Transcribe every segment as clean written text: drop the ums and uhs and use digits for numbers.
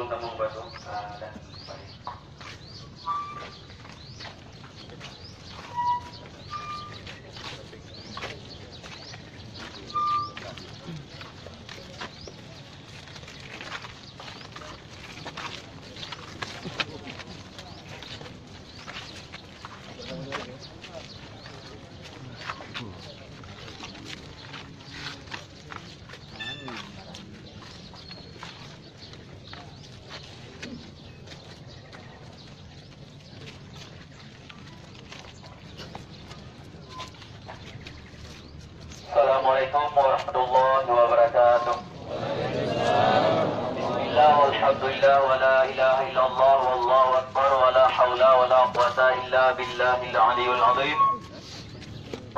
dulu kamu bantu dan Assalamualaikum warahmatullahi wabarakatuh. Bismillah walhamdulillah wa la ilaha illallah wallahu akbar wa la hawla wa la quwata illa billahil aliyul azim.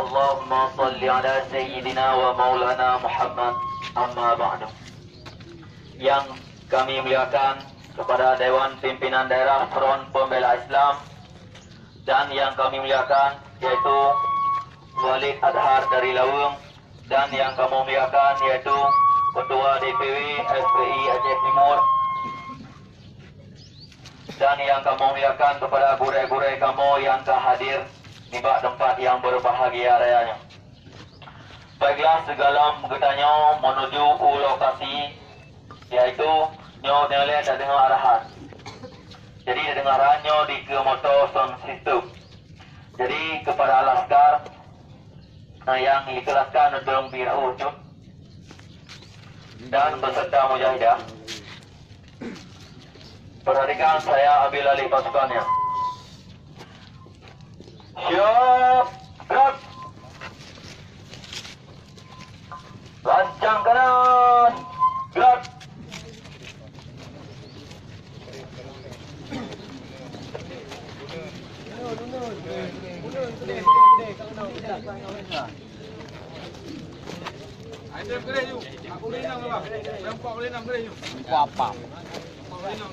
Allahumma salli ala sayyidina wa maulana Muhammad, amma ba'du. Yang kami muliakan kepada Dewan Pimpinan Daerah Front Pembela Islam dan yang kami muliakan yaitu Walid Adhar dari Lawung, dan yang kami muliakan yaitu Ketua DPW SPI Aceh Timur, dan yang kami muliakan kepada gurai-gurai kamu yang hadir di tempat yang berbahagia rayanya. Baiklah, segala getanya menuju ke lokasi yaitu nyo nilai dan dengar arahan. Jadi dengarannya di ke motor sound system. Jadi kepada laskar yang ikhlaskan untuk birau dan beserta mujahidah, perhatikan saya ambil alih pasukannya. Siap, gerak. Lancang kanan, gerak. Ada boleh tu. Aku boleh nang apa? Nampak boleh nang boleh tu. Apa? Boleh nang.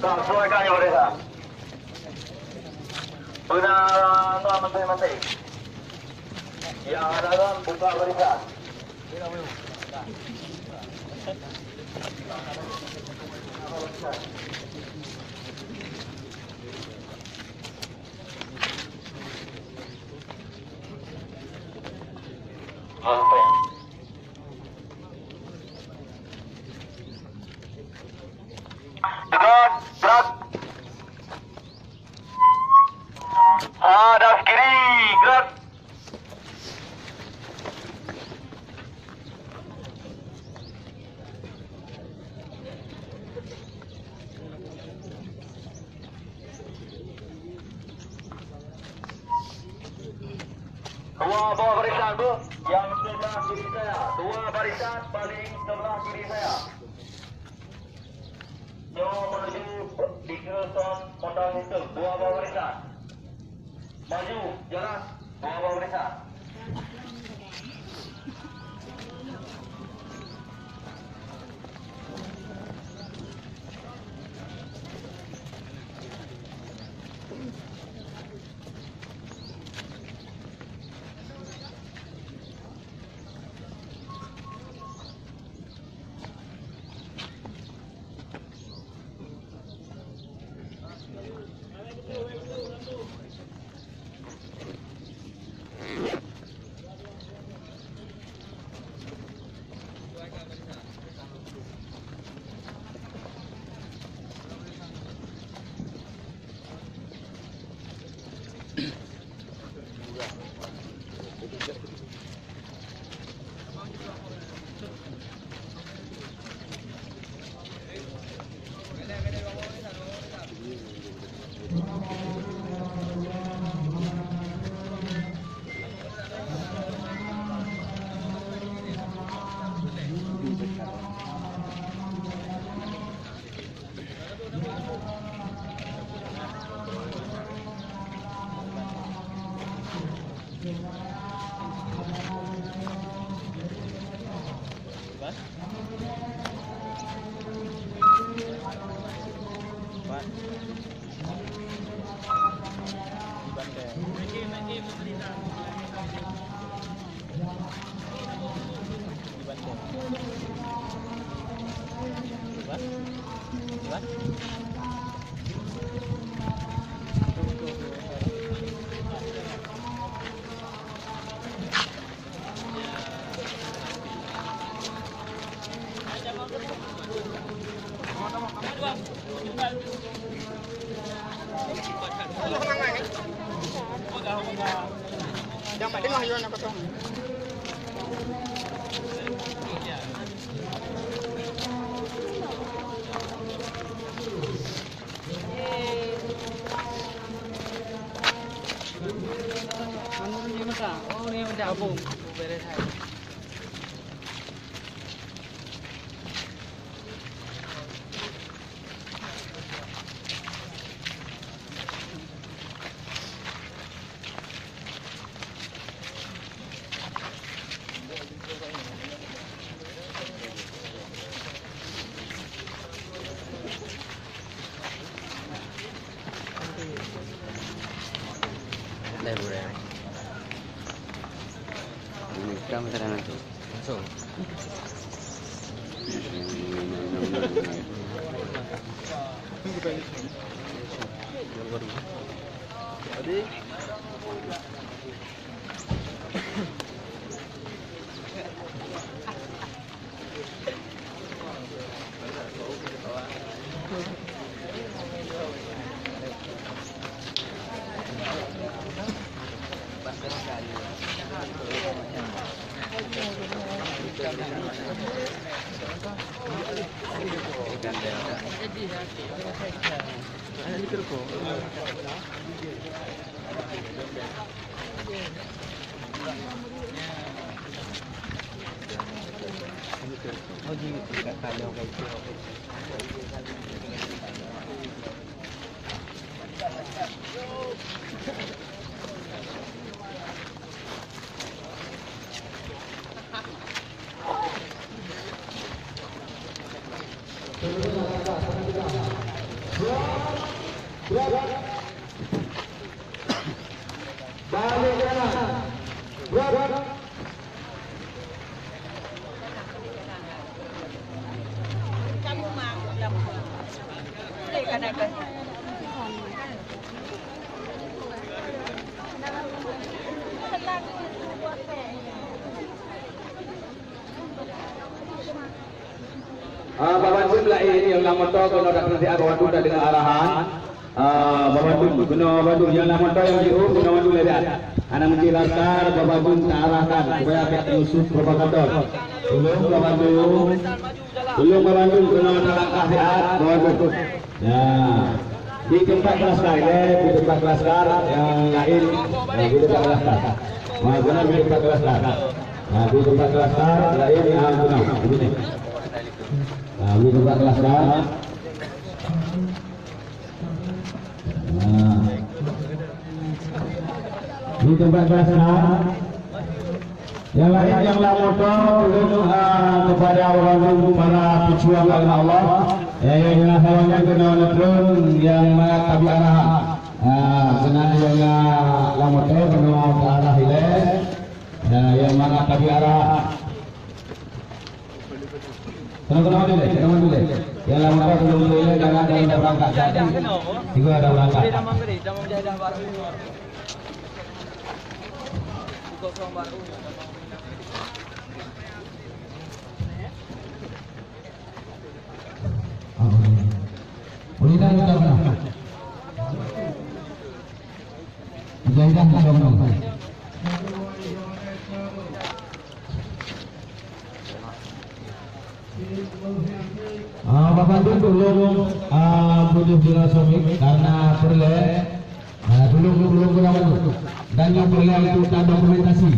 Kau sesuaikan yang mereka. Benar, tuan menteri-menteri. Yang ada dalam buka barisan. Apa ya? Gerak, gerak. Hadap kiri, gerak. Dua bawah barisan bu, yang sebelah kiri saya. Dua barisan paling sebelah kiri saya. Yang menuju di Kilson Modal Sistem. Dua bawah barisan. Maju, jalan. Dua bawah barisan. Jangan mak dengar Yuan apa tu. Oh, ni macam apa? Beres hai. Dah boleh. Ini kam sekarang tu. Masuk. Tadi Babantu lah ini yang lama tu kena dah kerja babantu dah dengan arahan. Babantu kena babantu yang lama tu yang diu kena babantu lihat. Anak mesti latar babantu arahkan supaya kita Yusuf propagator. Belum babantu kena langkah lihat babantu. Ya. Di tempat kelas lain, di tempat kelas yang lain, di tempat kelas benar di tempat kelas di tempat kelas lain yang benar. Begini. Ini tempat kelas ini tempat kelas yang lain yang lamoto kepada orang para pejuang agama Allah yang hawanya kena netron yang tabi arah kena yang lamoto kena arah hilang yang mana tabi arah Kena dulu. Yang lama tu belum boleh jangan ada berangkat jadi. Juga ada berangkat. Boleh dah kita berangkat. Jangan kita berangkat. Bapak tu tolong pujuk jira somik karena perlu belum kena bantu dan yang perlu itu tak dokumentasi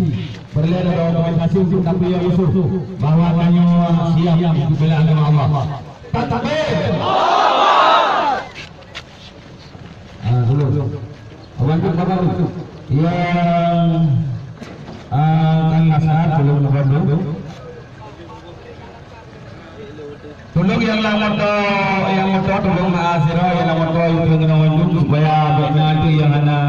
perlu ada dokumentasi untuk tapi yang usul bahawa tanya siap untuk bela agama Allah. Takbir. Dulu. Bantu bapak tu yang kan masyarakat belum bantu. Tolong yang motor tolong maasira yang motor itu kena wujud supaya bina itu yang ada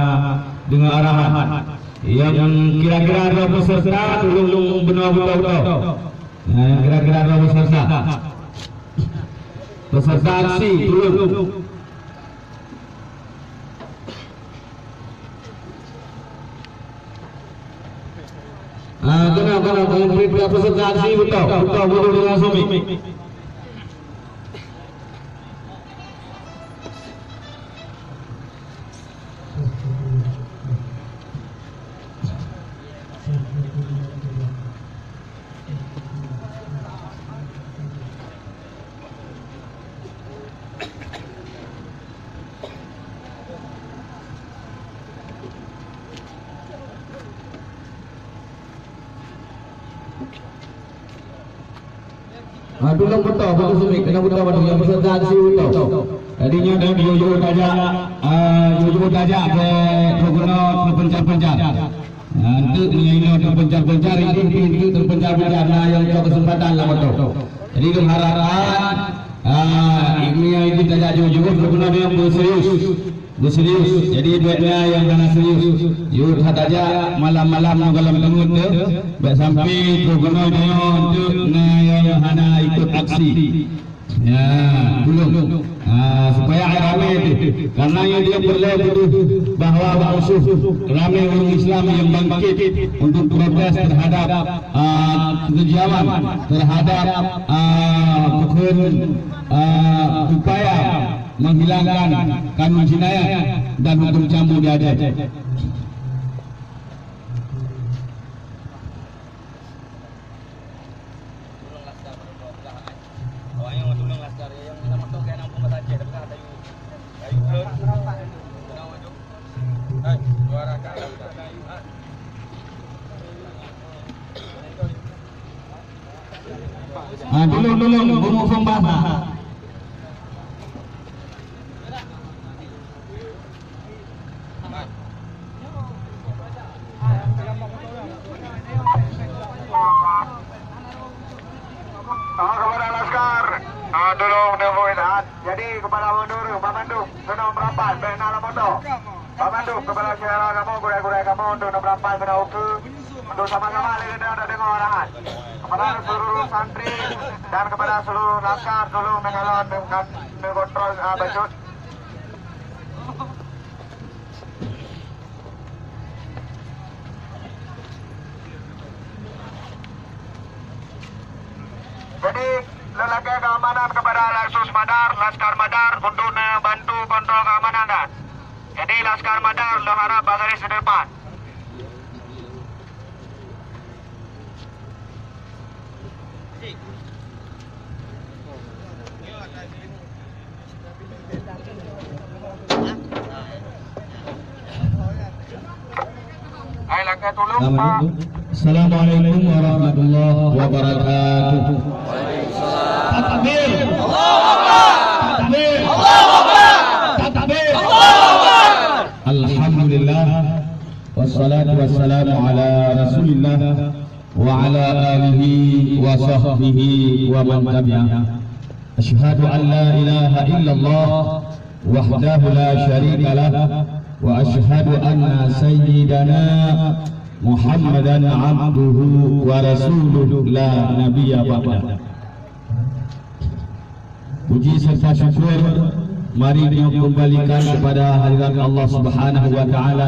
dengan arahan. Yang kira-kira ada peserta tolong benar betul. Yang kira-kira ada peserta. peserta aksi turun. Kena beri peserta aksi betul bodoh dengan suami. Tolong betul sumik, kena betul yang peserta aksi betul. Tadinya dah jujur tajak ke terpencar-pencar. Untuk ini terpencar-pencar ini pintu terpencar-pencar yang kau kesempatan lah betul. Jadi itu harapan ini tajak jujur berguna dengan berserius. Jadi duitnya yang kena serius. Yuk tajak malam-malam dalam tenggut tu, baik sampai berguna dengan untuk yang hana ikut aksi. Ya, belum. Supaya ramai itu. Karena yang dia berlaku bahawa musuh ramai orang Islam yang bangkit untuk protes terhadap kekejaman, terhadap upaya menghilangkan kanun jinayah dan hukum cambuk di Aceh. Tolong bumbu pembahas. Kepada laskar, tolong nemuin hat. Jadi kepada mundur, Pak Mandu, kena merapat, benar lah motor. Pak Mandu, kepada saudara kamu, gurai-gurai kamu untuk merapat kena ukur. Untuk sama-sama kita ada dengar arahan. Kepada seluruh santri dan kepada seluruh laskar, tolong mengalon dengan kontrol bajut. Jadi lelaki keamanan kepada Lasus Madar, Laskar Madar untuk bantu kontrol keamanan dan. Jadi Laskar Madar lo harap bagaris di depan. Hai lelaki tolong Pak. Assalamualaikum warahmatullahi wabarakatuh. Takbir. Allahu Akbar. Takbir. Allahu Akbar. Takbir. Allahu Akbar. Alhamdulillah wassalatu wassalamu ala Rasulillah wa ala alihi wa sahbihi wa man tabi'ah. Asyhadu an la ilaha illallah wahdahu la syarika lah wa asyhadu anna sayyidana Muhammadan abduhu wa rasuluh la nabiyya ba'da. Puji serta syukur mari kita kembalikan kepada hadirat Allah Subhanahu wa taala.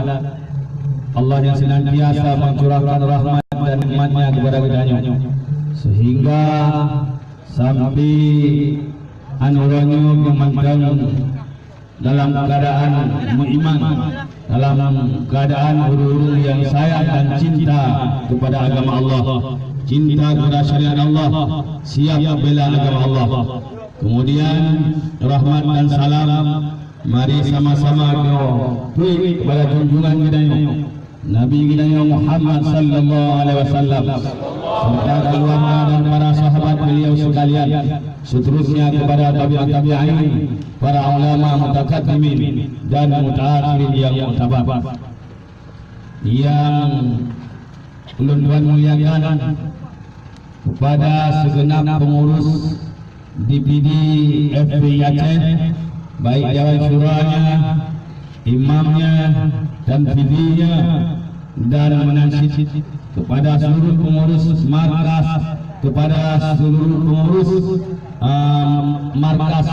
Allah yang senantiasa mencurahkan rahmat dan nikmat-Nya kepada kita sehingga sampai anugerahnya memandang dalam keadaan beriman, dalam keadaan huru-huru yang sayang dan cinta kepada agama Allah, cinta kepada syariat Allah, siap bela agama Allah. Kemudian rahmat dan salam mari sama-sama beri kepada junjungan kita Nabi kita Muhammad sallallahu alaihi wasallam serta keluarga dan para sahabat beliau sekalian, seterusnya kepada tabi'in, para ulama mutakaddimin dan mutaakhirin yang mu'tabar. Yang ulun tuan muliakan, kepada segenap pengurus DPD FPI Aceh, baik Dewan Syuranya, imamnya dan PD-nya dan menansid, kepada seluruh pengurus markas kepada seluruh pengurus markas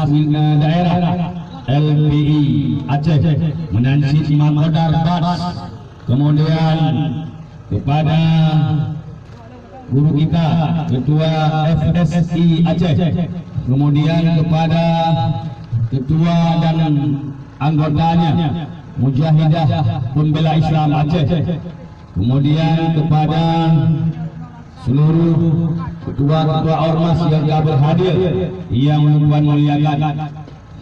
daerah LPI Aceh Menansi Imam Qadar Bats, kemudian kepada guru kita ketua FSI Aceh, kemudian kepada ketua dan anggotanya Mujahidah Pembela Islam Aceh, kemudian kepada seluruh ketua-ketua ormas yang telah berhadir yang Tuan muliakan,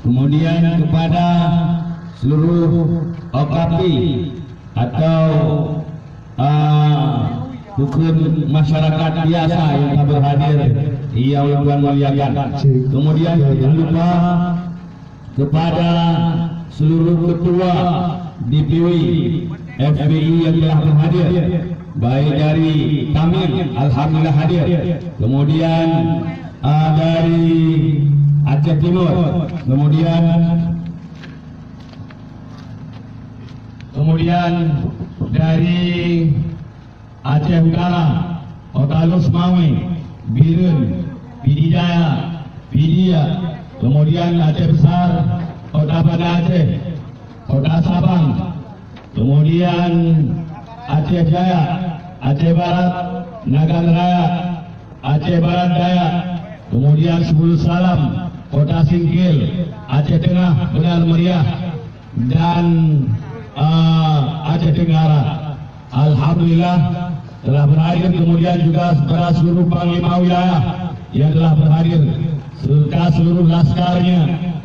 kemudian kepada seluruh OKP atau hukum masyarakat biasa yang telah berhadir yang Tuan muliakan, kemudian jangan lupa kepada seluruh ketua DPW FPI yang telah berhadir, baik dari Tamil, alhamdulillah hadir, kemudian dari Aceh Timur, kemudian dari Aceh Utara, Otalus Maui, Birun, Pidijaya, Pidia, kemudian Aceh Besar, Kota Banda Aceh, Kota Sabang, kemudian Aceh Jaya, Aceh Barat, Nagan Raya, Aceh Barat Daya, kemudian Sebul Salam, Kota Singkil, Aceh Tengah, Benar Meriah, dan Aceh Tenggara. Alhamdulillah telah berhadir, kemudian juga kepada seluruh panglima wilayah yang telah berhadir, serta seluruh laskarnya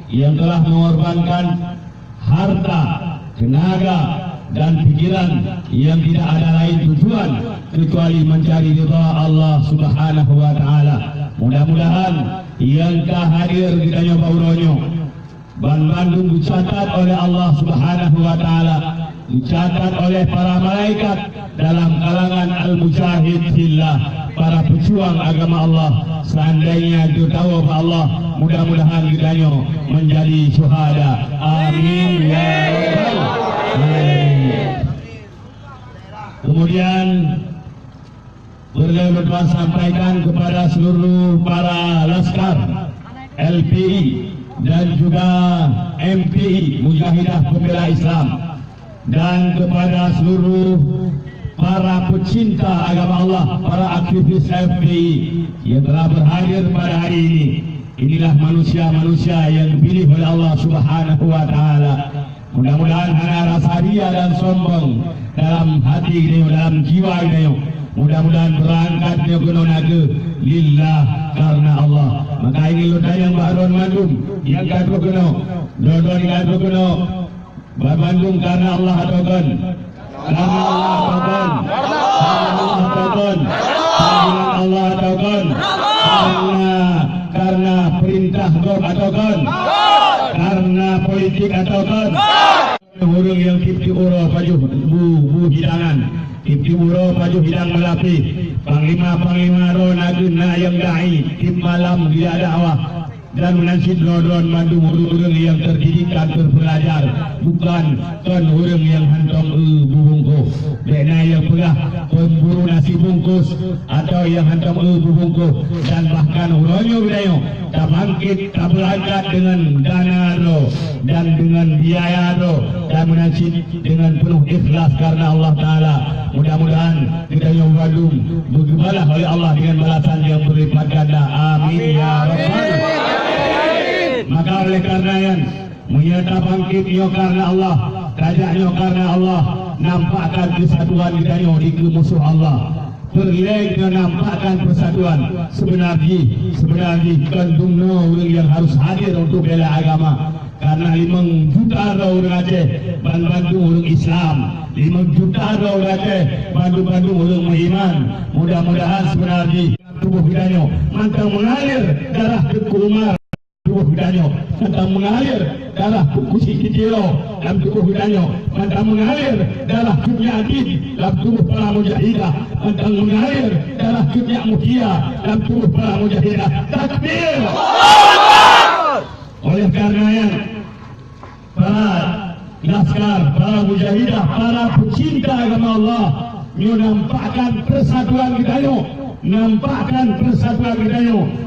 yang telah mengorbankan harta, tenaga, dan pikiran yang tidak ada lain tujuan kecuali mencari ridha Allah Subhanahu wa taala. Mudah-mudahan yang telah hadir di Danau Bauronyo Ban Bandung dicatat oleh Allah Subhanahu wa taala, dicatat oleh para malaikat dalam kalangan al-mujahid fillah, para pejuang agama Allah. Seandainya ditahu oleh Allah, mudah-mudahan kita menjadi syuhada. Amin ya rabbal alamin. Kemudian berlebihan sampaikan kepada seluruh para laskar LPI dan juga MPI Mujahidah Pembela Islam, dan kepada seluruh para pecinta agama Allah, para aktivis FPI yang telah berhadir pada hari ini. Inilah manusia-manusia yang dipilih oleh Allah Subhanahu wa taala. Mudah-mudahan hanya rasa ria dan sombong dalam hati dia, dalam jiwa dia, mudah-mudahan berangkat dia ke naga lillah, karena Allah. Maka ini ludah yang Bahron Bandung yang kata kena dodon kata kena Bandung karena Allah atokan, karena Allah atokan, karena Allah atokan, karena perintah Rob atokan, karena politik atokan. Orang yang tipti uro paju bu hidangan, tipti uro paju hidang melapi, panglima ro naguna yang dai, tip malam dia dakwah, dan menansi dron Bandung orang-orang yang terdidik dan terpelajar, bukan orang yang hantam bubungko, bena yang pegah pemburu nasi bungkus atau yang hantam bubungko, dan bahkan uronyo widayo tak bangkit, tak berangkat dengan dana ro dan dengan biaya ro, dan menansi dengan penuh ikhlas karena Allah Taala. Mudah-mudahan kita yang Bandung dibalas oleh Allah dengan balasan yang berlipat ganda. Amin ya rabbal alamin. Maka oleh karena yang menyata bangkit nyo karena Allah, kajak nyo karena Allah, nampakkan kesatuan kita nyo di musuh Allah. Perleng nyo nampakkan persatuan. Sebenarnya kandung no orang yang harus hadir untuk bela agama. Karena 5 juta orang Aceh, Bandung orang Islam, 5 juta orang Aceh, Bandung orang beriman. Mudah-mudahan sebenarnya tubuh kita nyo mantap mengalir darah kekumar. Tubuh hidanyo mantap mengalir darah kusi kitiro dalam tubuh hidanyo, mantap mengalir darah Jumiadin dalam tubuh para mujahidah, mantap mengalir darah Jumiamuhia dalam tubuh para mujahidah. Takbir! Oleh karenanya para laskar, para mujahidah, para pecinta agama Allah, nyo nampakkan persatuan kita nyo, nampakkan persatuan kita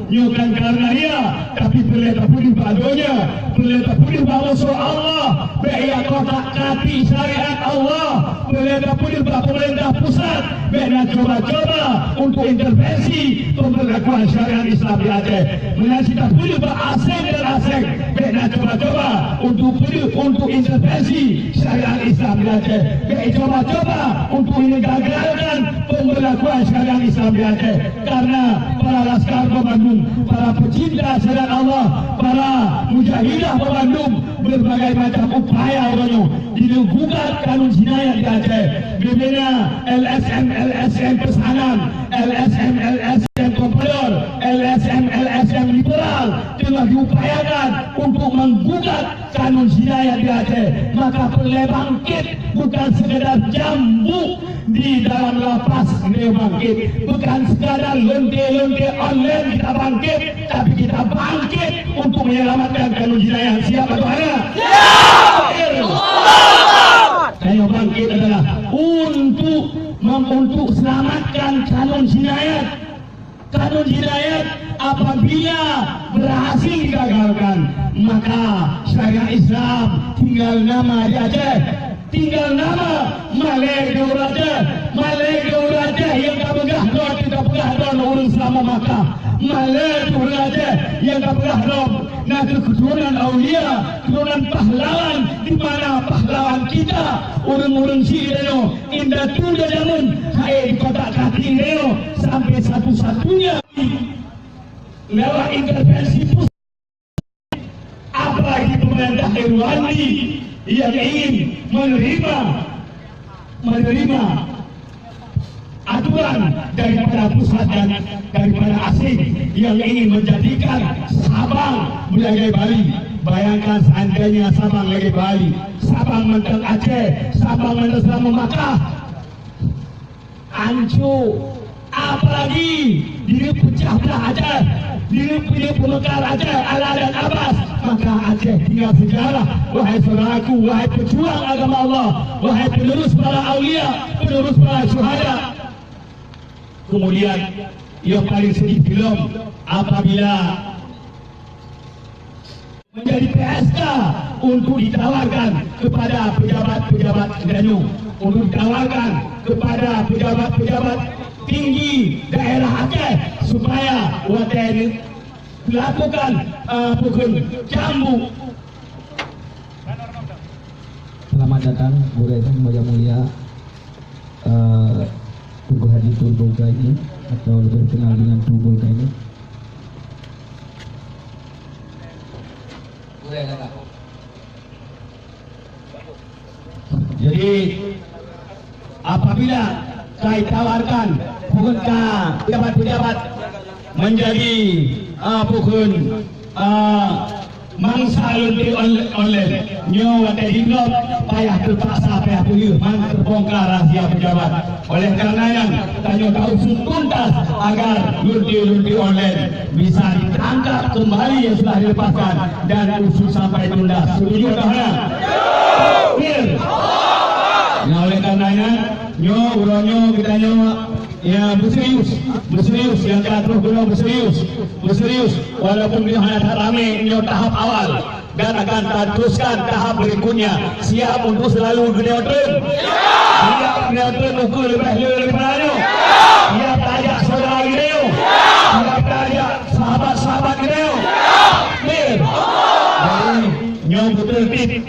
bukan karena dia, tapi boleh tak pulih badonya, boleh tak pulih musuh Allah, biar kotak kati syariat Allah, boleh tak pulih pemerintah pusat, biar coba-coba untuk intervensi pemberlakuan syariat Islam di Aceh. Menasi tak pulih berasing dan asing, biar coba-coba untuk intervensi syariat Islam di Aceh, biar coba-coba untuk gagalkan pemberlakuan syariat Islam di Aceh. Karena para laskar Bandung, para pecinta syariat Allah, para mujahidah Bandung, berbagai macam upaya orangnya digugat kanun jinayah di Aceh. Berbeda LSM pesanan, LSM kompolor, LSM liberal telah diupayakan untuk menggugat kanun jinayah di Aceh. Maka perlu bangkit, bukan sekedar jambu di dalam lapas kita bangkit, bukan sekadar lonte-lonte online kita bangkit, tapi kita bangkit untuk menyelamatkan kanun jinayah. Siapa tuannya? Saya bangkit adalah untuk selamatkan kanun jinayah. Kanun jinayah apabila berhasil digagalkan, maka syariat Islam tinggal nama di Aceh, tinggal nama Malik Dauraja yang tak pegah don, tidak pegah don urus selama Makkah. Malik Dauraja yang tak pegah don, nah keturunan Aulia, keturunan pahlawan, di mana pahlawan kita urung-urung si Reno indah tunda jamun hai di kotak kaki Reno sampai satu-satunya lewat intervensi pusat. Apalagi pemerintah Irwandi yang ingin menerima aturan daripada pusat dan daripada asing yang ingin menjadikan Sabang sebagai Bali. Bayangkan seandainya Sabang lagi Bali, Sabang mentang Aceh, Sabang mentang selama Makkah, hancur. Apalagi diri pecah belah Aceh, diri pemekar Aceh, Ala dan Abbas, maka Aceh tinggal sejarah. Wahai saudaraku, wahai pejuang agama Allah, wahai penerus para aulia, penerus para syuhada. Kemudian yang paling sedih film apabila menjadi PSK untuk ditawarkan kepada pejabat-pejabat Danu, untuk ditawarkan kepada pejabat-pejabat tinggi daerah Aceh supaya wadah melakukan pukul jambu. Selamat datang Burai Yang Mulia Tugu Haji Tulbulka ini, atau lebih dikenal dengan Tulbulka ini. Jadi apabila saya tawarkan bukannya pejabat-pejabat menjadi bukan mangsa lonte online nyo wadah hidup payah terpaksa payah puyuh man terbongkar rahasia pejabat. Oleh karenanya tanya tahu tuntas agar lonte online bisa ditangkap kembali yang sudah dilepaskan dan usul sampai tuntas. Setuju tak? Nah, oleh karenanya nyo kita ya berserius yang terus berserius walaupun dia hanya ramai nyo tahap awal dan akan teruskan tahap berikutnya. Siap untuk selalu neutral, siap neutral ukur lebih banyak, siap tajak saudara kita, siap tajak sahabat-sahabat kita. Nyong betul tertib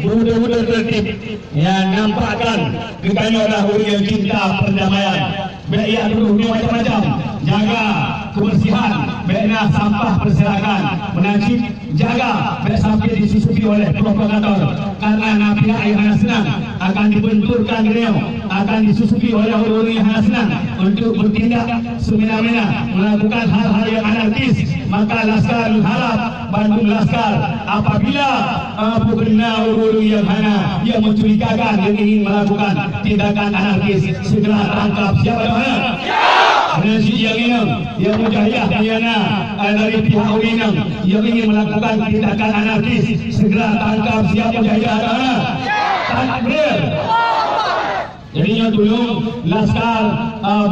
yang nampakkan kita adalah orang yang cinta perdamaian. Baik dulu macam-macam, jaga kebersihan, baiklah sampah berserakan, menajib, jaga baik sampai disusupi oleh provokator. Karena pihak yang senang akan dibenturkan beliau, akan disusupi oleh orang-orang yang senang untuk bertindak semena-mena, melakukan hal-hal yang anarkis. Maka Laskar harap Bandung Laskar apabila benar orang-orang yang hana yang mencurigakan yang ingin melakukan tindakan anarkis segera tangkap. Siapa mana? Nasi yang ini yang mujahidah Diana dari pihak Ulinam yang ingin melakukan tindakan anarkis segera tangkap. Siapa mujahidah mana? Takbir. Jadi yang tolong laskar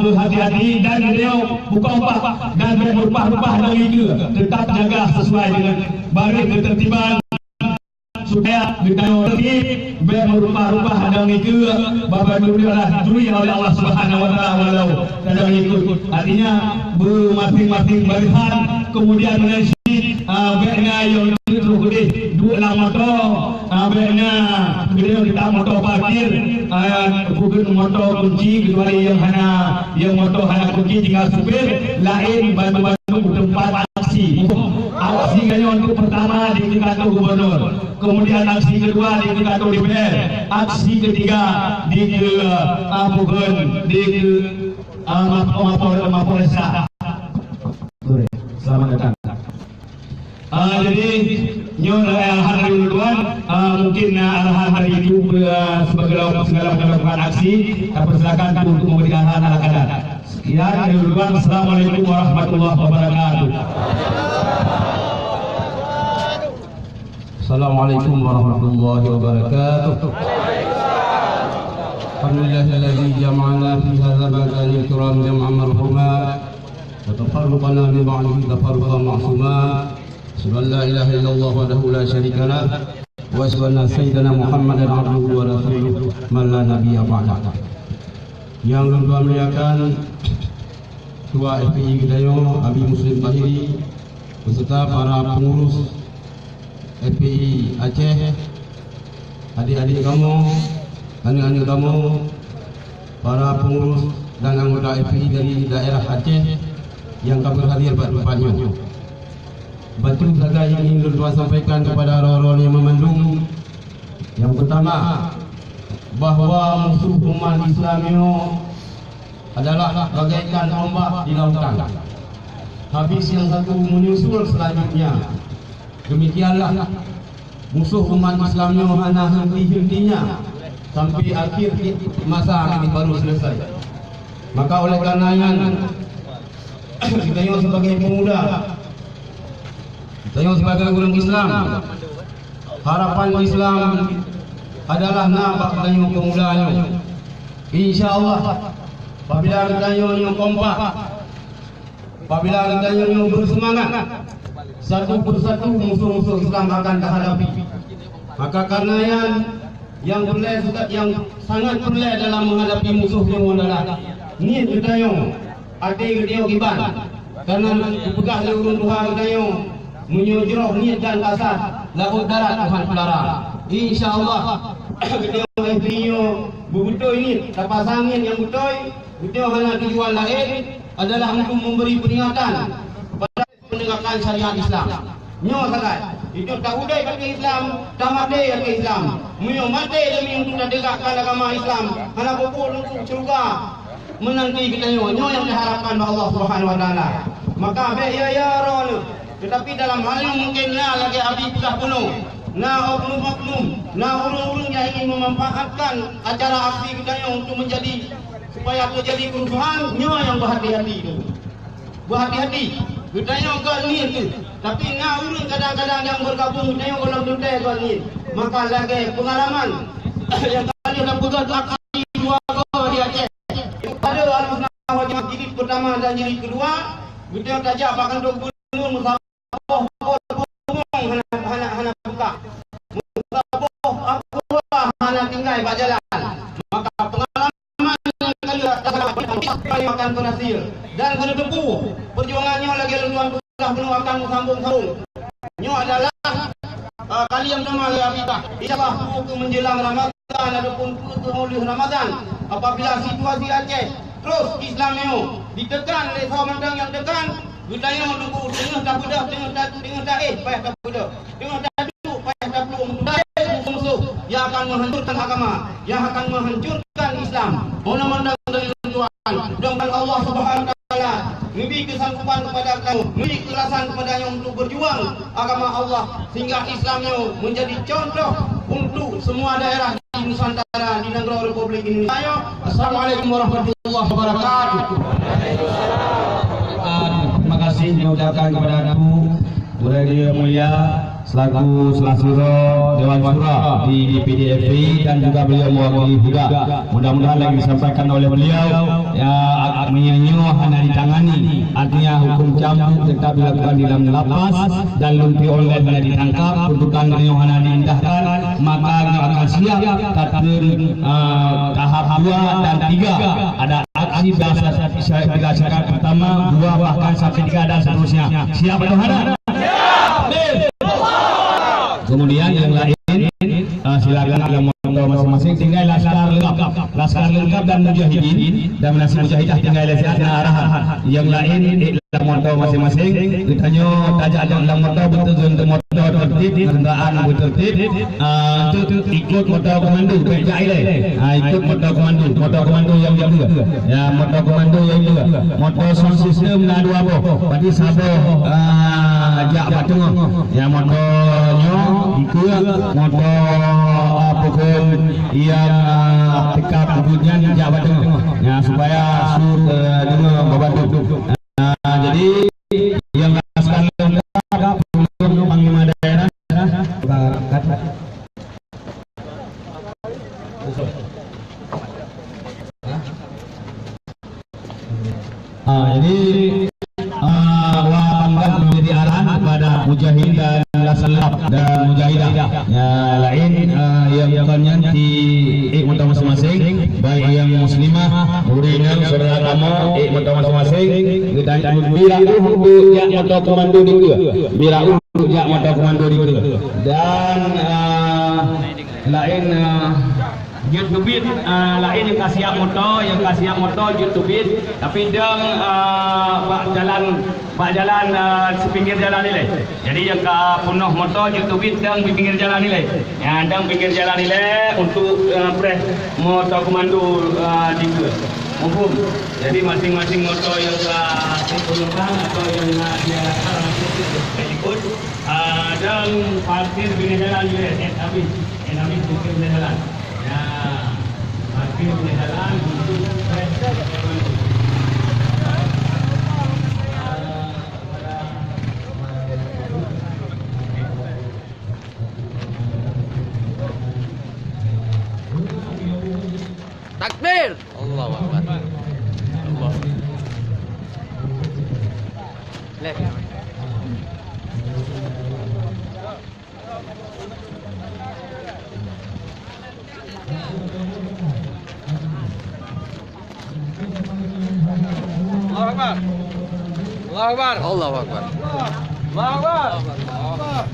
berhati-hati dan beliau buka upah dan berupah-upah dari itu tetap jaga sesuai dengan baris ketertiban supaya bidang tertib berupah-upah dan itu bapak adalah diberi oleh Allah Subhanahu Wa Taala walau tidak ikut. Artinya masing-masing barisan kemudian menjadi baiknya yang terus dua lah motor baiknya beliau tidak motor parkir bukan motor kunci kecuali yang motor hanya kunci tinggal supir lain bantu-bantu tempat aksi kaya untuk pertama di kantor gubernur, kemudian aksi kedua di kantor DPR, aksi ketiga di Mapolresta. Selamat datang. Jadi arahan hari duluan mungkin arahan hari itu sebagai segala melakukan aksi persilakan untuk memberikan arahan ala kadar. Sekian hari duluan. Assalamualaikum warahmatullahi wabarakatuh. Assalamualaikum warahmatullahi wabarakatuh. Alhamdulillahilladzi jama'ana fi hadzal makanil kiram jam'an marhuma wa tafarraqana min ba'dihi tafarruqan ma'suma. Asyhadu an la ilaha illallah wahdahu la syarika lah wa asyhadu anna sayyidana Muhammadan abduhu wa rasuluhu man la nabiyya ba'da. Yang Tuan muliakan Ketua FPI Gedayo Abi Muslim Tahiri beserta para pengurus FPI Aceh, adik-adik kamu, anak-anak kamu, para pengurus dan anggota FPI dari daerah Aceh yang kami hadir pada tempatnya. Bantu saja yang ingin Tuan sampaikan kepada orang-orang yang memandung. Yang pertama, bahawa musuh umat Islam itu adalah bagaikan ombak di lautan. Habis yang satu menyusul selanjutnya. Demikianlah musuh umat Islam yang hanya henti-hentinya sampai akhir masa ini baru selesai. Maka oleh karenanya kita yang sebagai pemuda, kita yang sebagai orang Islam, harapan Islam adalah nampak dengan pemudanya. InsyaAllah apabila kita yang kompak, apabila kita yang bersemangat, satu persatu musuh-musuh Islam akan terhadapi. Maka karena yang sangat perlu dalam menghadapi musuh yang adalah niat kita yang ada kita iban. Karena dipegang oleh urun Tuhan kita yang menyujurah niat dan kasar laut darat Tuhan pelarang. InsyaAllah kita yang betul ini tapas angin yang betul hanya tujuan lain adalah untuk memberi peringatan kepada menegakkan syariat Islam. Nyo sangat. Itu tak udai ke Islam, tak mati ke Islam. Nyo mati demi untuk menegakkan agama Islam. Hana pukul untuk surga menanti kita nyo yang diharapkan oleh Allah Subhanahu Wa Taala. Maka ya ron. Tetapi dalam hal yang mungkin lagi abdi sudah penuh. Oknum-oknum, urung-urung yang ingin memanfaatkan acara aksi kita untuk menjadi supaya terjadi kerusuhan, nyo yang berhati-hati itu. Berhati-hati. Kita yang ni itu. Tapi urung kadang-kadang yang bergabung kita yang dalam dunia ni. Maka lagi pengalaman yang kali dah pegang aksi dua di Aceh. Pada alhamdulillah wajib jilid pertama dan jilid kedua, kita tajak bahkan gubernur musabah hana buka. Musabah hana tinggal pada jalan. Maka pengalaman kali akan berhasil dan kena tepu perjuangannya lagi luar sudah penuh akan sambung-sambung. Nyo adalah kali yang pertama kita insyaallah ke menjelang Ramadan ataupun ke oleh Ramadan apabila situasi Aceh terus Islamnya ditekan oleh kaum yang tekan kita yang menunggu tengah tak budak tengah payah tak budak tengah tak duduk payah tak belum musuh yang akan menghancurkan agama, yang akan menghancurkan Islam. Mohon dari Tuhan, mudah-mudahan Allah Subhanahu Wa Taala memberi kesanggupan kepada kamu, memberi kekerasan kepadanya untuk berjuang agama Allah sehingga Islamnya menjadi contoh untuk semua daerah di Nusantara di negara Republik Indonesia. Assalamualaikum warahmatullahi wabarakatuh. Terima kasih mengucapkan kepada Datuk Budaya Mulia selaku Selasuro Dewan Syura di DPD FPI dan juga beliau mewakili juga. Mudah-mudahan yang disampaikan oleh beliau ya menyanyi hanya ditangani, artinya hukum cambuk tetap dilakukan di dalam lapas dan lumpi online hanya ditangkap, tuntutan beliau hanya diindahkan, maka akan siap tahap 2 dan 3 ada aksi berdasarkan pertama, 2 bahkan sampai 3 dan seterusnya. Siap atau ada? Kemudian yang lain silakan dalam motor masing-masing, tinggal laskar lengkap dan mujahidin dan menasib mujahidah tinggal lesihnya arahan. Yang lain dalam motor masing-masing ditanya tajak dalam motor betul motor tertib, kendaraan tertib untuk ikut motor komando ikut motor komando yang jaga ya, motor komando yang jaga. Motor sound system na 2 boh berarti sabo ajak bateng ya, motornya ikut motor pokok yang tekap kemudian ajak bateng ya, supaya sur dengar membantu. Jadi yang laskar lengkap belum panglima daerah jadi menjadi arahan kepada mujahid dan laskar dan mujahidah ya, lain yang akan di motor masing-masing, baik yang muslimah, muridnya, saudara kamu motor masing-masing, dan birau untuk jak motor komando juga, birau untuk jak motor komando juga, dan lain YouTube lain yang kasih motor YouTube, tapi dang bak jalan sepinggir jalan ni leh. Jadi yang penuh motor YouTube dang di pinggir jalan ni leh. Ya, dang pinggir jalan ni leh untuk press motor komando juga. Umum. Jadi masing-masing motor yang penumpang atau yang dia ikut dan parkir pinggir jalan ni leh. Habis pinggir jalan. Ya, parkir pinggir jalan untuk press komando. Takbir! Allahu Akbar. Allah. Left. Allahu Akbar. Allahu Akbar. Allahu Akbar. Allahu Akbar.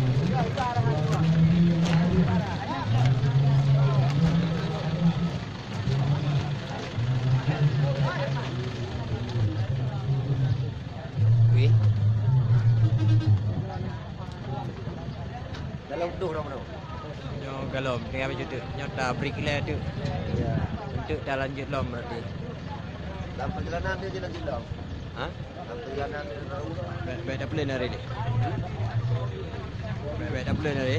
Wih. Dalam duduk dah mana? Nyo galom tengah baju tu. Nyo dah break lah tu. Ya. Untuk dah lanjut lom berarti. Dalam perjalanan dia jalan jelang. Ha? Dalam perjalanan dia jalan. Baik dah plan hari ni. Baik dah plan hari.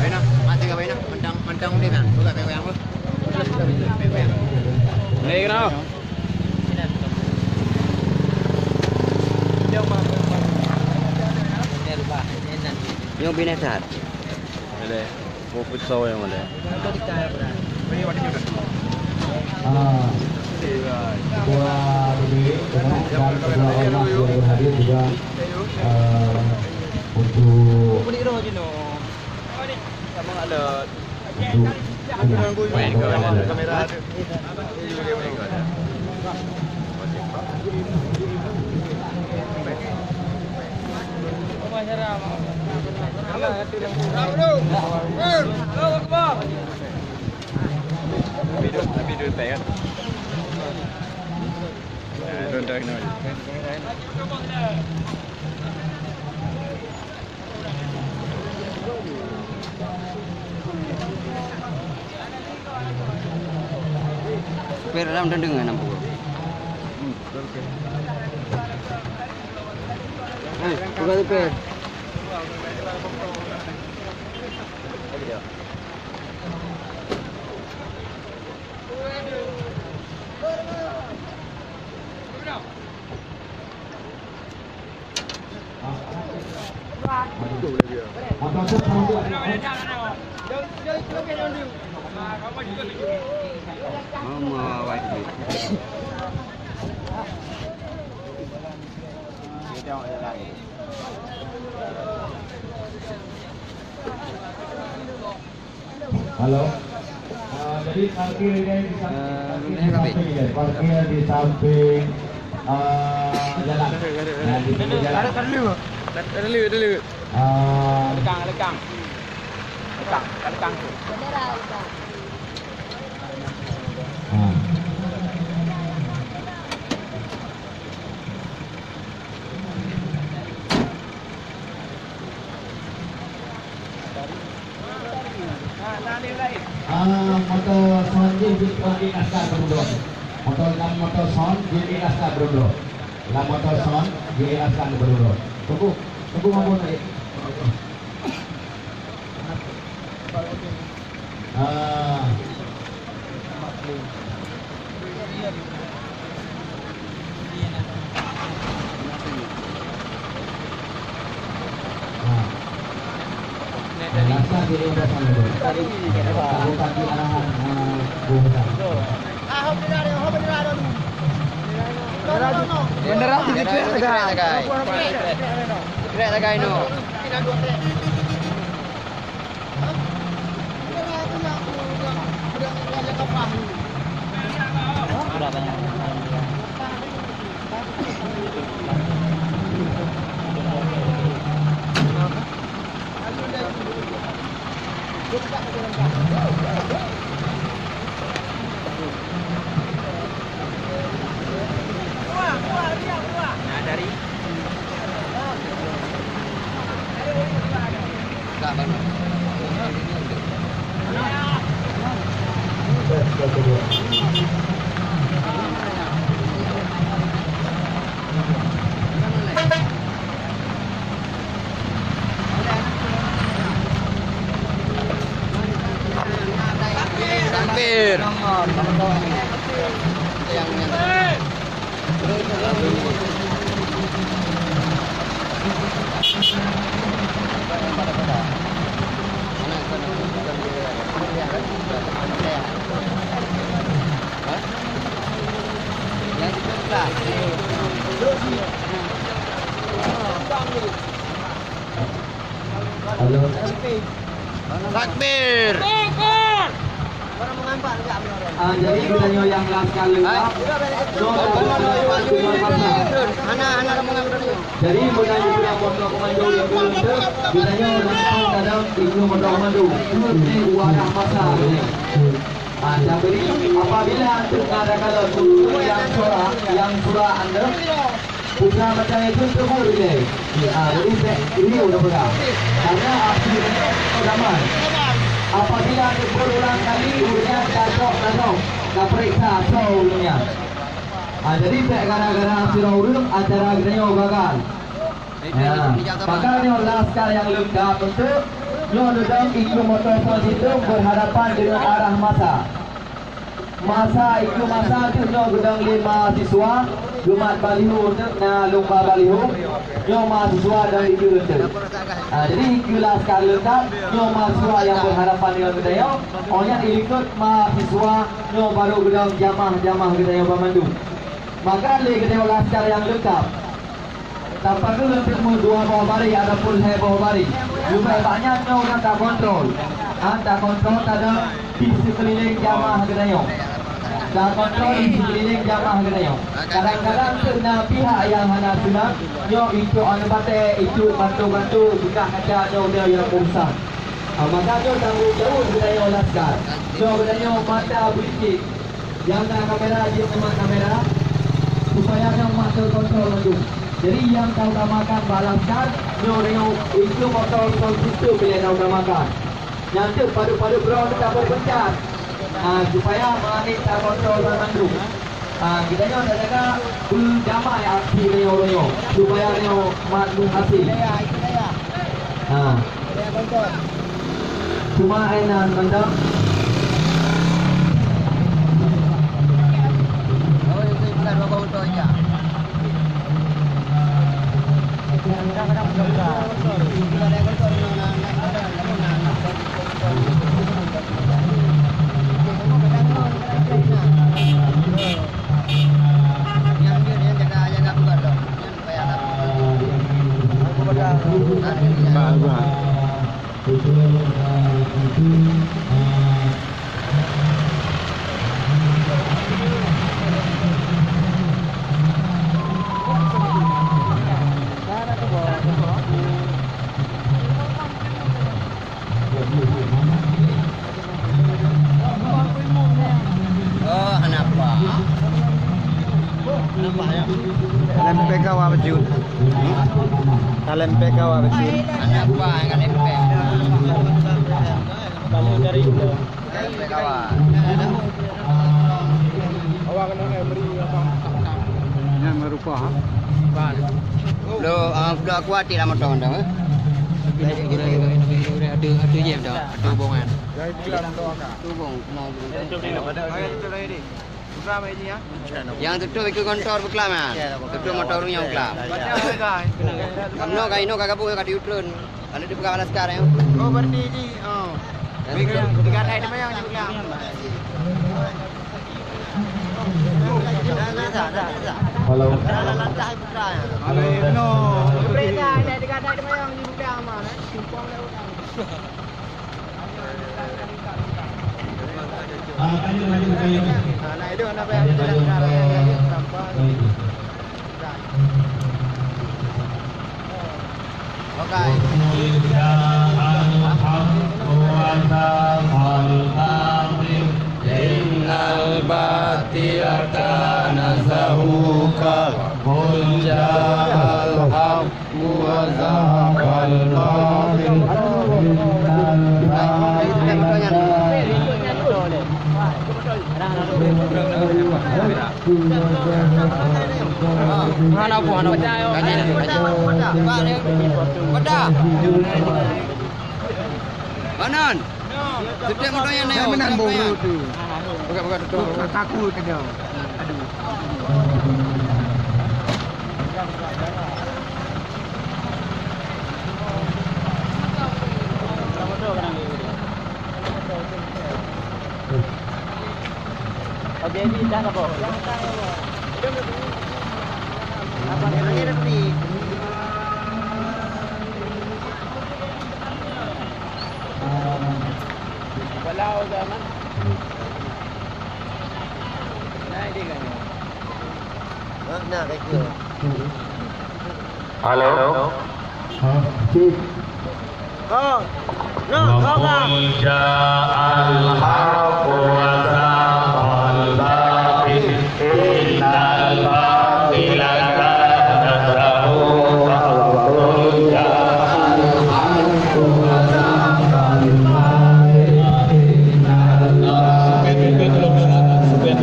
Baik nak, mati ke baik nak? Mentang dia kan? Buka baik yang apa? Baik kenapa? Yung binasat. Boleh. Mau futsal yang boleh. Ketua DPD dan kedua ormas yang berhadir juga untuk kamera ada. Video tayar. Don't know. Supir dalam dan dengan nampak. Buka supir. Motor tu sama Mama wajib. Halo. Jadi parkir dia di samping, parkir di samping jalan. Di pinggir jalan. Ada lu. Lekang. Motor sound di naskah berundung. Motor sound di naskah berundung. Lah motor sound di naskah berundung. Tunggu ngomong lagi. Naskah di naskah berundung. Bukan di arahan bukan. Bendera tu kira lagi no. Hampir. Halo. Takbir. Jadi kita yang laskar lengkap. Jadi menanya kita motor komando yang beruntung, kita langsung dalam ikut motor komando. Ini wadah masa ini. Jadi apabila ada kalau yang surah anda putra macam itu terus dia. Jadi ini udah berapa? Karena api ramai. Apabila berulang kali urusnya cocok, nak periksa soalnya. Jadi gara-gara sirah urus acara kita gagal. Makanya laskar yang lengkap untuk duduk ikut motor itu berhadapan dengan arah masa. Ikut masa itu gudang 5 siswa Jumat baliho na lomba baliho yo mahasiswa dan ikut itu. Jadi ikut laskar lengkap yo mahasiswa yang berhadapan dengan budaya. Orangnya ikut mahasiswa yo baru gudang jamah budaya pemandu. Maka kita laskar yang lengkap. Tanpa dulu untuk dua bawah bari ataupun hai bawah bari. Supaya banyak orang tak kontrol. Tak kontrol ada di sekeliling jamah budaya. Dan kontrol di sekeliling jamah budaya. Kadang-kadang kena pihak yang hana sunat, yo itu anu bate itu bantu buka kaca dia yang urusan. Maka yo tanggung budaya laskar. Yo budaya mata berisik. Yang nak kamera je memang kamera supaya yang masuk kontrol maju. Jadi yang kau utamakan balaskar, yo itu motor itu bila kau utamakan. Nanti pada ground tak berpencar. Supaya manik tak kontrol mandu. Kita yo nak jaga jamaah yang aksi yo supaya yo mandu hasil. Cuma enak mandang. Oh, itu bukan bawa motor aja. Oh, kenapa? Lempe kau apa jut? Lempe kau apa jut? Kenapa yang lempe? Kalau dari itu. Lempe kawan. Awak kena beri apa? Yang merupa. Lo, lo aku hati lah motor anda. Ada jam dah, ada hubungan. Hubung, yang tutup ikut kantor berkelam kan? Tutup motor yang berkelam. Kamu kau ini kau bukan kau diutrun. Kalau di pegawai laskar ya. Oh berarti ni. Oh. Tiga naik nama yang berkelam. Kalau No. Berita ada tiga naik nama yang dibuka mana? Simpang lewat. Nah itu kenapa yang jalan sekarang tanpa. Okey. Innal batila kana zahuqa qul ja'al haqqu wa zahaqal batil Mana apa? Pada. Manan. Setiap motor yang naik. Menan bolu tu. Bukan tu. Takut kena. Aduh. Okey, ini dah apa? Apa ni dah ni? Walau zaman. Naik dia kan. Nak kerja. Halo. Cik. Oh. No, Qul ja'al haqqu wa zahaqal batil innal batila kana zahuqa qul ja'al haqqu wa zahaqal batil innal batila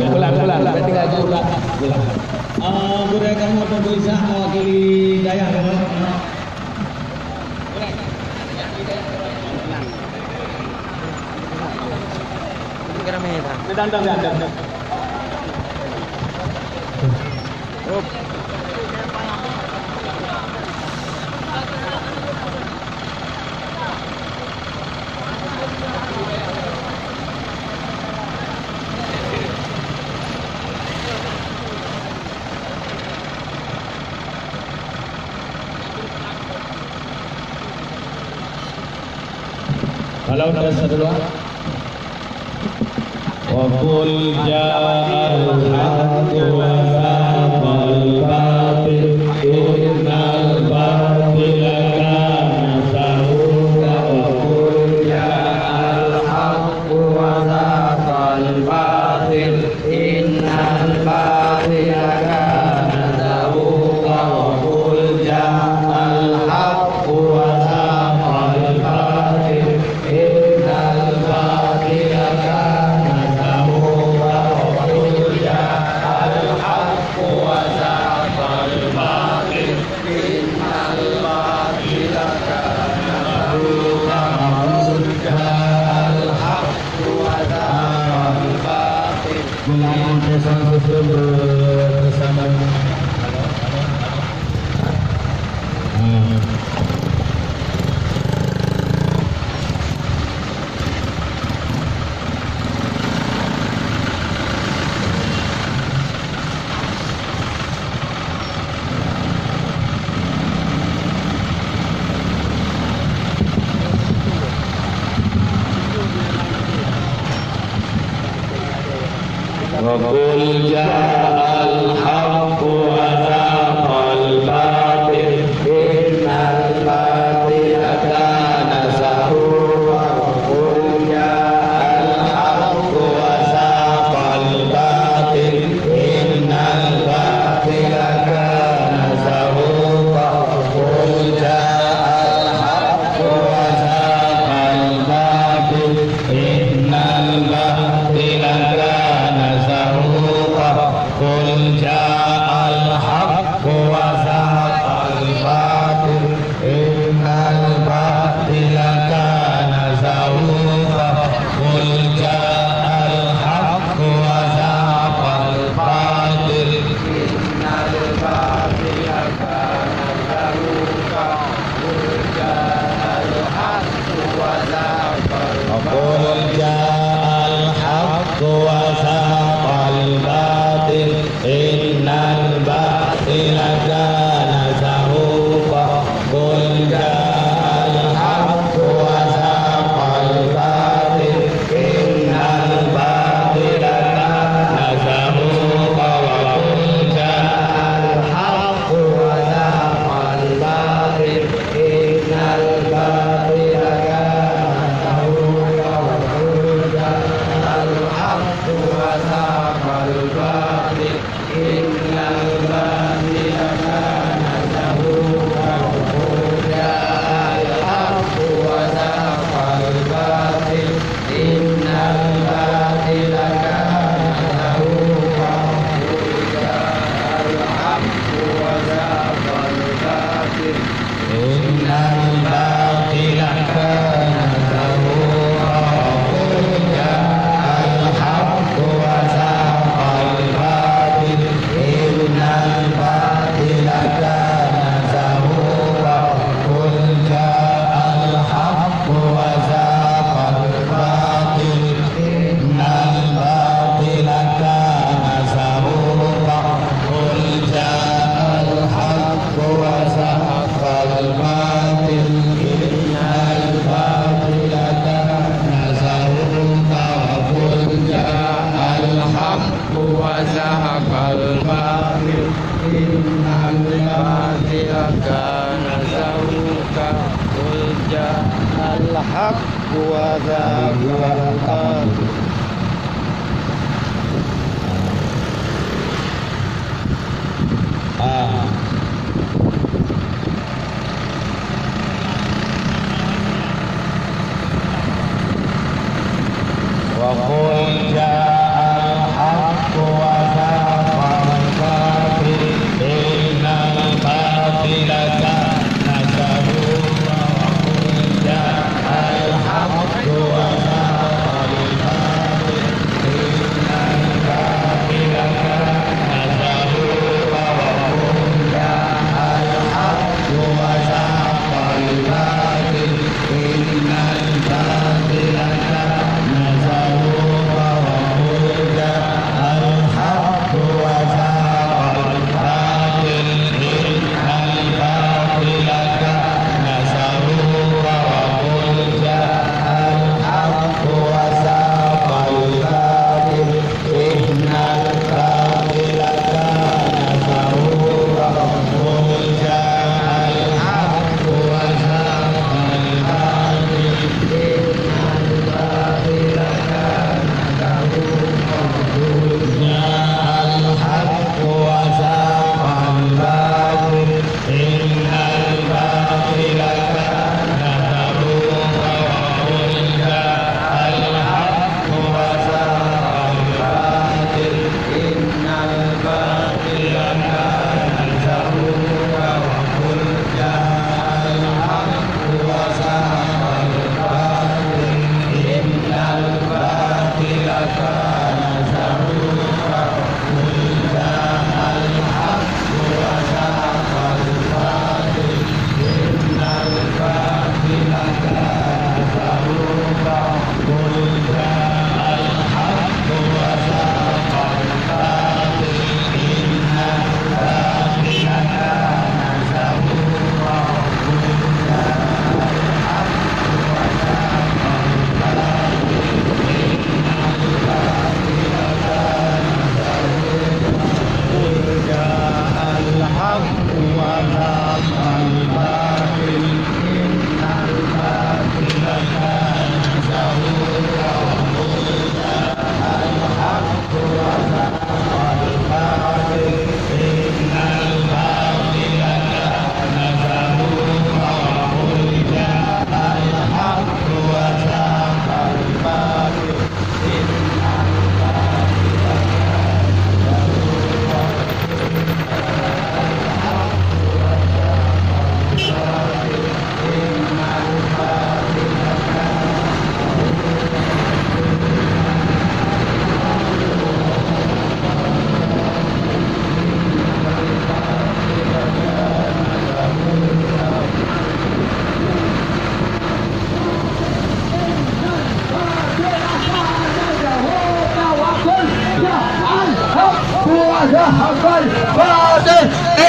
Pelan-pelan. Tinggal juga. Budaya kamu bisa mewakili Dayak. Dan. Kalau kita sedulur wa qul ja'al haqqu wa zahaqal batil innal batila kana zahuqa wa qul ja'al haqqu wa zahaqal batil innal batila kana zahuqa wa qul ja'al haqqu wa zahaqal batil innal batila kana zahuqa wa qul ja'al haqqu وزهق الباطل إن الباطل كان زهوقا قل جاء الحق وزهق الباطل إن الباطل كان زهوقا وقل جاء الحق وزهق الباطل إن الباطل كان زهوقا وقل جاء الحق وزهق الباطل إن الباطل كان زهوقا وقل جاء الحق وزهق الباطل إن الباطل كان زهوقا وقل جاء الحق وزهق الباطل إن الباطل كان زهوقا وقل جاء الحق وزهق الباطل إن الباطل كان زهوقا وقل جاء الحق وزهق الباطل إن الباطل كان زهوقا قل جاء الحق وزهق الباطل إن الباطل كان زهوقا وقل جاء الحق وزهق الباطل إن الباطل كان زهوقا قل جاء الحق وزهق الباطل. وقل جاء الحق وزهق الباطل إن الباطل كان زهوقا وقل جاء الحق وزهق الباطل إن الباطل كان زهوقا وقل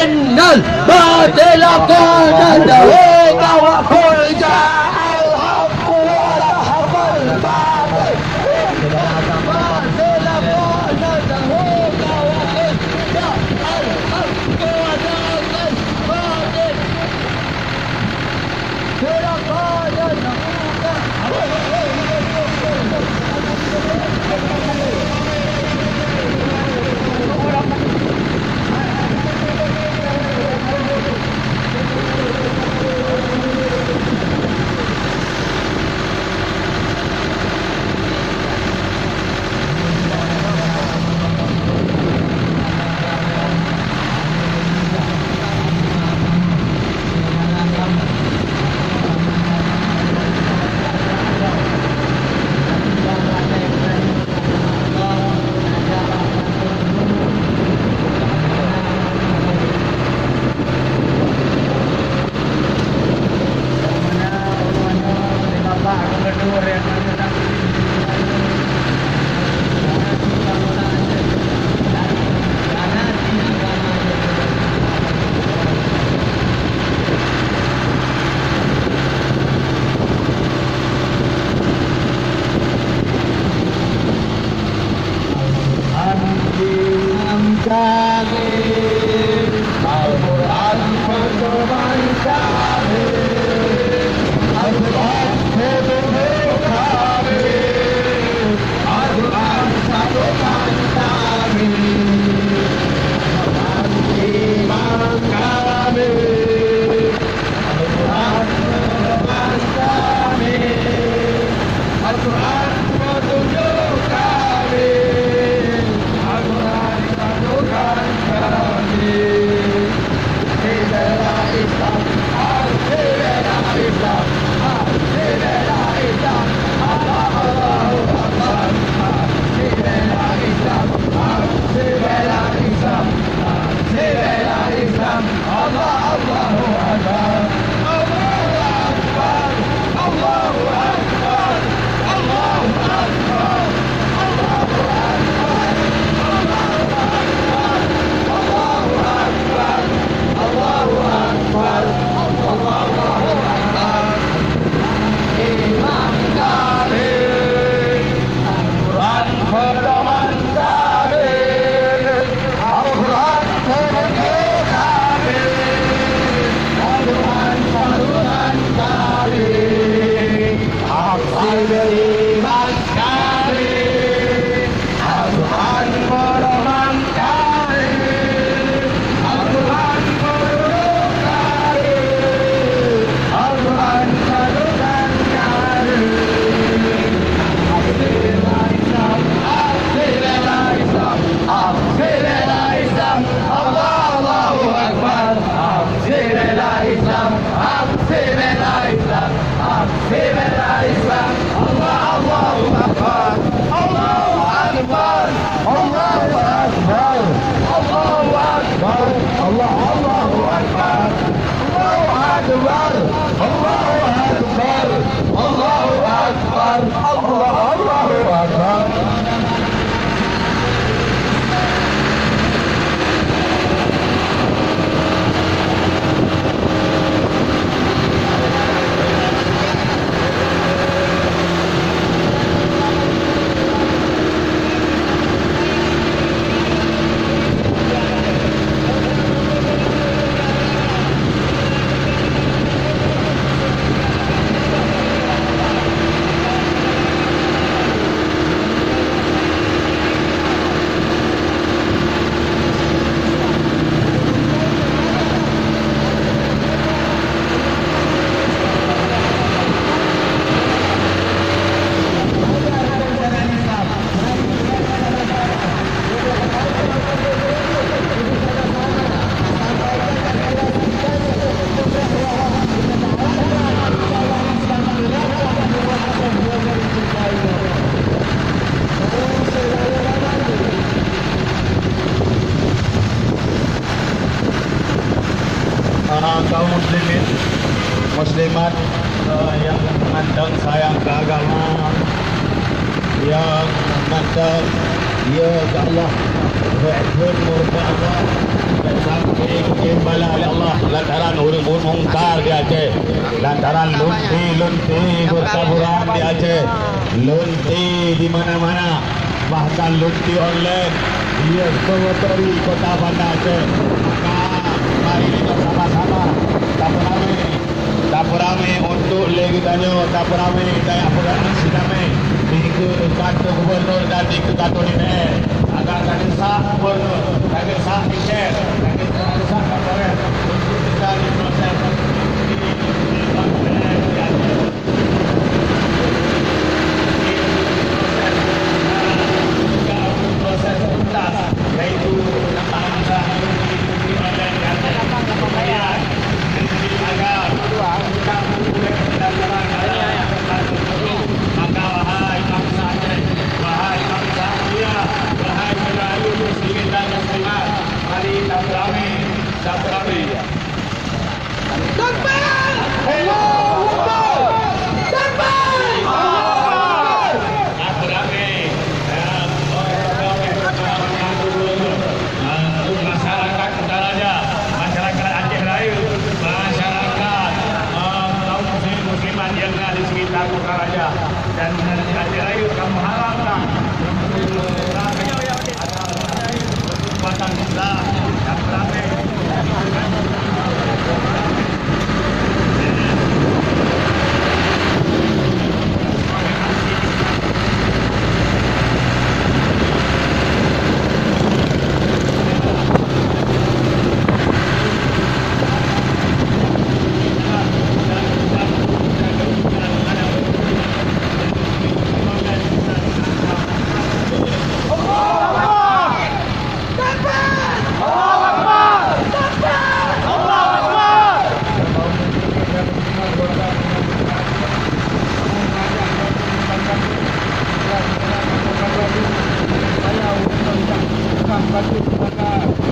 innal batila kana zahuqa wa qul ja'al haqqu wa lahaqal batil kaum muslimin muslimat yang memandang sayang ke agama, yang memandang dia ke Allah, berzikir kepada Allah dan sampai ingin mungkar di Aceh. Lantaran lunti bertaburan di Aceh. Lunti di mana-mana. Bahkan lunti online. Ia mengotori kota Banda Aceh. Maka mari kita sama-sama dapur rame untuk legitanyo, dapur rame daya pergerakan sidame di kantor gubernur dan di kantor DPR agar kami sah gubernur, kami sah share, kami sah kapolres untuk kita diproses proses tuntas yaitu tentang maka wahai bangsa Aceh, wahai bangsa India, wahai Melayu muslimin dan muslimat, mari dapur rame. Takbir! Allahu Akbar! Takbir! Dapur rame. Masyarakat Kutaraja, masyarakat Aceh Raya, masyarakat kaum musliman yang ada di sekitar Kutaraja dan di Aceh Raya, kami harapkan kekuatan Islam yang ramai.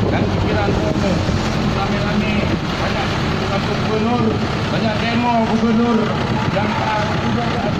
Dan pikiran rame-rame banyak gubernur, banyak demo gubernur yang juga ada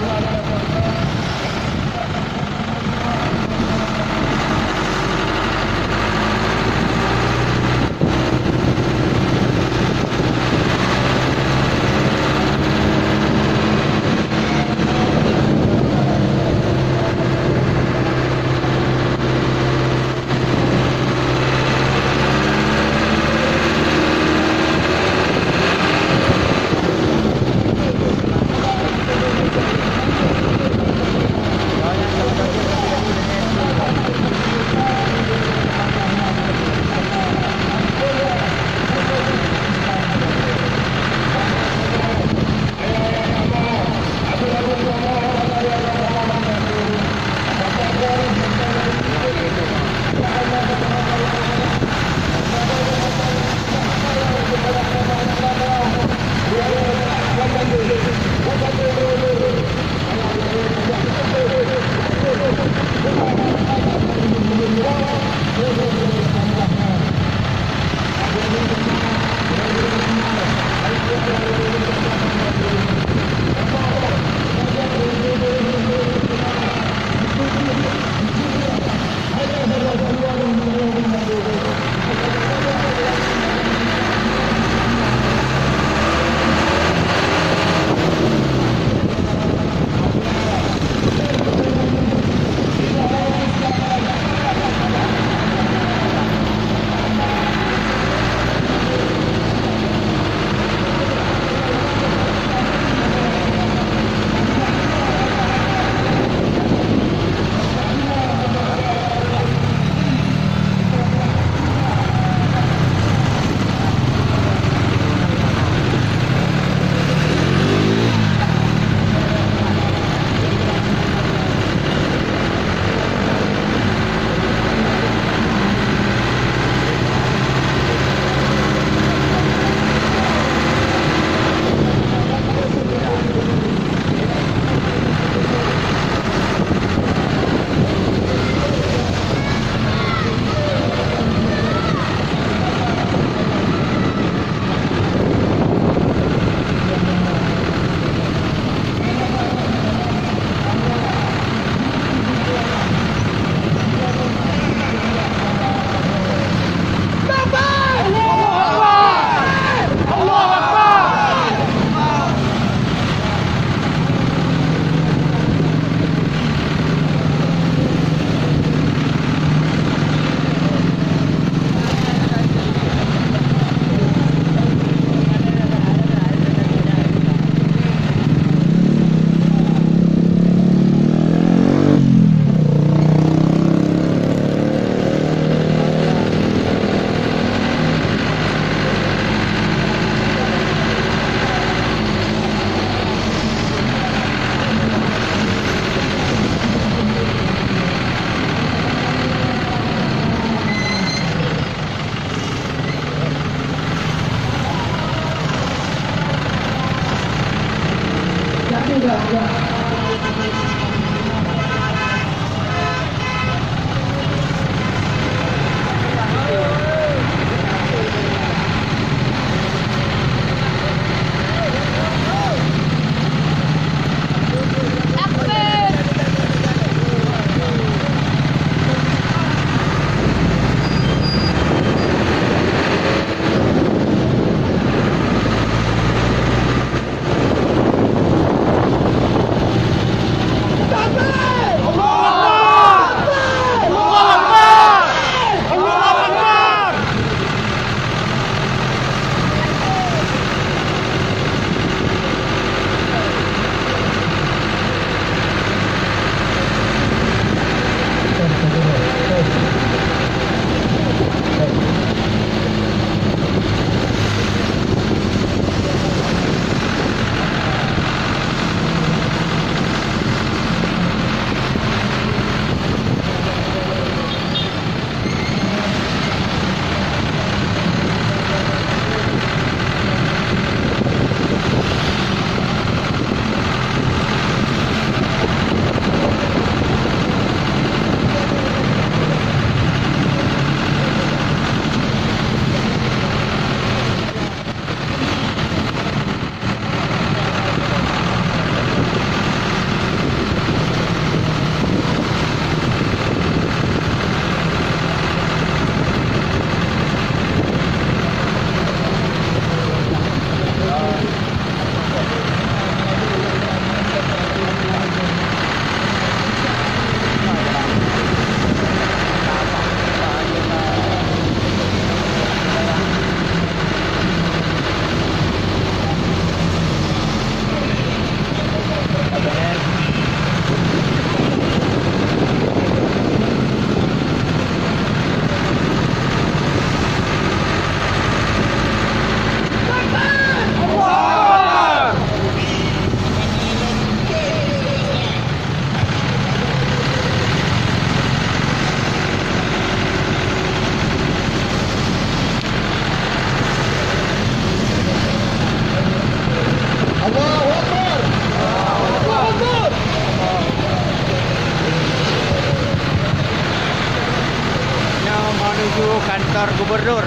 kantor gubernur.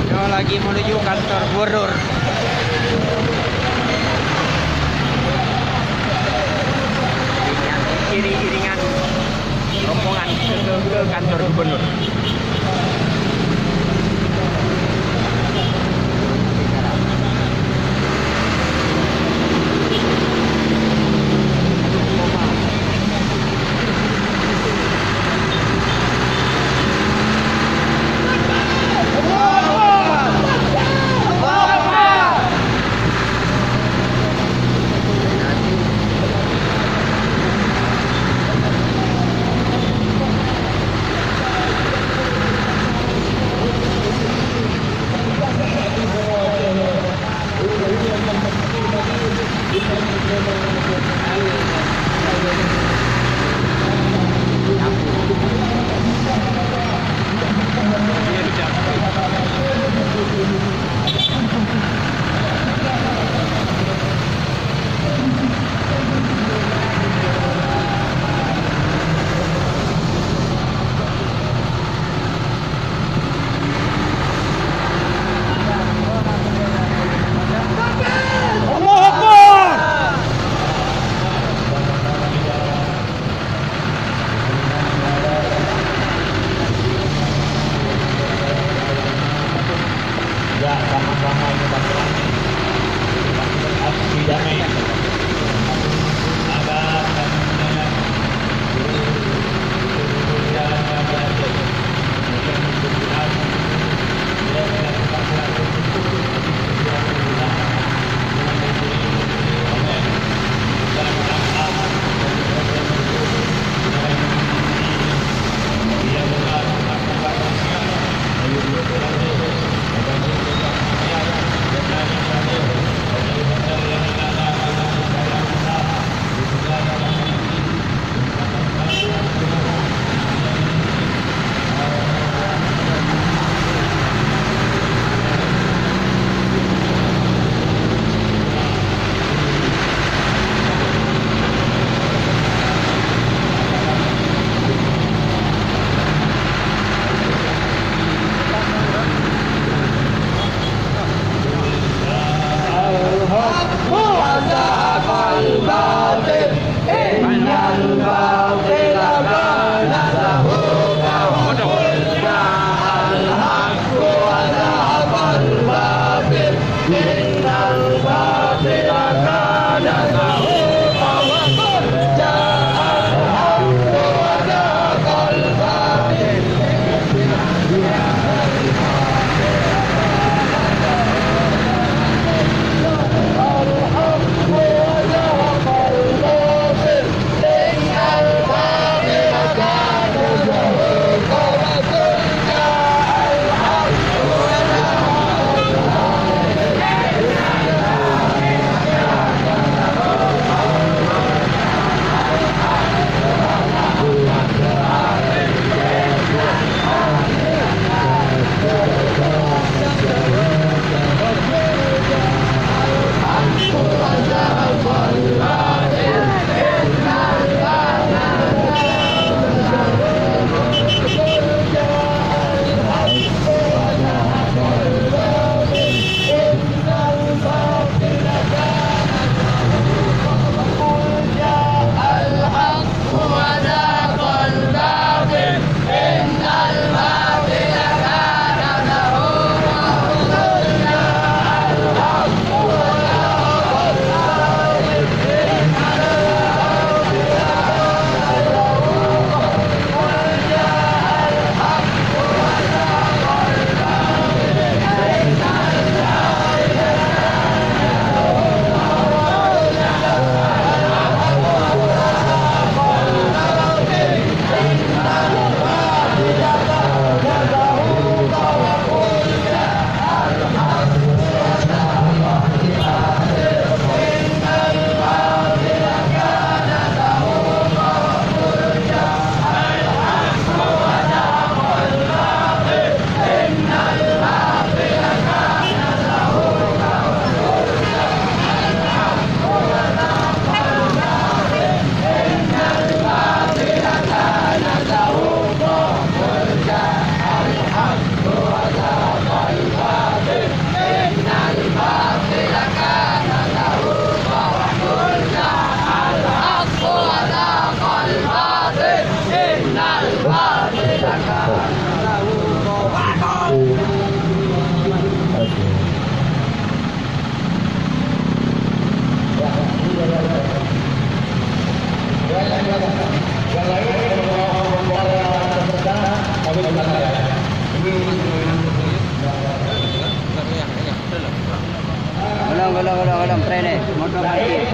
Yo lagi menuju kantor gubernur. Iring-iringan rombongan ke kantor gubernur. Belum. Try ni. Motor kaki.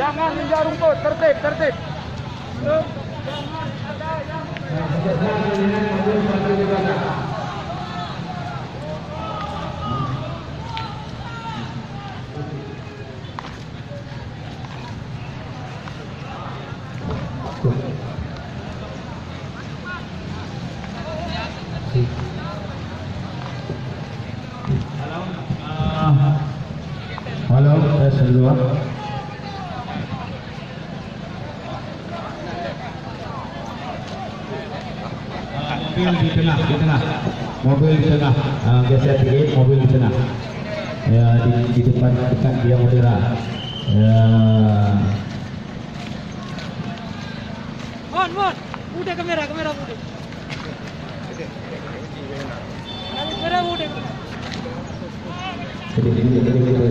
Jangan injak rumput, tertib. Halo, tes 2. Mobil di tengah. Mobil di tengah. Geser sedikit, mobil di tengah. Ya, di depan dekat dia modera. Ya. Mon. Udah kamera udah. Kamera udah. Sini lagi.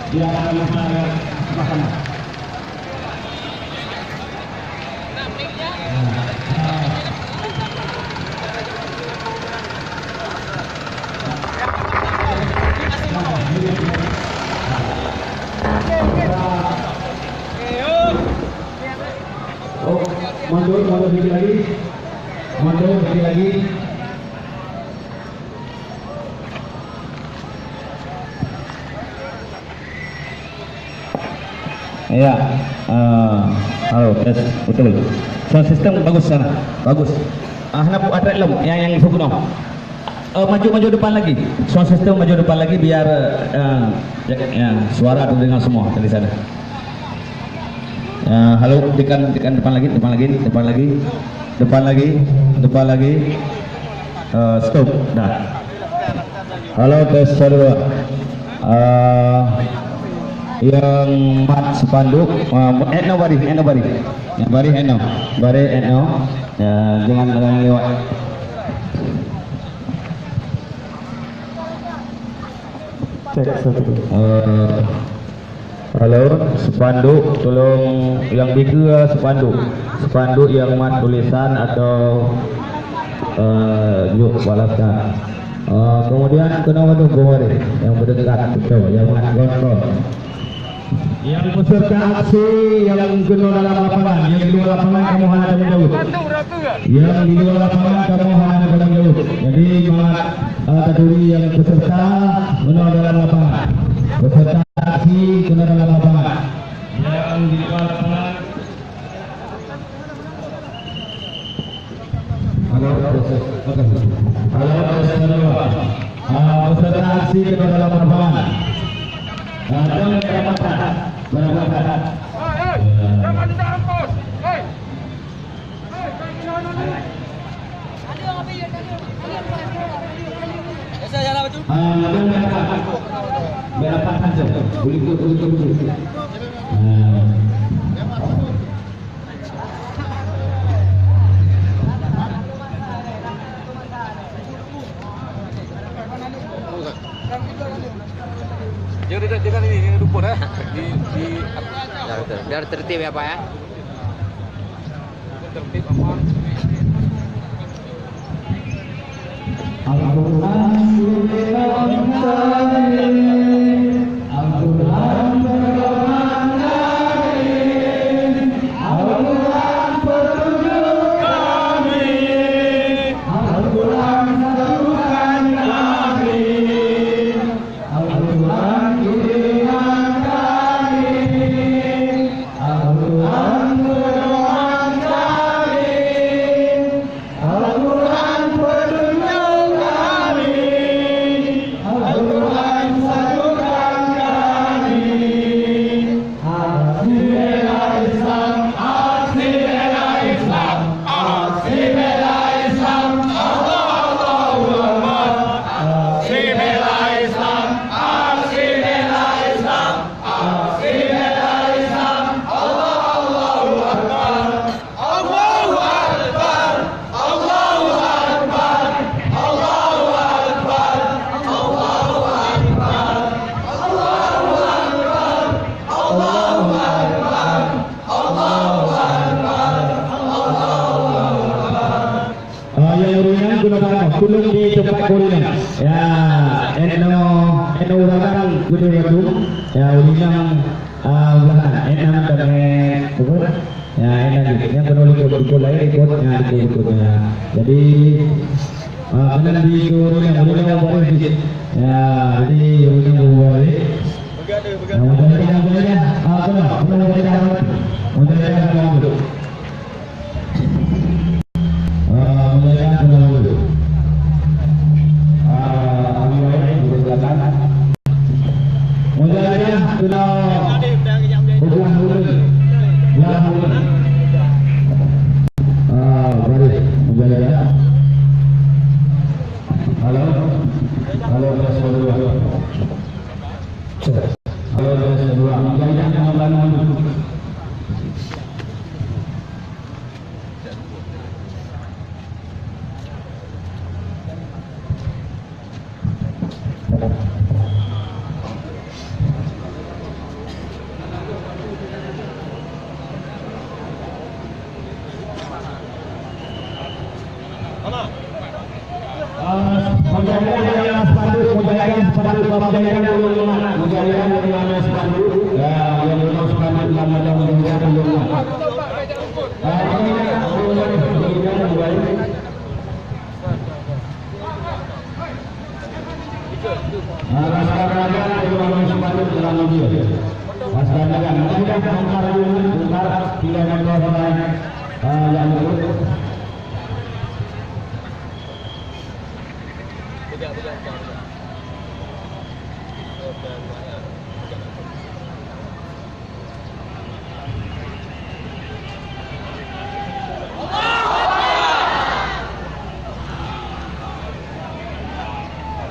Dia akan makan. Mundur sedikit lagi. Ya, halo, tes betul. Sound system bagus sana, bagus. Hendak buat atrek lem, yang sukuno. Maju depan lagi. Sound system maju depan lagi biar suara terdengar semua dari sana. Halo, depan lagi. Stop. Dah. Halo, tes 2. Yang mat spanduk nobody. Yang bari no. Jangan lewat. Cek satu. Halo, spanduk tolong yang bigger spanduk yang mat tulisan atau yuk balaskan. Kemudian kena menunggu hari yang berdekat itu, yang kontrol. Yang peserta aksi yang kena dalam lapangan, yang di luar lapangan kamu hanya menjauh. Yang di luar lapangan kamu hanya menjauh. Jadi kategori yang peserta kena dalam lapangan. Peserta aksi kena dalam lapangan. Yang di luar lapangan. Peserta aksi kena dalam lapangan. Jangan berapa. Jangan ditampus. Hei. Berapa saja? Boleh. Dia kan ini rumput Biar tertib ya Pak ya. tertib aman. Kulung di tempat kuliner. Ya, eno urakan kudu waktu. Ya, ulinang belakang. Enam dan kubur. Ya, enak. Yang penulis kubur lain ikutnya ikutnya. Jadi benar di ulinang boleh. Ya, jadi ulinang boleh.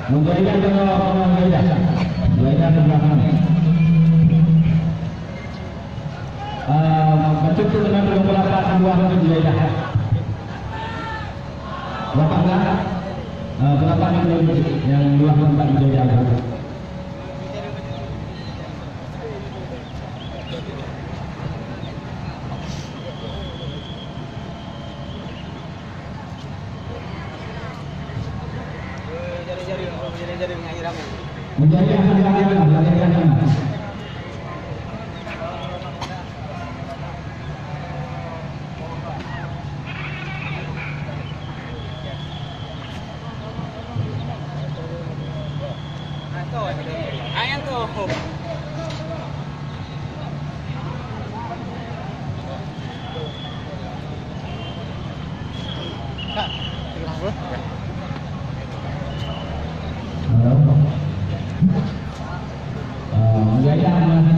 Menjadikan orang gajah ke belakang. Bentuk itu dengan beberapa buah gajah. Berapa yang dua tempat gajah? Ayan tu.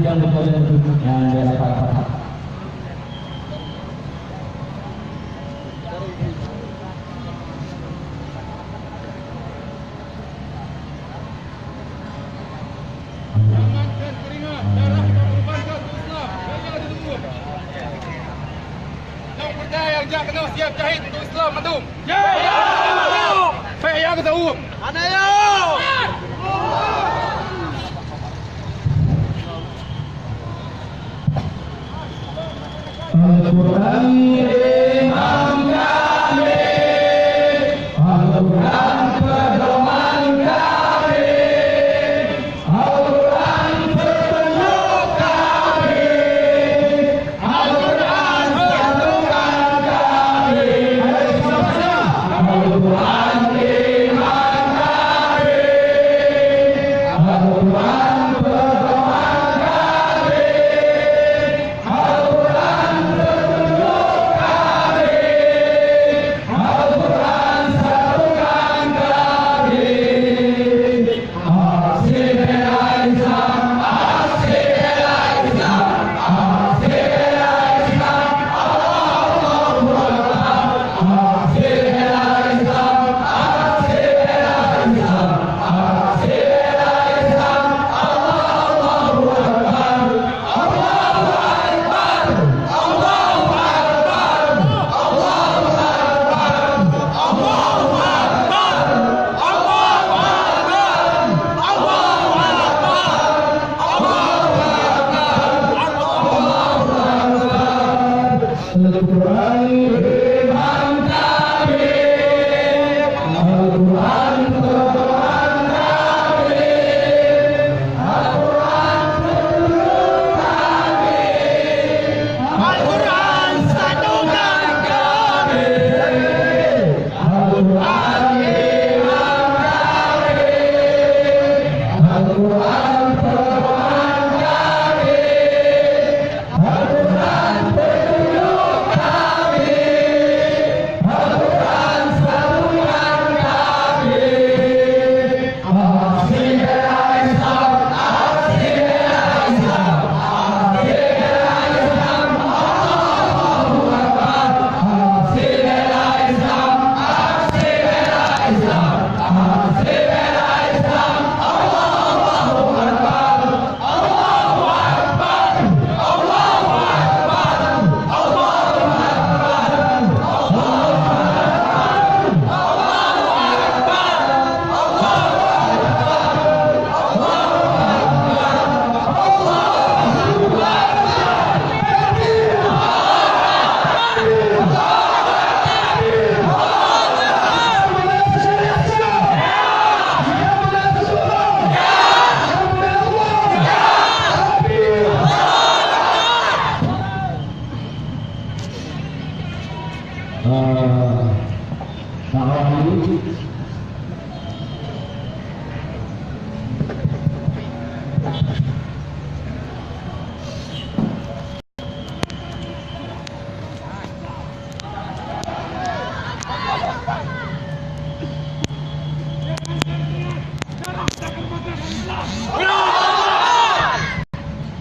Yang betul yang dia dapat. Jangankan keringat, darah yang berkorbankan untuk Islam. Jangan ada tunggu. Yang percaya yang kena siap jahit untuk Islam antum. Jaya! Saya yang tahu. Ana yo. Al-Quran imam kami, Al-Quran pedoman kami, Al-Quran petunjuk kami, Al-Quran satukan kami. Al-Quran imam kami, Al-Quran pedoman kami, Al-Quran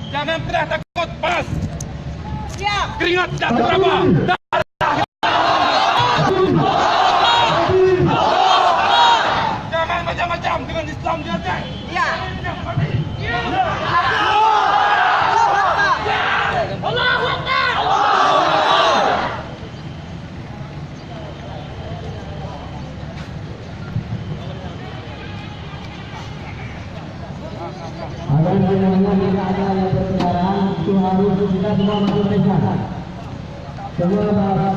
Jangan pernah takut panas. Siap. Keringat tak seberapa. Jangan macam-macam dengan Islam di atas. Ya. Allahu Akbar. Ada yang tidak ada yang bersejarah itu harus kita semua masuk baca. Semua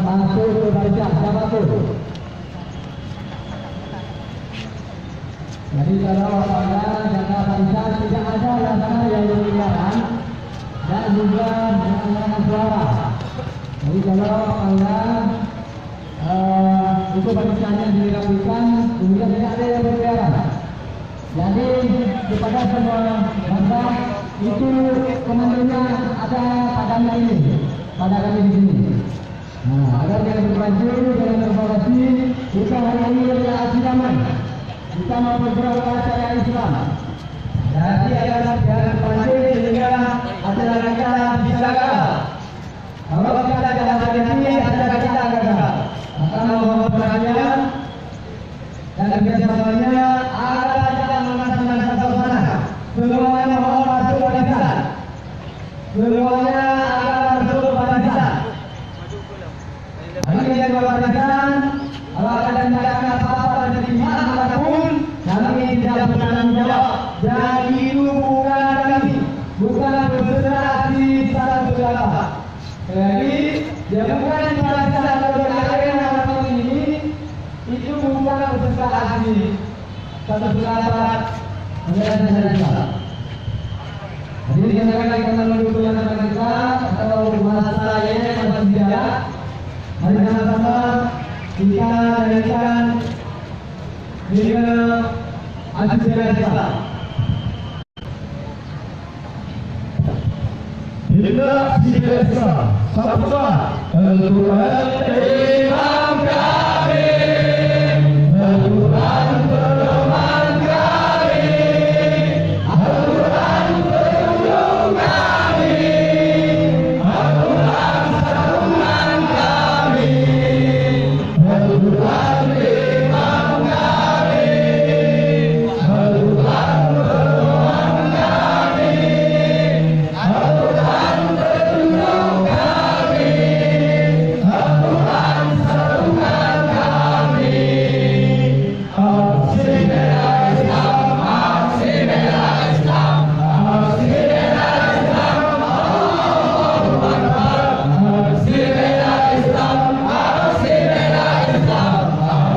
masuk baca siapa tu? Jadi kalau anda jangan itu barisannya dirapikan, kemudian tidak ada yang berkeliaran. Jadi kepada semua bangsa itu komandonya ada pada ini, pada kami di sini. Nah, agar jangan berbaju, jangan berbahasi, kita hari ini adalah aksi damai. Kita mau bergerak ke acara Islam. Jadi agar jangan berbaju sehingga acara kita bisa gagal. Kalau kita jangan hati-hati, acara kita gagal. Akan mohon perhatian dan kerjasamanya agar tidak memanaskan suasana. Semuanya mohon masuk barisan. Semuanya agar masuk barisan. Kami yang barisan, kalau ada tindakan apa-apa dari manapun, kami tidak bertanggung jawab. Jadi itu bukan kami, bukan berfederasi secara segala. Jadi, dia bukan barisan atau berkaitan dengan ini, itu bukan peserta asli. Satu pendapat mengenai syarikat. Jadi jangan kita menunggu yang kita atau masa ini masih tidak. Mari sama-sama kita jadikan diri asli syarikat. Kita siapa? Siapa? Al-Quran Imam kami. Al-Quran pedoman kami. Al-Quran penolong kami. Al-Quran sarungan kami. Al-Quran Imam kami. Al-Quran pedoman kami. Al-Quran penolong kami. Al-Quran sarungan kami. Aksi bela Islam, aksi bela Islam, aksi bela Islam, Allahu Akbar. Aksi bela Islam, aksi bela Islam,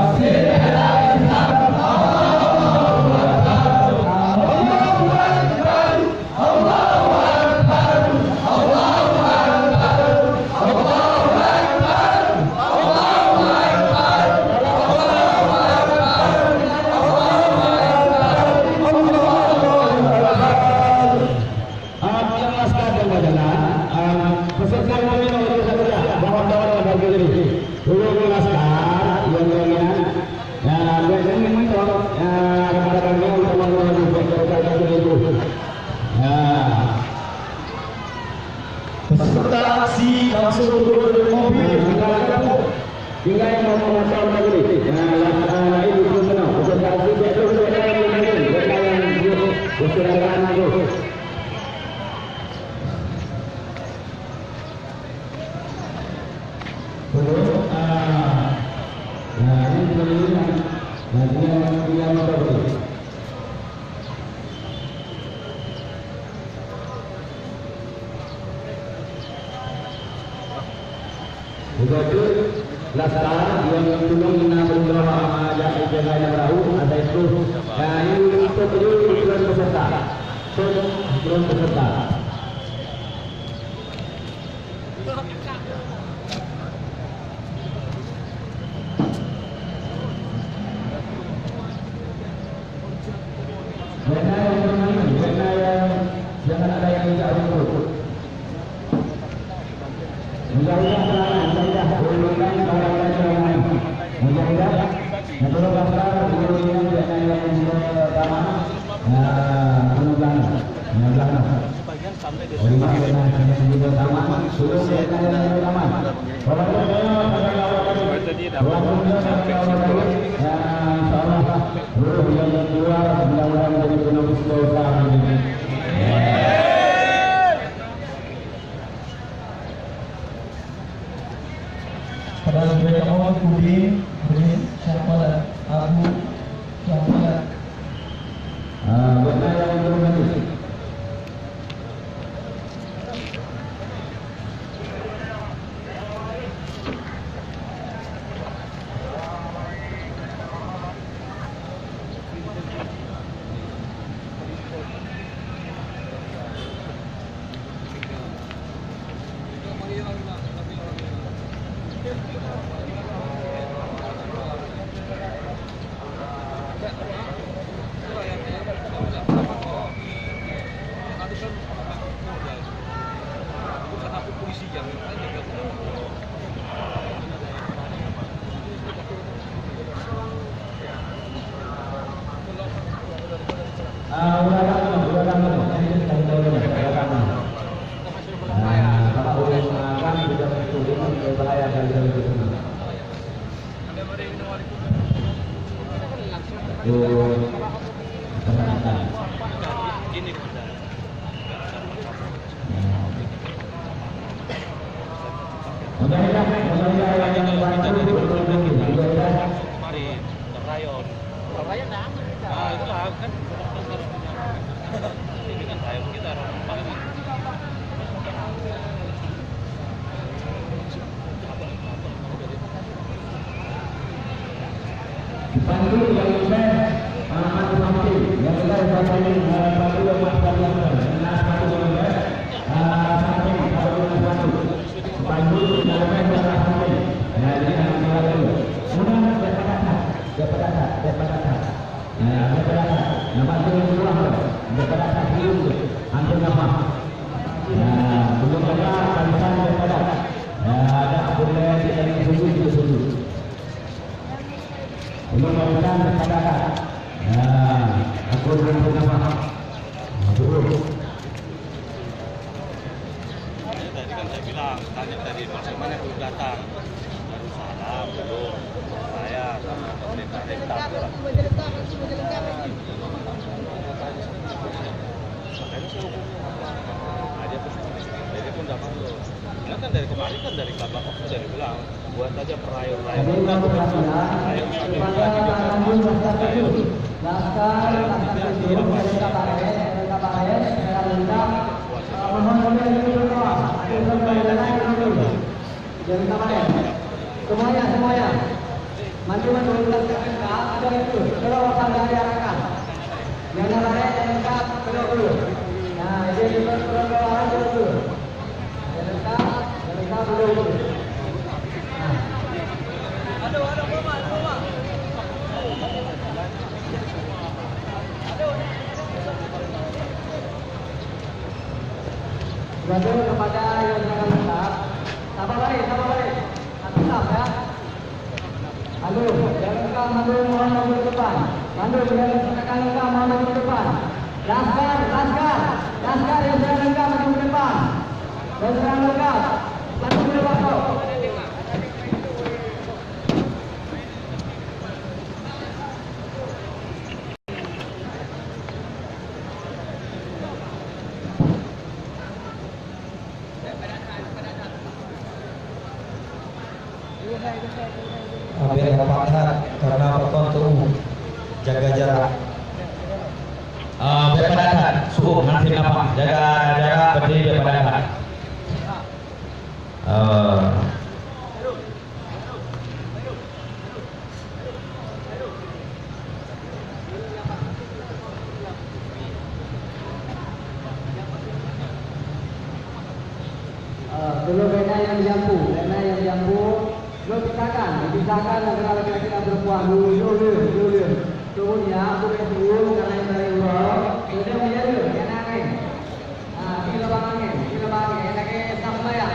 aksi bela Islam, Allahu Akbar. Allahu Akbar, Allahu Akbar, Allahu Akbar, Allahu Akbar, Allahu Akbar. Peserta aksi langsung turun dari mobil, tinggal yang mau mengajar negeri. Nah, ini belum benar. Peserta aksi betul betul. Begitu laskar yang tolong beberapa aja jaga yang rahu ada itu. Nah ini untuk tujuan peserta. Tujuan peserta. Jangan ada yang tidak dulu. Mudah-mudahan golongan barang-barang yang lain. Mudah-mudahan menurut pasal golongan yang pertama mudah-mudahan pada mereka awal kudin siapa Abu siapa benar yang bermandi. Semuanya. Mandu ada itu. Kalau akan diarahkan. Yang lain lengkap dulu. Nah, ini dulu. Lengkap dulu. Bantu kepada yang jangan lengkap. Sabar balik. Tetap ya. Mandu, yang lengkap mandu mohon maju ke depan. Mandu yang lengkap mohon maju ke depan. Laskar yang sudah lengkap maju ke depan. Yang sudah lengkap maju ke depan. Biar Bapak karena Bapak untuk jaga jarak. Berpadakan, suhu nanti apa? Jaga jarak berdiri berpadakan. Dulu bena yang jambu. Belum pisahkan antara laki-laki dan perempuan dulu. Kemudian aku kedua karena yang dari luar, kemudian menjadi enakin. Kita bangun, enaknya sama ya.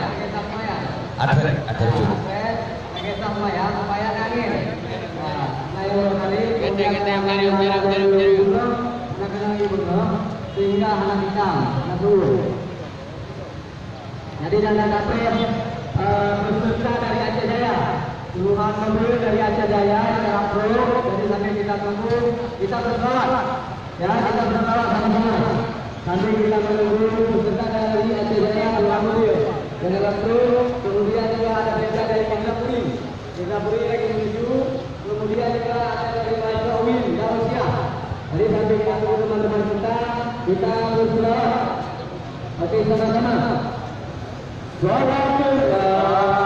Ada cukup. Enaknya sama ya, supaya angin. Ayo kali. Kita menjadi. Nak kenal ibu sehingga anak kita, nak dulu. Jadi jangan dapat peserta dari Aceh Jaya, puluhan mobil dari Aceh Jaya yang terapro. Jadi sampai kita tunggu, kita bersolawat, ya kita bersolawat sama-sama. Sampai kita menunggu peserta dari Aceh Jaya puluhan mobil yang terapro. Kemudian juga ada peserta dari Singapura lagi menuju. Kemudian juga ada dari Wajawin dan Rusia. Jadi sampai kita tunggu teman-teman kita bersolawat. Oke sama-sama. Alhamdulillah.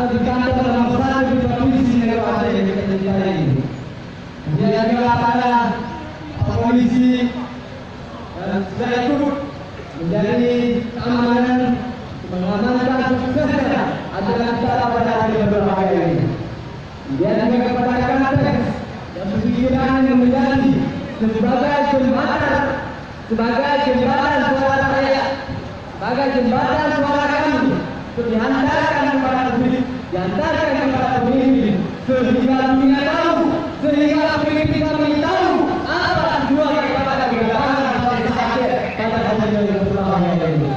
di kantor nomor 1 di provinsi negara Aceh yang kita cintai ini. Dia adalah para polisi dan sudah ikut menjadi keamanan mengamankan suksesnya adalah cara pada hari yang berbahaya ini. Dia juga kepada Kapolres yang sekiranya menjadi sebagai jembatan suara rakyat, sebagai jembatan suara kami untuk dihantarkan kepada publik, dihantarkan kepada pemimpin, sehingga dunia tahu, sehingga pemimpin kami tahu apa tujuan kepada kedatangan Kapolres Aceh pada hari yang berbahaya ini.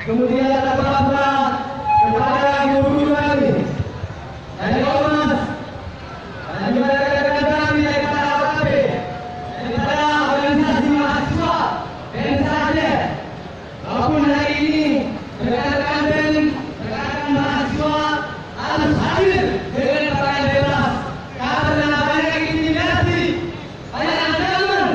Kemudian ada pula kepada guru kami dari Ormas dan juga rekan-rekan kami daripada AKP, daripada organisasi mahasiswa bangsa Aceh. Maupun hari ini rekan-rekan mahasiswa harus hadir dengan pakaian bebas karena banyak intimidasi, banyak ancaman.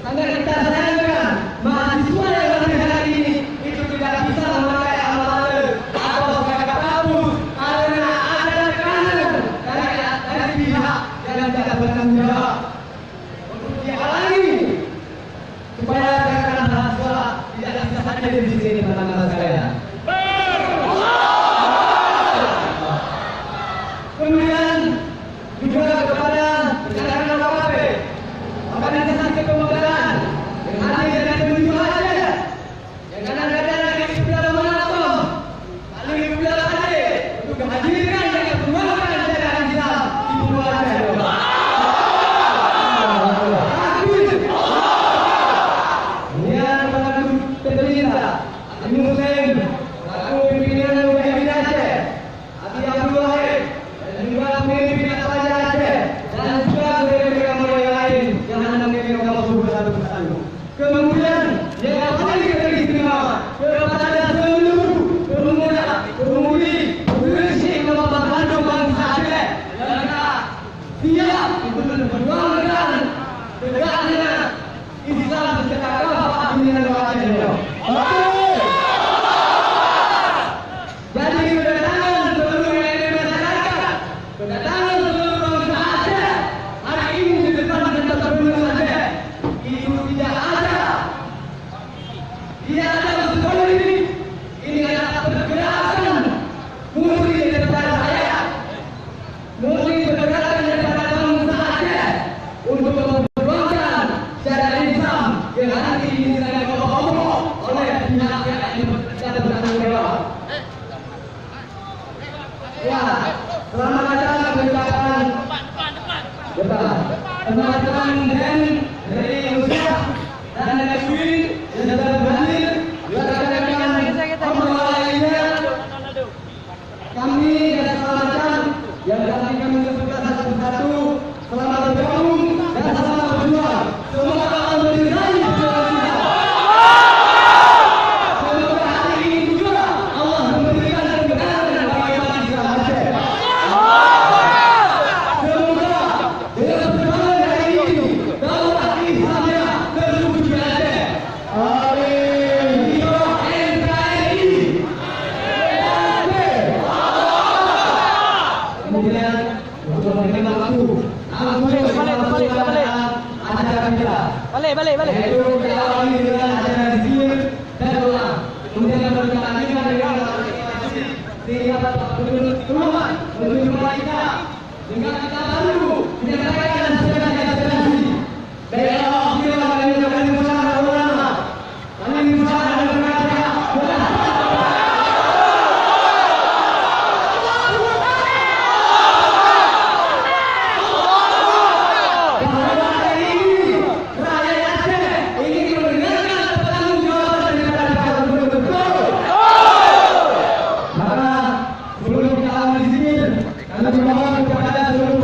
Sangat kita sayangkan mahasiswa yang ada hari ini itu tidak bisa memakai alat atau pakai kamus karena ada tekanan dari pihak yang tidak bertanggung jawab untuk dihalangi supaya rekan-rekan mahasiswa tidak bisa hadir di sini pada masa sekalian. Kemudian juga kepada rekan-rekan AKP, organisasi kepemudaan yang hadir dari penjuru Aceh, yang kadang-kadang dari Kepulauan Menatong, paling Kepulauan Aceh untuk menghadirkan dan memperkenalkan syariat Islam di Pulau Aceh. Kemudian kepada pemerintah, Abi Muslim, selaku pimpinan UMI Aceh, Abi Abdul Wahid, dan juga pemimpin Raja Aceh, dan juga pemimpin yang lain yang hendak memimpin kaum suku satu-satu. Kemudian yang paling teristimewa kepada seluruh pemuda, pemudi, pengungsi Kabupaten Bandung bangsa Aceh yang siap untuk memperjuangkan tegaknya Islam secara kafah di negara Aceh. Jadi kedatangan seluruh elemen masyarakat, kedatangan seluruh bangsa Aceh hari ini di depan kantor Gubernur Aceh itu tidak ada unsur politik. Ini adalah pergerakan murni daripada rakyat, murni pergerakan daripada bangsa Aceh untuk memperjuangkan syariat Islam yang hari ini sedang dibawa oleh pihak-pihak yang tidak bertanggung jawab. Ya, selamat datang mengucapkan teman-teman dari Rusia dan dari Sweden yang sudah berhadir, juga rekan-rekan pembawa lainnya. Kami dan segala macam yang nanti kami sebutkan satu-satu, selamat bergabung dan selamat berjuang. Semoga Allah meridai perjuangan kita. Semoga hari ini juga Allah memberikan kebenaran bagi umat Islam Aceh. Semoga dengan perjuangan hari ini daulah Islamnya terwujud di Aceh. Amin. Hidup NKRI. Kemudian untuk menerima waktu acara kita. Balik. Yaitu kita awali dengan acara zikir dan doa. Kemudian kita lanjutkan dengan sehingga Bapak Gubernur keluar menuju Malaysia dengan kita baru menyampaikan sebagai aspirasi. Baik Allah, kita akan mengucapkan musyawarah ulama. Kami musyawarah dan berkata, maka sebelum kita awal di sini, kami mohon kepada seluruh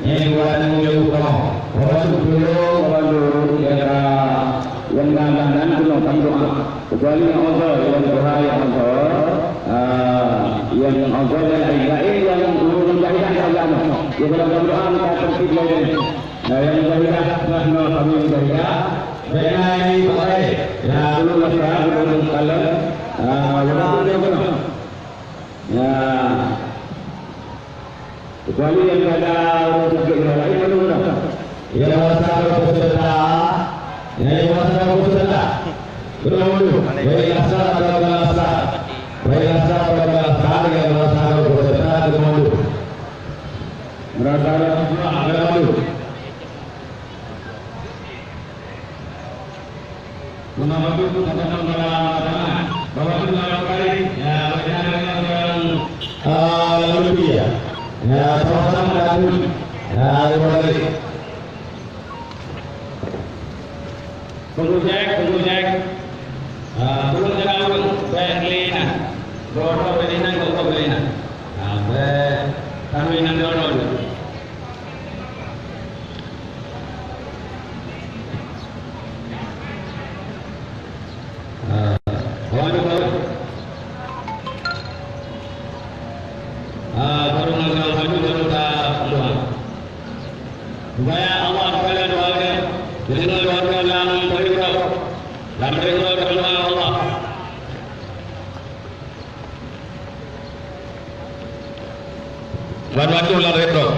Ini buatan jauh kamu. Orang dulu era yang dan dulu doa. Kecuali yang Allah yang doa yang Allah dan Israel yang belum menjadikan agama. Yang dalam doa kita tertib lagi. Yang menjadikan rahmat kami menjadikan. Benar ini boleh. Ya dulu masyarakat belum kalah. Ya. Kecuali yang ada sakit lain belum dah. Yang masalah peserta, yang masalah peserta. Belum. Baik asal atau asal. Baik asal atau asal yang masalah peserta belum. Merasa ada. Menamadu katakan bahwa dalam kali ya lebih ya sama-sama dan kembali pengujek belum jalan berlina dorong berlina kalau berlina kami nak dorong supaya Allah sekalian doakan dengan doakan dalam beribadah dalam beribadah kepada Allah. Bantu dalam beribadah.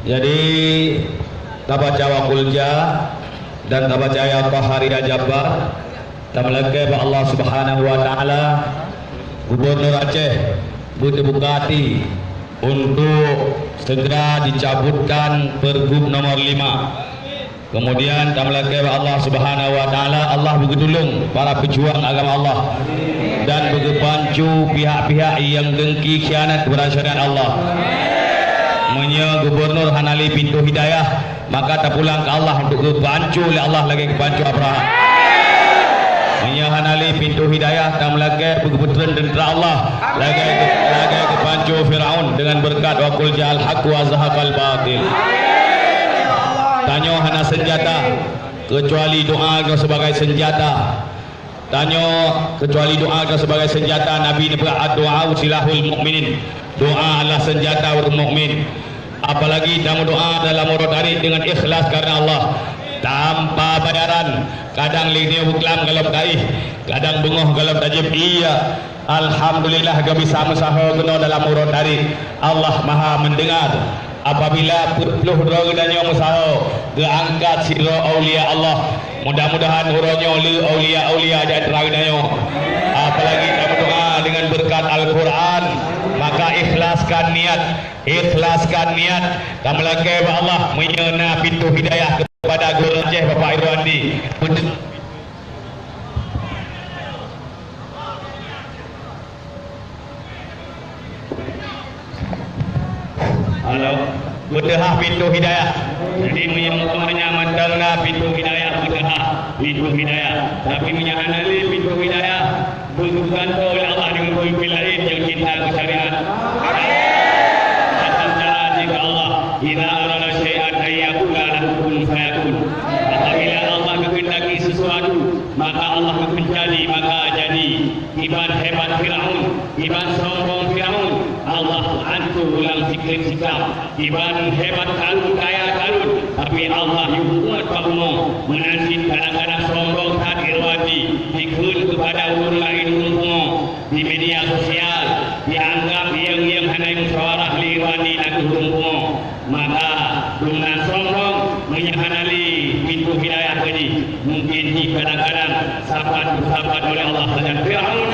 Jadi tak baca wakulja dan tak baca ayat Tahari Jabbar tak melanggar Allah Subhanahu wa taala. Gubernur Aceh berbuka hati untuk segera dicabutkan Pergub nomor 5. Kemudian tak melanggar Allah Subhanahu wa taala. Allah bertolong para pejuang agama Allah dan berbantu pihak-pihak yang dengki khianat kepada syariat Allah. Menya Gubernur Hanali pintu hidayah, maka tak pulang ke Allah untuk kebancu oleh Allah lagi kebancu Abraha. Menya Hanali pintu hidayah tak melagi kebetulan tentera Allah lagi kebancu Firaun dengan berkat wakul jahal haq wa zahaqal batil. Tanyo hana senjata kecuali doa kau sebagai senjata. Tanyo kecuali doa kau sebagai senjata. Nabi berkata doa silahul mukminin. Doa adalah senjata untuk mukmin. Apalagi dalam doa dalam muradari dengan ikhlas karena Allah tanpa bayaran. Kadang ligne buklam kalau taih, kadang bungoh kalau tajib iya. Alhamdulillah kami sama-sama kena dalam muradari. Allah Maha mendengar. Apabila puluh droga dan yang usaha diangkat siro aulia Allah, mudah-mudahan uronyo le aulia ada terang. Apalagi dalam doa dengan berkat Al-Quran, maka ikhlaskan niat dan melanggar Allah menyena pintu hidayah kepada Guru Aceh Bapak Irwandi. Halo, berdehah pintu hidayah. Jadi menyembuhnya mandangna pintu hidayah, berdehah pintu hidayah. Tapi menyahanali pintu hidayah bukan oleh Allah dengan pemimpin lain yang cinta kesyariat. Atas cara jika Allah idza arada syai'an ayyakuna lahu kun fayakun. Apabila Allah kehendaki sesuatu, maka Allah menjadi, maka jadi. Iban hebat Firaun, iban sombong Firaun, Allah hantu ulang sikap. Iban hebat Karun, kaya Karun, tapi Allah yubuat pakmu menanti kadang-kadang sombong tak irwadi dikun kepada orang lain umum di media sosial dianggap yang hanai musyawarah liwani nak umum. Maka dengan sombong menyahanali pintu hidayah tadi mungkin di kadang-kadang sahabat oleh Allah dan Firaun.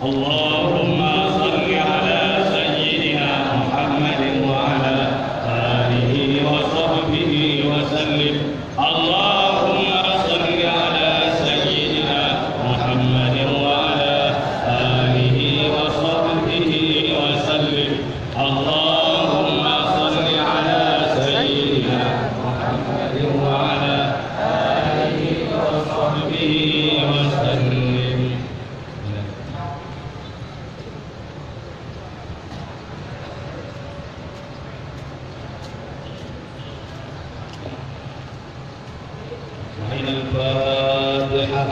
اللهم صل على سيدنا محمد وعلى آله وصحبه وسلم اللهم صل على سيدنا محمد وعلى آله وصحبه وسلم اللهم صل على سيدنا محمد وعلى آله وصحبه وسلم من الفاتحة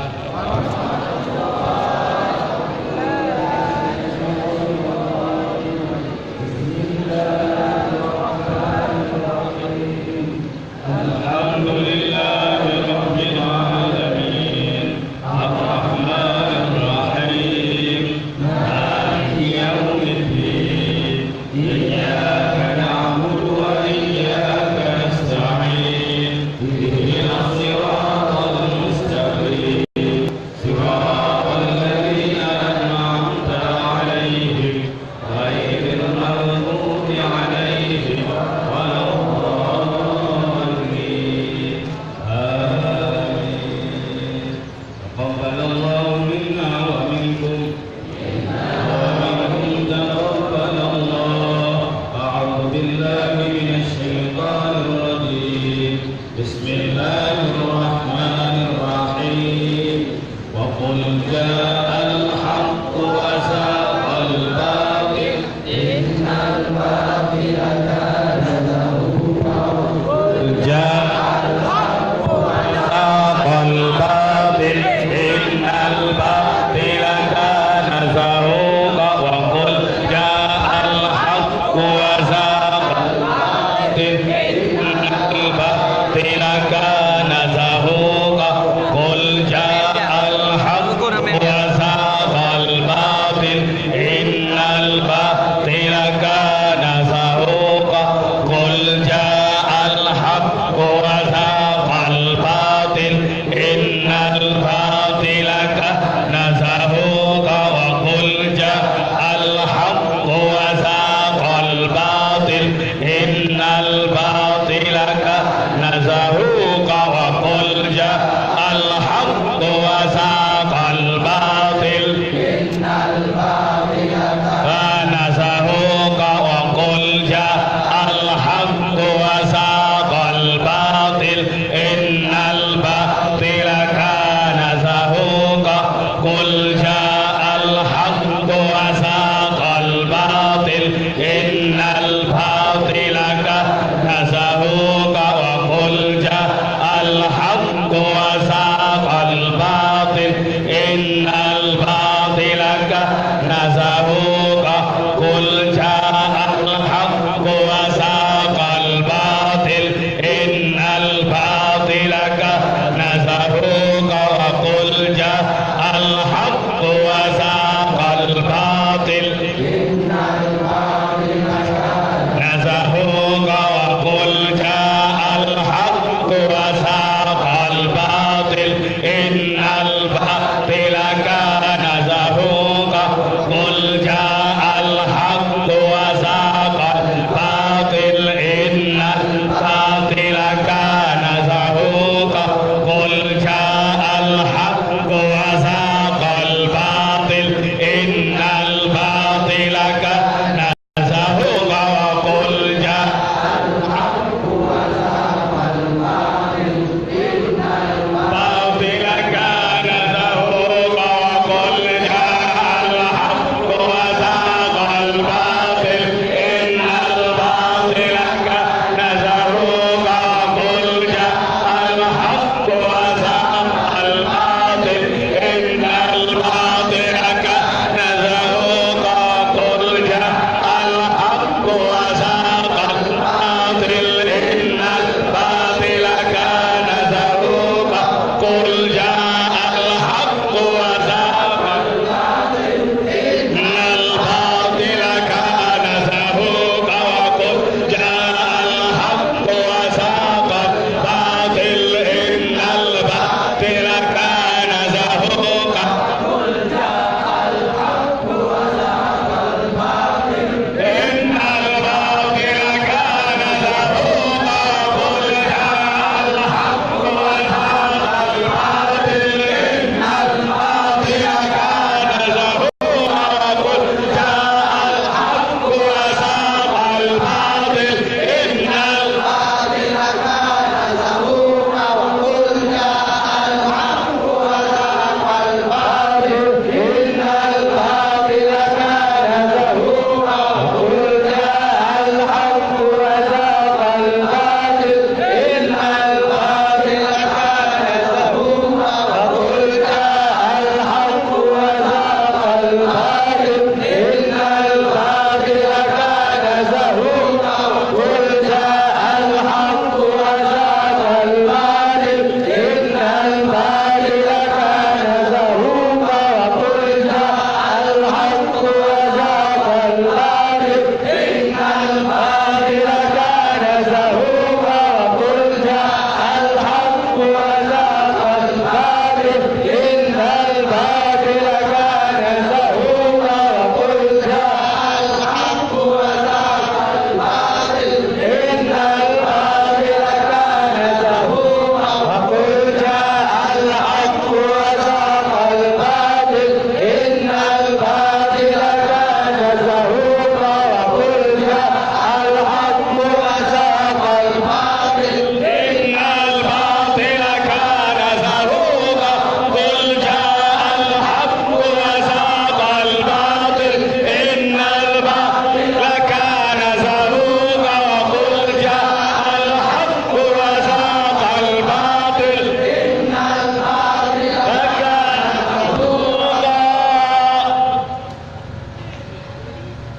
الحمد لله رب العالمين الرحمن الرحيم مالك يوم الدين إياك نعبد وإياك نستعين اهدنا الصراط المستقيم صراط الذين أنعمت عليهم غير المغضوب عليهم ولا الضالين آمين تقبل الله منا ومنكم ومنكم تقبل الله أعوذ بالله من الشيطان الرجيم بسم الله الرحمن الرحيم وقل جاء الحق وزاق الباطل إن الباطل كان زهوقا قل جاء الحق وزاق الباطل إن الباطل كان زهوقا وقل جاء الحق وزاق الباطل إن الباطل كان زهوقا قل جاء الحق وزاق الباطل إن الباطل كان زهوقا قل جاء الحق وزاق الباطل إن الباطل كان زهوقا وقل جاء الحق وزاق الباطل إن الباطل كان زهوقا وقل جاء الحق وزاق الباطل إن الباطل كان زهوقا وقل جاء الحق وزاق الباطل إن الباطل كان زهوقا قل جاء الحق وزاق الباطل إن الباطل كان زهوقا وقل جاء الحق وزاق الباطل إن الباطل كان زهوقا قل جاء الحق وزاق الباطل إن الباطل كان زهوقا وقل جاء الحق وزاق الباطل إن الباطل كان زهوقا وقل جاء الحق وزاق الباطل إن الباطل كان زهوقا قل جاء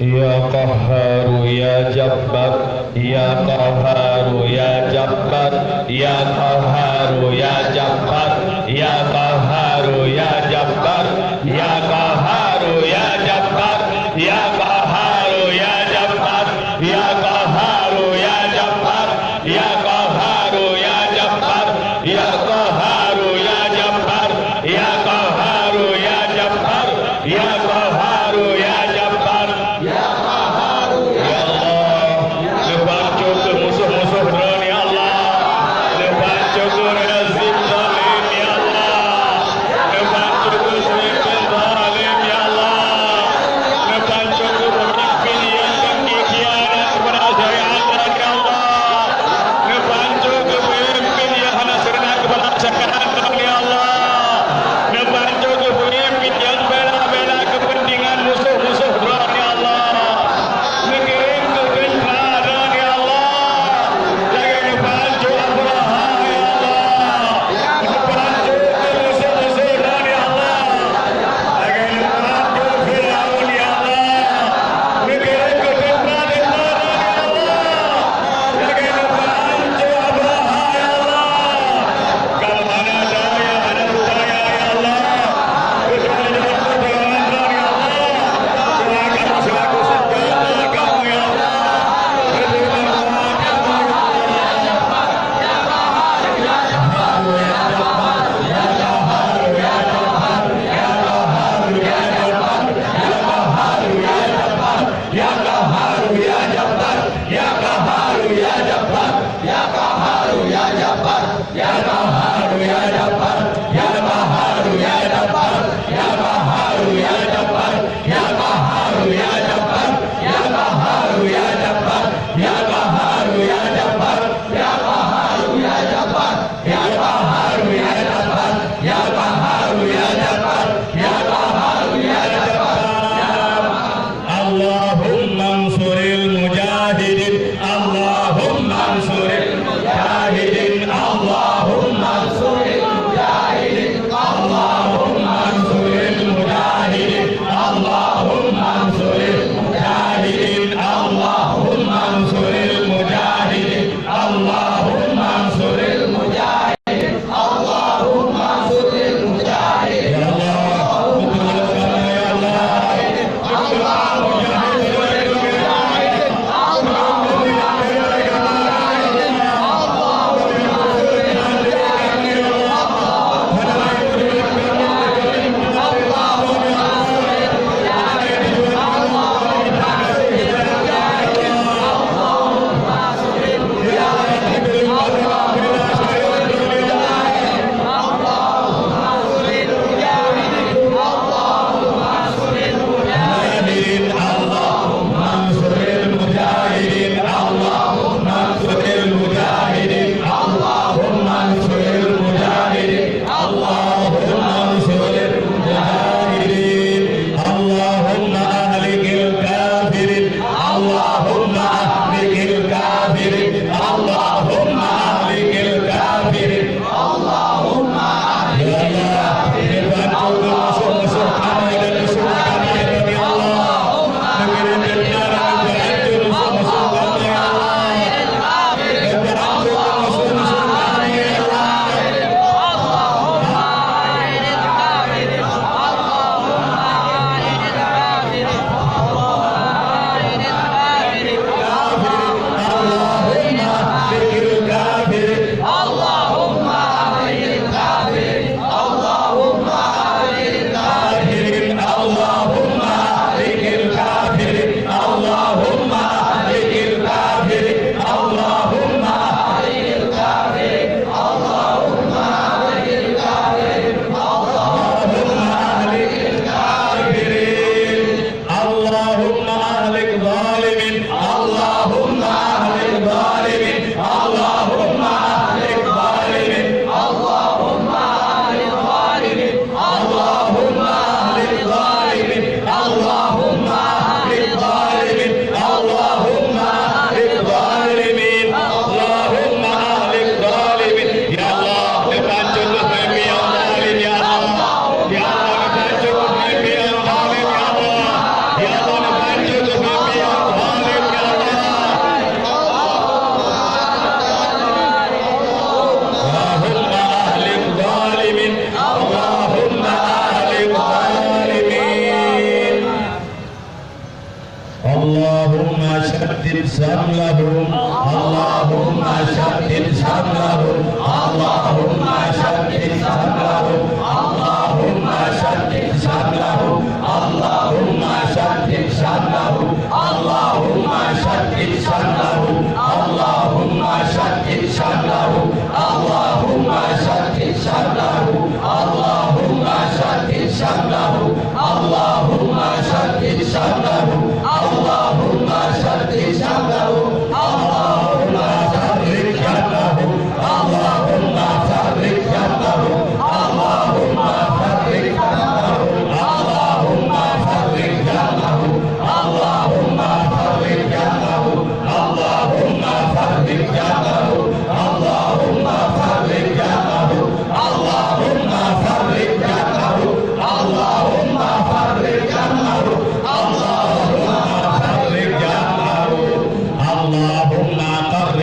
Ya Qahharu ya Jabbar, Ya Qahharu ya Jabbar, Ya Qahharu ya Jabbar, Ya Qahharu ya Jabbar, Ya Qahharu ya Jabbar, Ya Qahharu ya Jabbar, Ya Qahharu ya Jabbar, Ya Qahharu ya Jabbar, Ya Qahharu ya Jabbar, Ya Qahharu ya Jabbar, Ya Qahharu ya Jabbar, Ya Qahharu ya Allah. Lebancu ke musuh-musuh drone ya Allah. Lebancu ke rezim zalim ya Allah. شتت شملهم اللهم شتت شملهم اللهم شتت شملهم اللهم شتت شملهم اللهم شتت شملهم اللهم شتت شملهم اللهم شتت شملهم اللهم شتت شملهم اللهم شتت شملهم اللهم شتت شملهم اللهم شتت شملهم اللهم فرق جمعهم اللهم فرق جمعهم اللهم فرق جمعهم اللهم فرق جمعهم اللهم فرق جمعهم اللهم فرق جمعهم اللهم فرق جمعهم اللهم فرق جمعهم اللهم فرق جمعهم اللهم فرق جمعهم اللهم قرب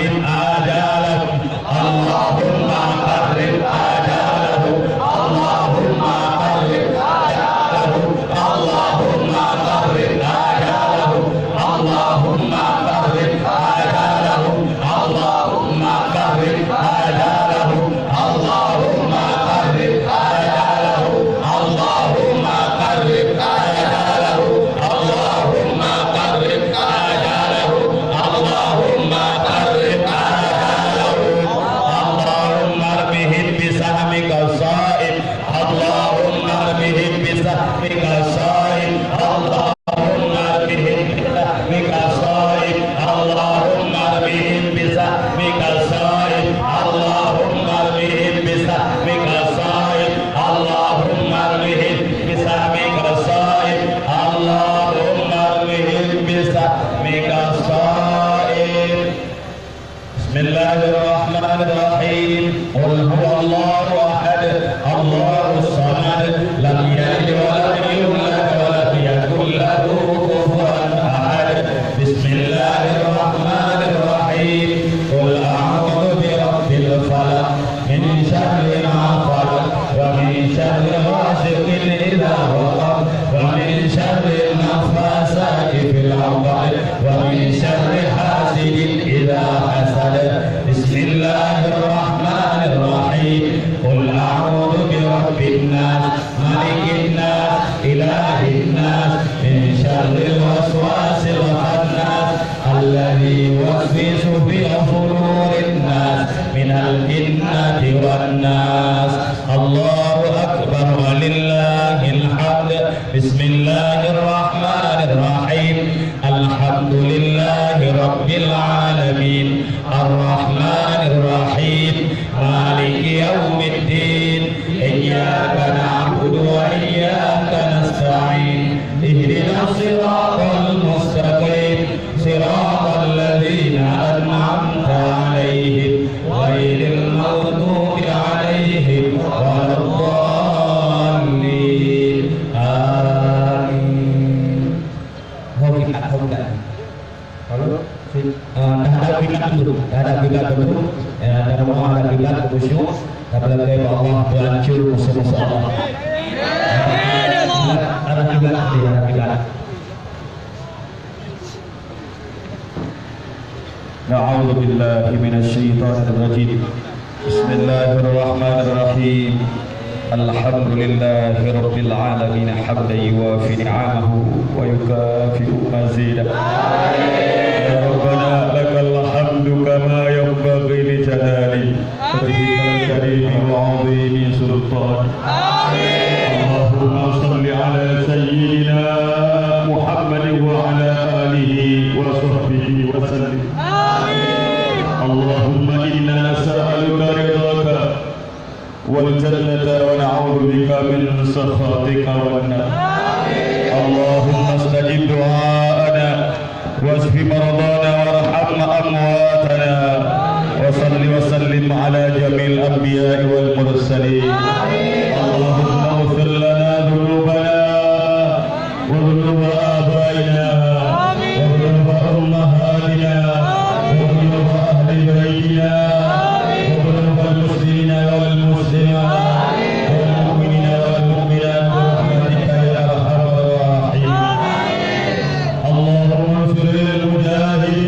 آجالهم اللهم قرب آجالهم اللهم قرب آجالهم اللهم قرب آجالهم اللهم قرب آجالهم اللهم قرب آجالهم اللهم قرب آجالهم اللهم قرب آجالهم اللهم قرب آجالهم اللهم قرب آجالهم اللهم ارمهم بسهمك الصائب اللهم ارمهم بسهمك الصائب اللهم ارمهم بسهمك الصائب اللهم ارمهم بسهمك الصائب اللهم ارمهم بسهمك الصائب اللهم ارمهم بسهمك الصائب اللهم ارمهم بسهمك الصائب. بسم الله الرحمن الرحيم. قل هو الله احد الله الصمد لم يلد ولم يولد ولم يكن له كفوا احد. بسم الله الرحمن الرحيم. قل اعوذ برب الفلق من شر ما خلق ومن شر غاسق اذا وقب ومن شر النفاثات في العقد ومن شر حاسد اذا حسد. بسم الله الرحمن الرحيم. قل اعوذ برب الناس ملك الناس اله الناس من شر الوسواس الخناس الذي يوسوس في صدور الناس من الجنة والناس. الله أكبر ولله الحمد. بسم الله الرحمن الرحيم. الحمد لله رب العالمين الرحمن الرحيم مالك يوم الدين إياك نعبد وإياك نستعين اهدنا الصراط المستقيم صراط الذين أنعمت عليهم غير المغضوب عليهم ولا الضالين آمين. Hadap kiblat dulu, hadap kiblat dulu, dan mohon hadap kiblat khusyuk, kepada Allah berancur musuh-musuh Allah. Hadap kiblat, hadap kiblat. Na'udzu billahi minasy syaithanir rajim. Bismillahirrahmanirrahim. Alhamdulillahi rabbil alamin hamdan yuwafi ni'amahu wa yukafi'u mazidah. Ya Rabbana lakal hamdu kama yanbaghi li jalali wajhikal karim wa 'azimi sultan. Allahumma shalli ala sayyidina Muhammad wa ala alihi wa sahbihi wa sallim. Allahumma inna nas'aluka ridhaka wal jannata wa na'udzu bika min sakhatika wan nar. Allahumma istajib du'aana wasfi maradana warham amwatana wa salli wa sallim ala jamil anbiya'i wal mursalin. Allahumma ighfir lana dhunubana wa dhunuba abaina wa dhunuba ummahatina wa dhunuba ahli baitina wa dhunuba al-muslimina wal muslimat wal mu'minina wal mu'minat bi rahmatika ya arhamar rahimin. Allahumma ighfir lil mujahidin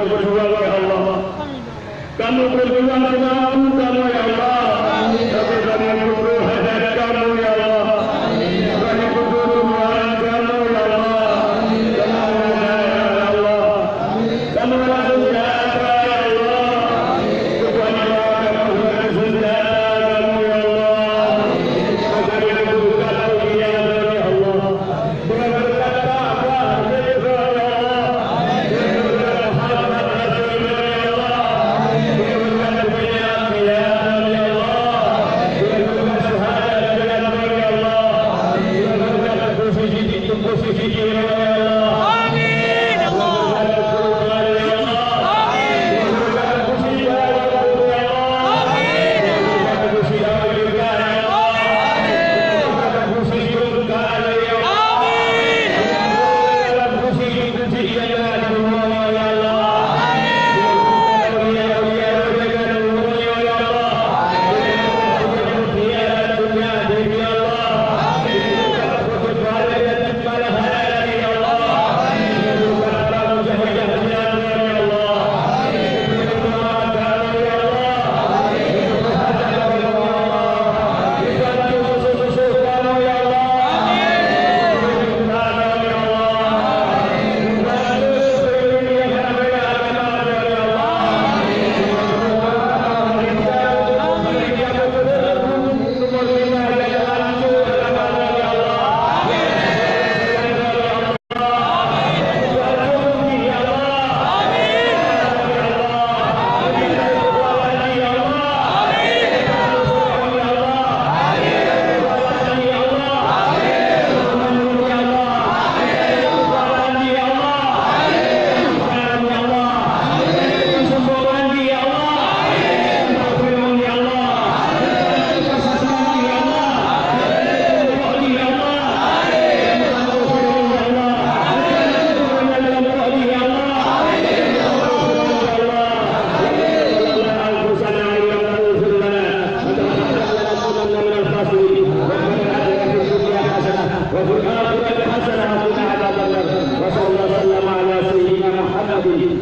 berjuang ya Allah. Kamu berjuang dengan kamu ya Allah. Tapi kami butuh hadirat kamu ya Allah. Kami butuh tumpuan kamu ya Allah. Kamu langsung jaga ya Allah. Kepada kamu senjata kamu ya Allah. Kami butuhkan dunia ya Allah. Dengan berkata apa ya Allah.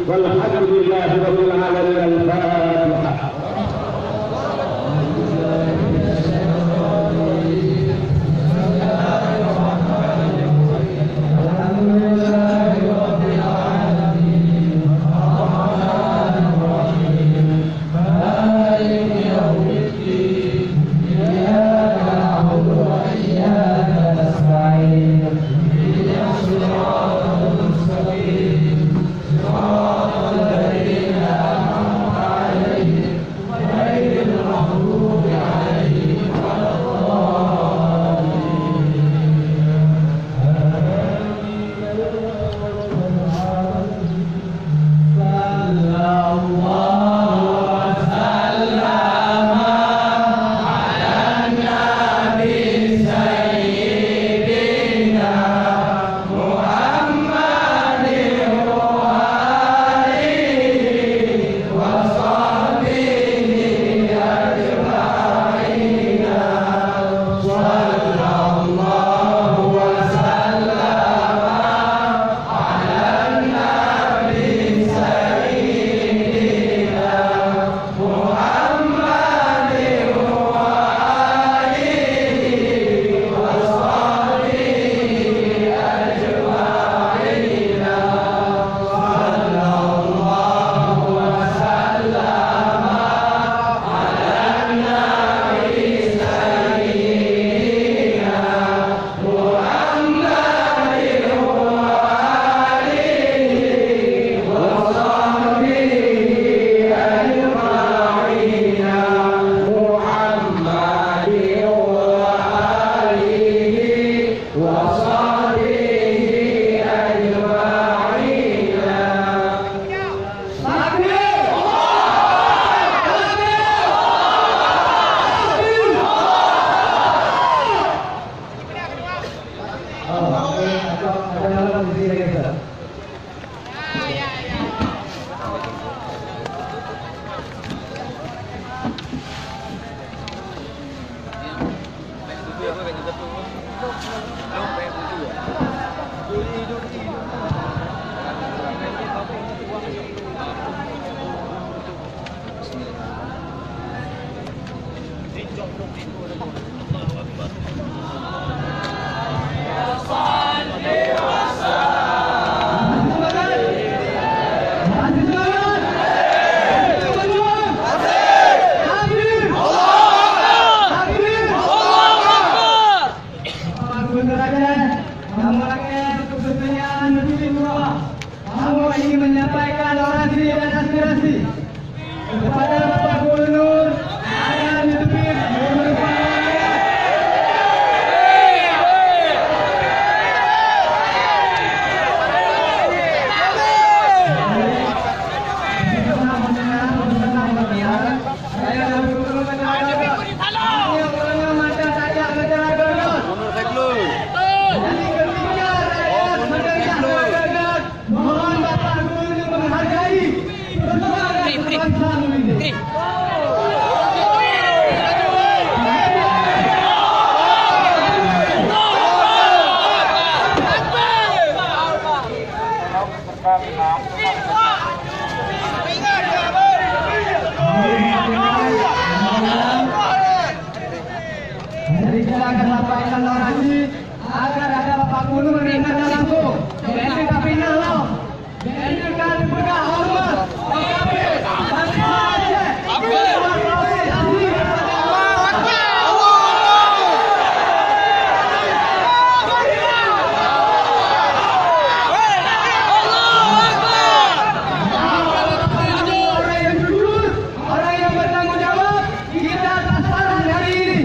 والحمد لله رب العالمين. الفاتحة. Jadi silakan Bapak Ikan Lorasi agar ada Bapak Guru memerintahkan langsung. BNI Kapinal lo, BNI kan pegang hormat, OKP, bangsa Aceh, orang yang jujur, orang yang bertanggung jawab, kita transparan hari ini.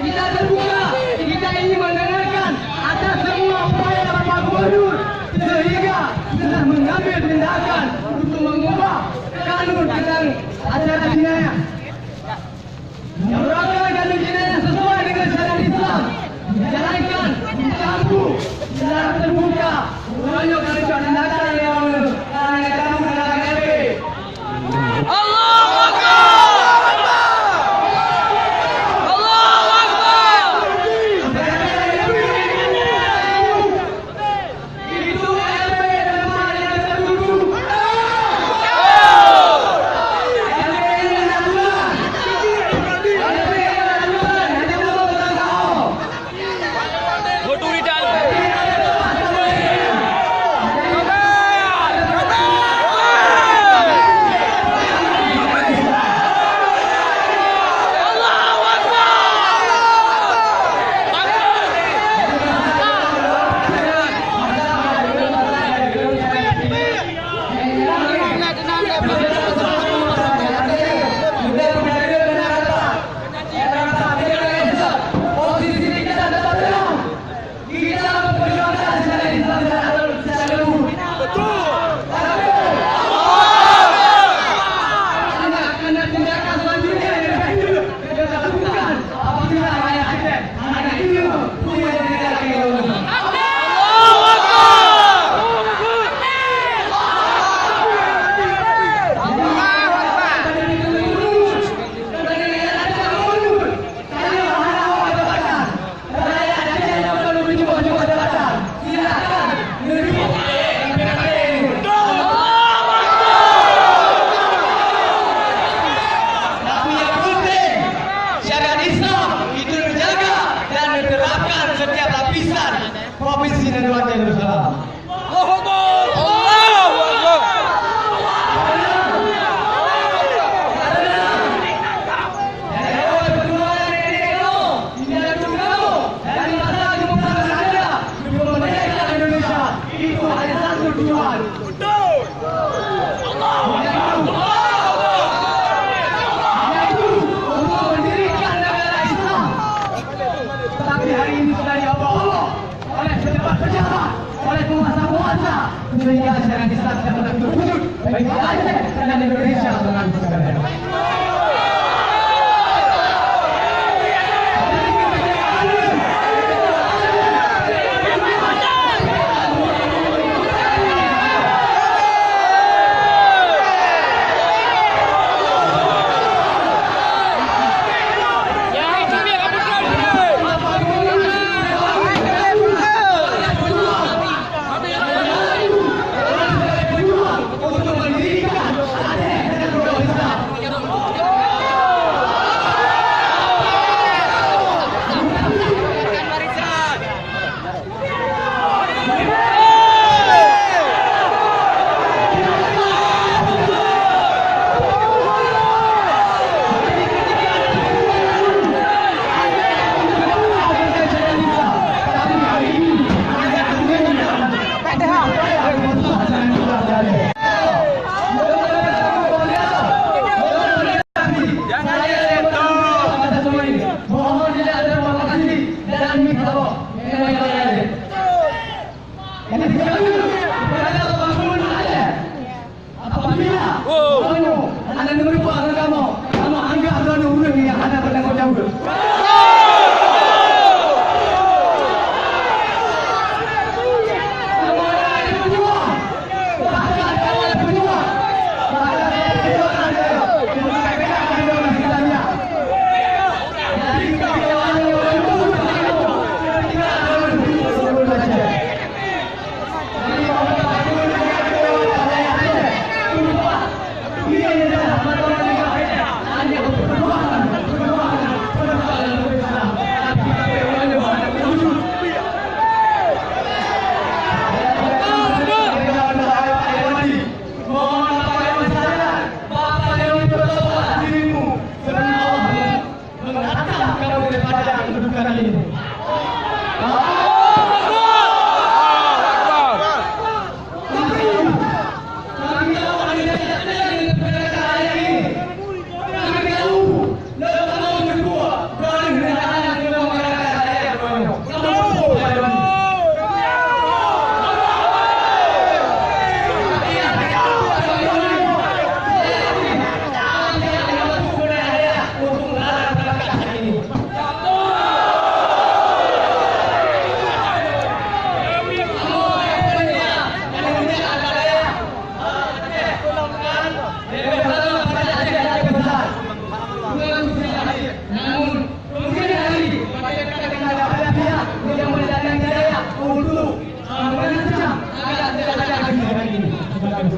Kita terbuka, kita ingin mendengarkan atas semua upaya Bapak Gubernur sehingga telah mengambil tindakan untuk mengubah kanun tentang acara jinayah. Yang merupakan kanun jinayah sesuai dengan syariat Islam dijalankan di kampung secara terbuka. Menunjuk kanun tindakan yang kamu mendalam LP. Allahu Akbar! Allahu Akbar! Itu LP teman yang tertutup. LP yang aturan. LP yang aturan. Hanya mau tentang kau. Provinsi dan Aceh Darussalam. Allahu Akbar. Allahu Akbar. Itu hanya satu tujuan. Betul. Yaitu untuk mendirikan negara Islam. Tapi hari ini sudah diubah Allah oleh pejabat-pejabat, oleh penguasa-penguasa, sehingga syariat Islam tidak terwujud bagi Aceh dan Indonesia dengan sekalian. untuk merancang agak hari ini. Hãy subscribe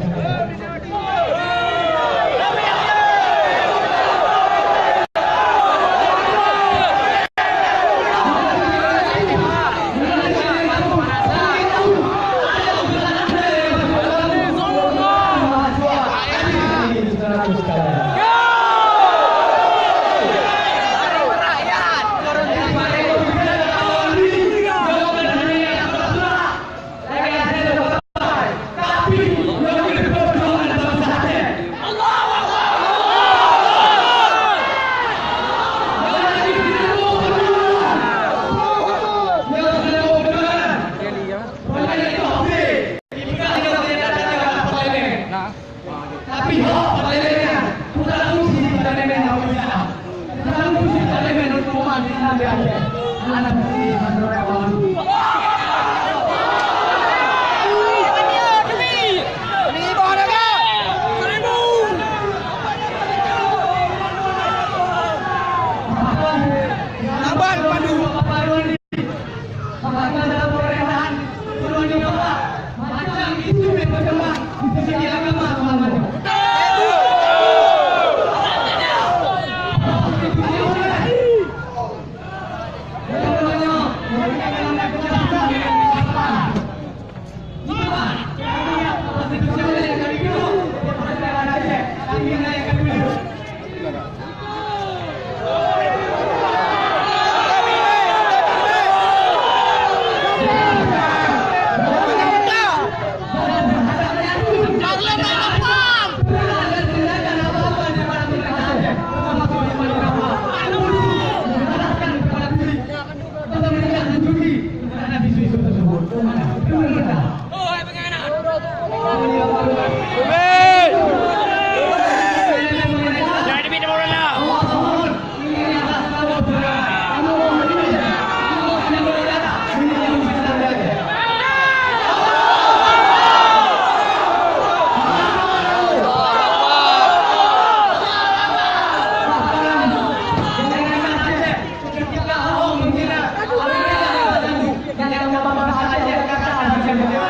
cho kênh Ghiền Mì Gõ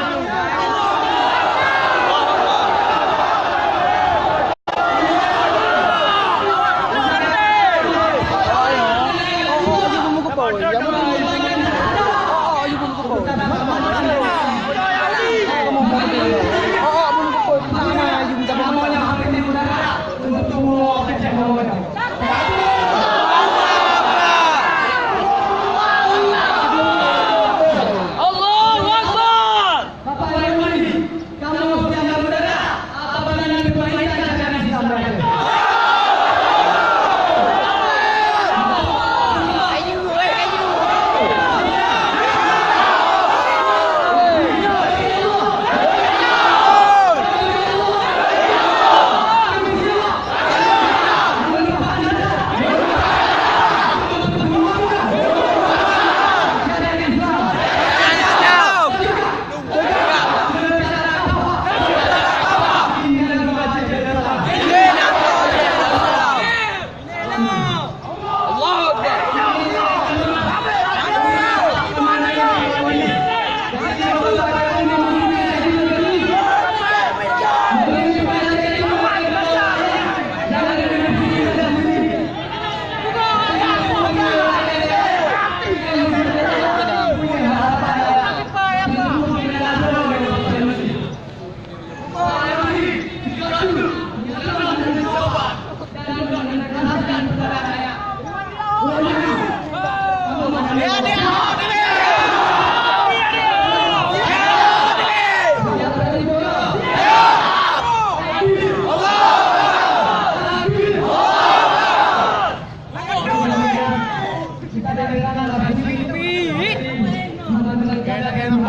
để không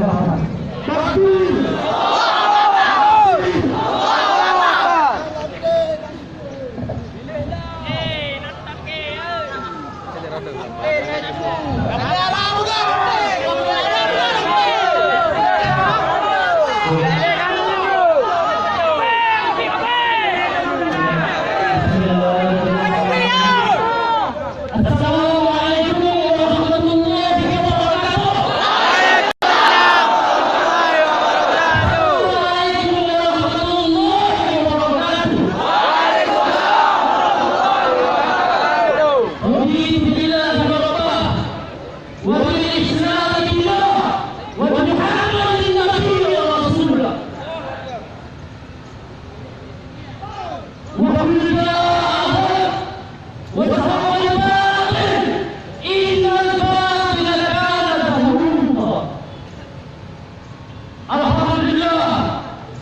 bỏ lỡ وبالإسلام بالله وبمحمد النبي ورسول الله وبالله وتقوى الباطل إن الباطل كان زهوقا. الحمد لله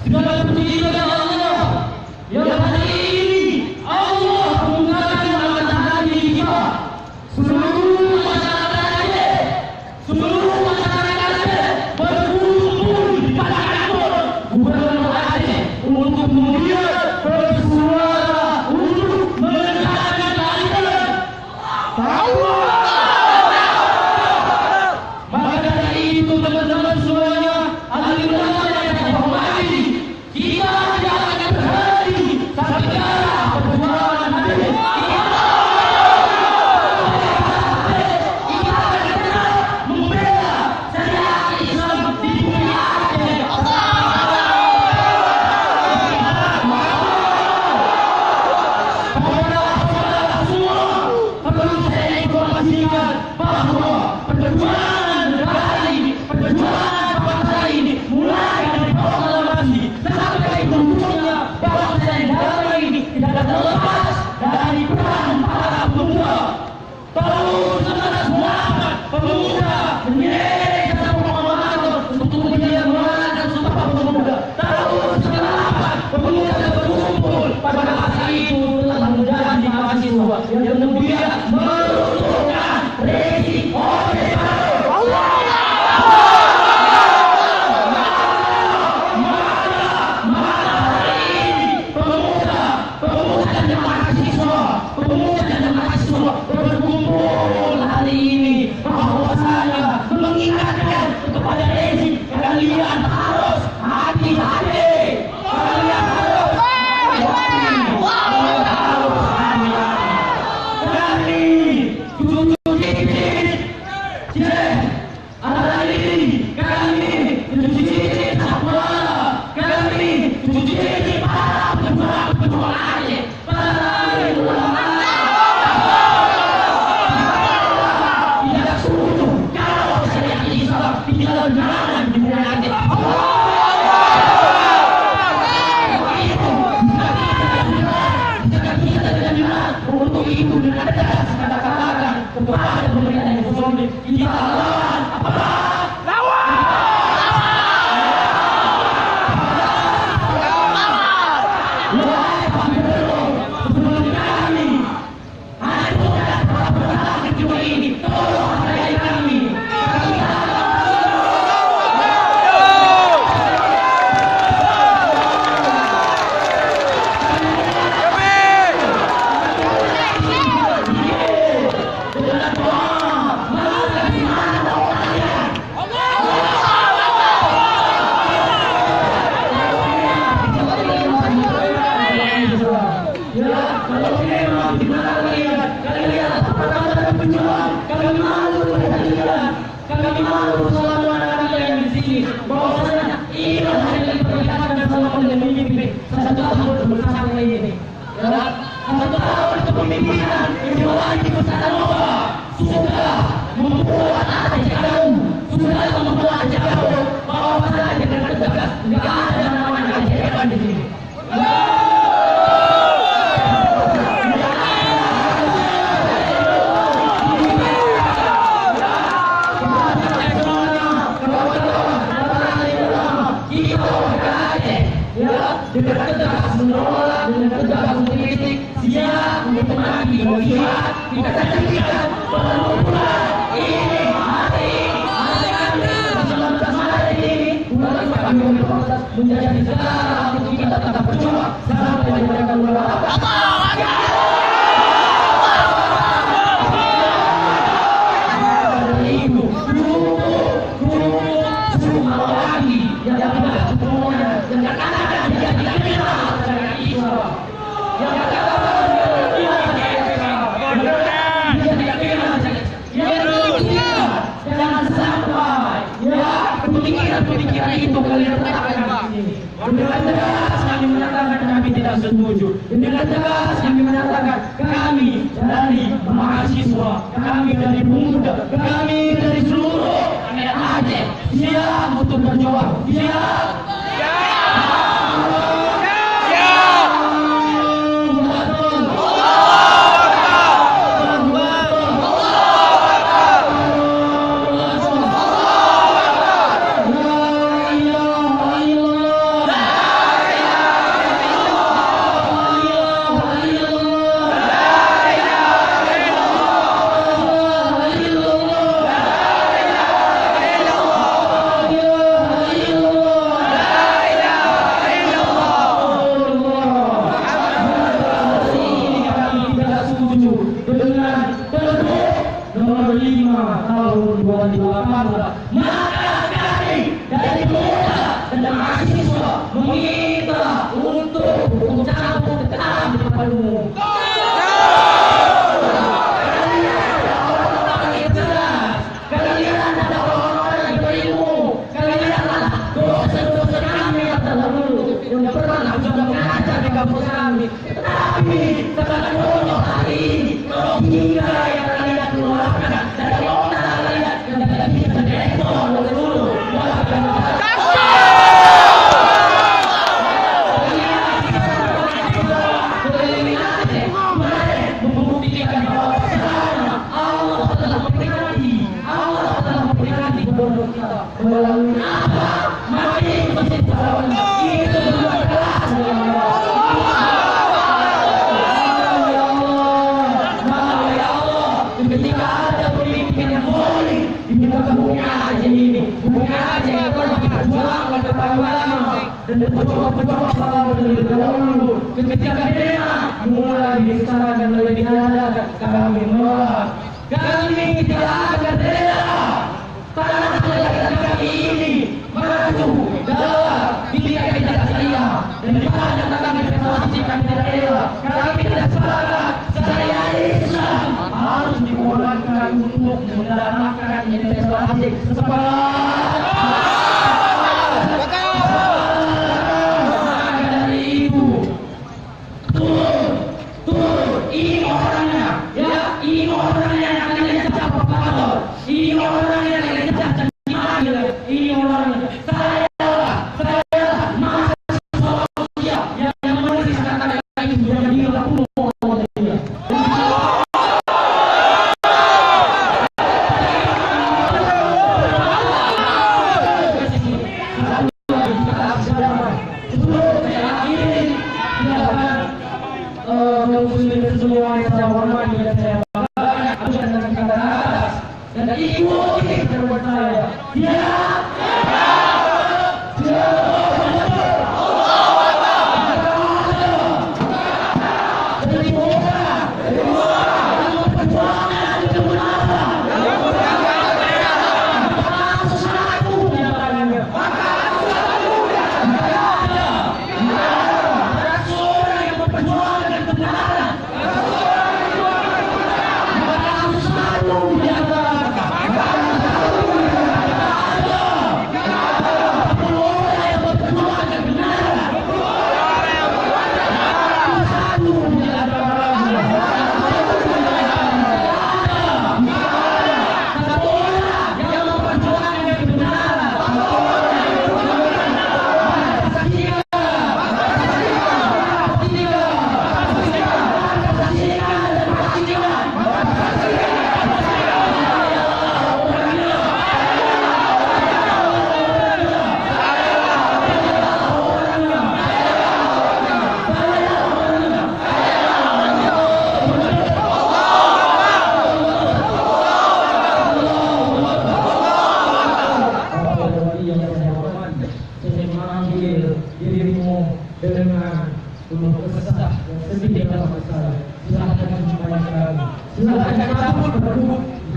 segala puji kepada Allah yang hari ini Allah menggunakan matahari kita seluruh masyarakat berkumpul di pada kantor Gubernur Aceh untuk kemudian bersuara untuk menekankan keadilan. Maka dari itu teman-teman semuanya, ahli ulama yang saya hormati, kita tidak akan berhenti sampai ke perjuangan habis. Yang kemudian meruntuhkan rezim Orde Baru. Mana hari ini pemuda dan mahasiswa berkumpul hari ini bahwasanya mengingatkan kepada rezim, kalian harus hati-hati, kalian harus untuk itu dengan tegas kita katakan kepada pemerintah yang zalim, kita lawan apa? Sebelum kami hancurkan perang kedua ini, tolong hargai kami. Kami malu selama anak yang di sini. Bahwasanya ini adalah perlihatkan selama pemimpin satu tahun bersama ini. Satu tahun kepemimpinan Ibu Sanova sudah membuat Aceh jauh, sudah membuat jauh bahwasanya dengan tegas tidak ada namanya keajaiban di sini. Dengan tegas menolak, dengan tegas mengkritik, siap untuk menagih melihat kita saksikan pertempuran ini hari ini 19 Maret ini bulan kami menjadi sejarah untuk kita tetap berjuang sampai pada bulan pemikiran itu kalian letakkan di sini. Dengan tegas kami menyatakan kami tidak setuju. Dengan tegas kami menyatakan kami dari mahasiswa, kami dari pemuda, kami dari Siap untuk berjuang. Siap.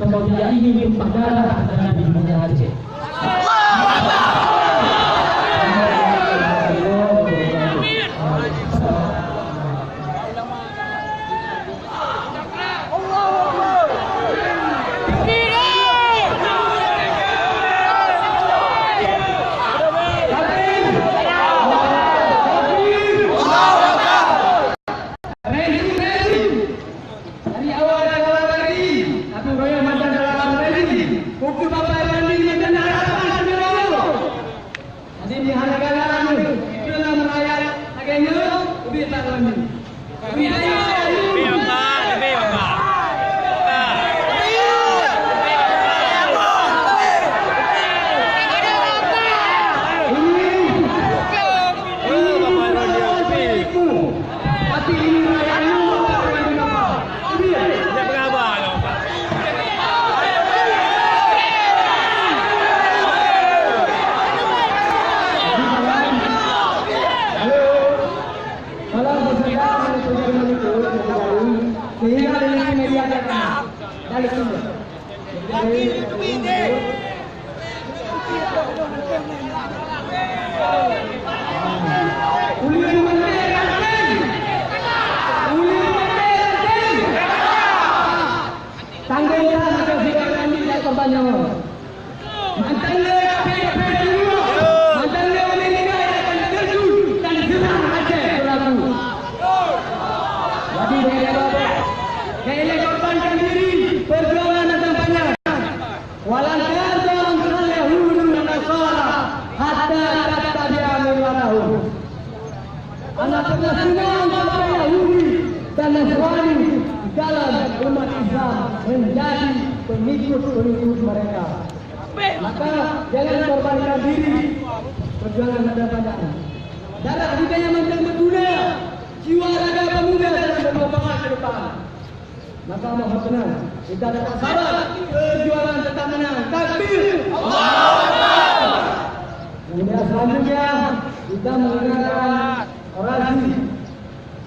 Kalau tidak ingin tumpah darah antara Nabi dengan Aceh. Pukul Bapak Randi dengan Anak senang kepada Yahudi dan Nasrani dalam umat Islam menjadi pengikut-pengikut mereka. Maka jangan korbankan diri, perjuangan ada panjang. Darah kita yang menjadi berguna, jiwa raga pemuda dalam berlomba ke depan. Maka mohon tenang, kita dapat sabar, perjuangan tetap menang. Takbir! Allahu Akbar! Kemudian selanjutnya kita mendengarkan orasi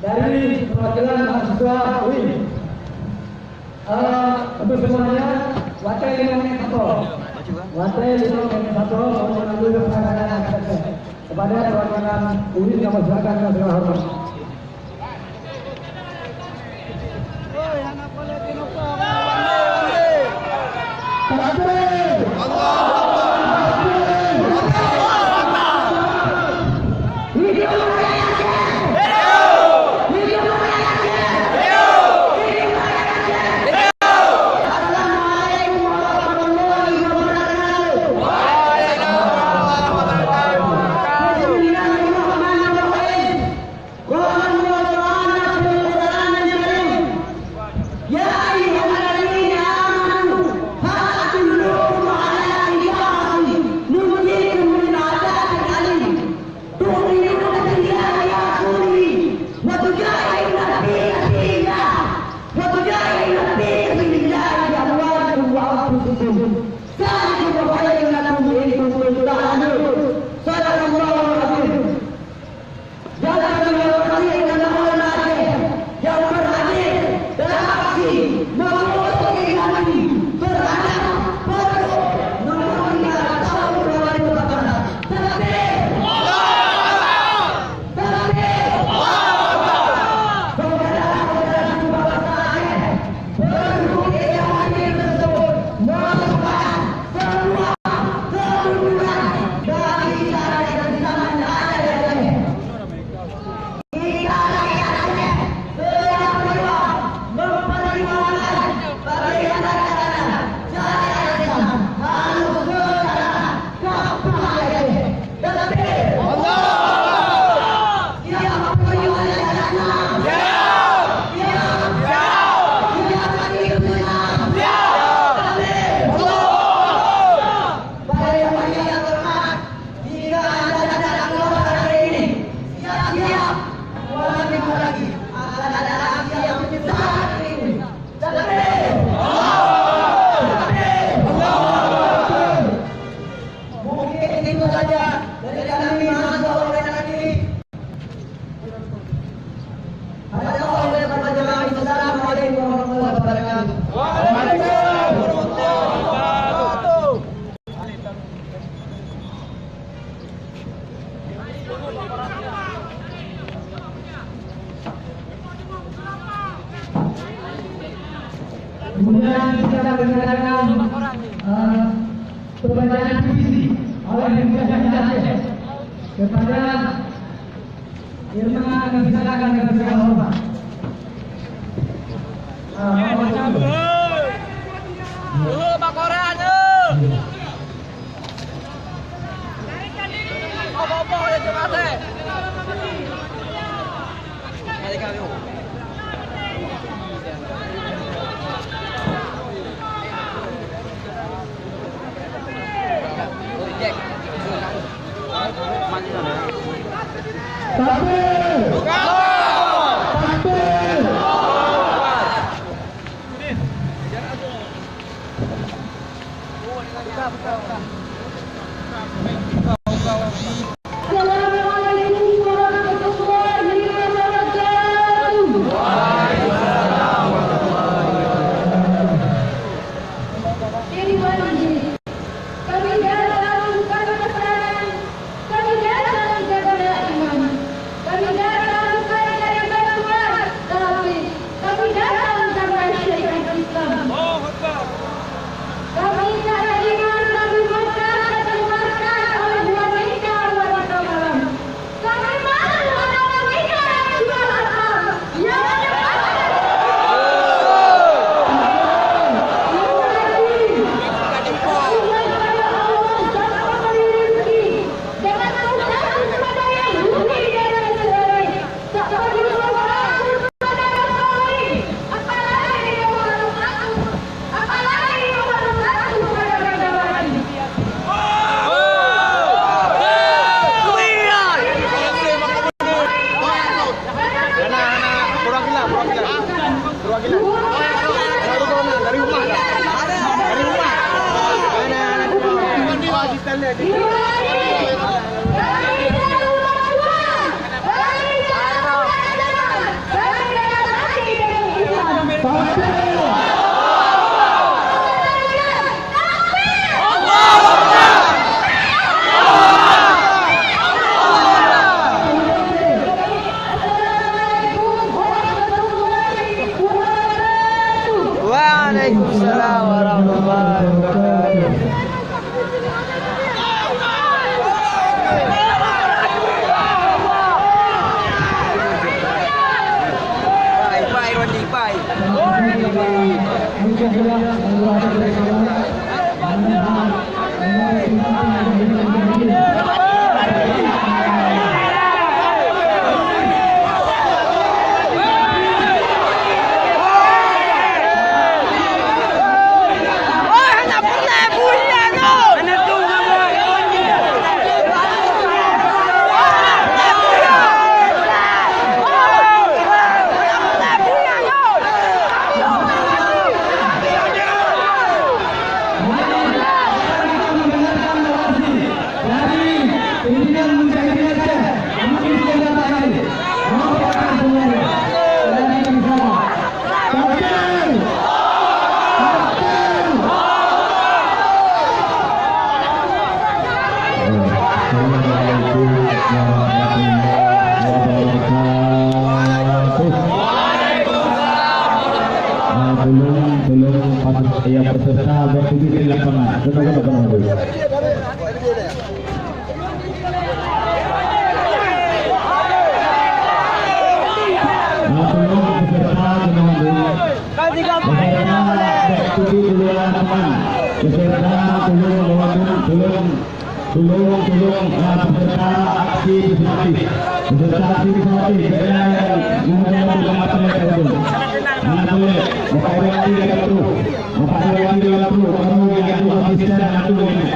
dari perwakilan mahasiswa UIN. Untuk semuanya, wakil 5 mengambil penanganan kepada perwakilan UIN yang masyarakat yang segala hormat. Kemudian kita mendengarkan pembacaan puisi oleh Muhammad Aceh kepada Irma yang disilakan dengan segala hormat. Ini Waalaikumsalam warahmatullahi wabarakatuh. Bye, Randy, bye. Belum yang peserta berdiri di lapangan. Tolong peserta aksi disipasi. Peserta aksi disipasi. Mana boleh? Bapak Iwati dia perlu. Bapak Iwati dia perlu. Kamu yang itu asisten dan itu ini.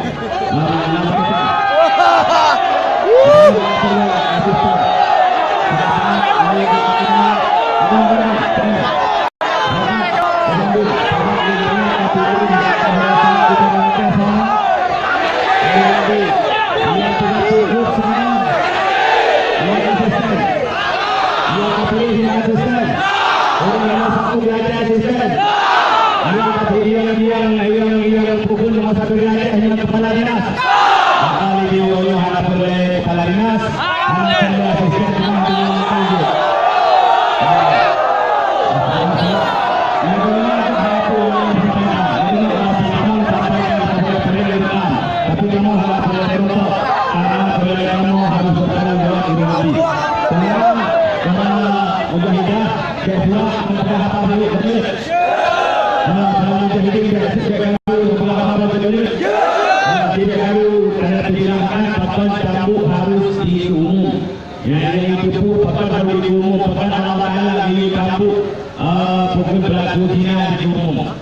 Yang pukul nomor 1 hanya kepala dinas. Kali dia hanya boleh kepala dinas. Tapi kamu harus berbentuk karena kamu harus bertanggung jawab ini. Kemudian karena mujahidah kedua mendapat apa ini? Mujahidah tidak karena dibilangkan papan cambuk harus diumum. Yang itu papan harus diumum. Papan Allah Taala ini cambuk pukul berlaku dina diumum.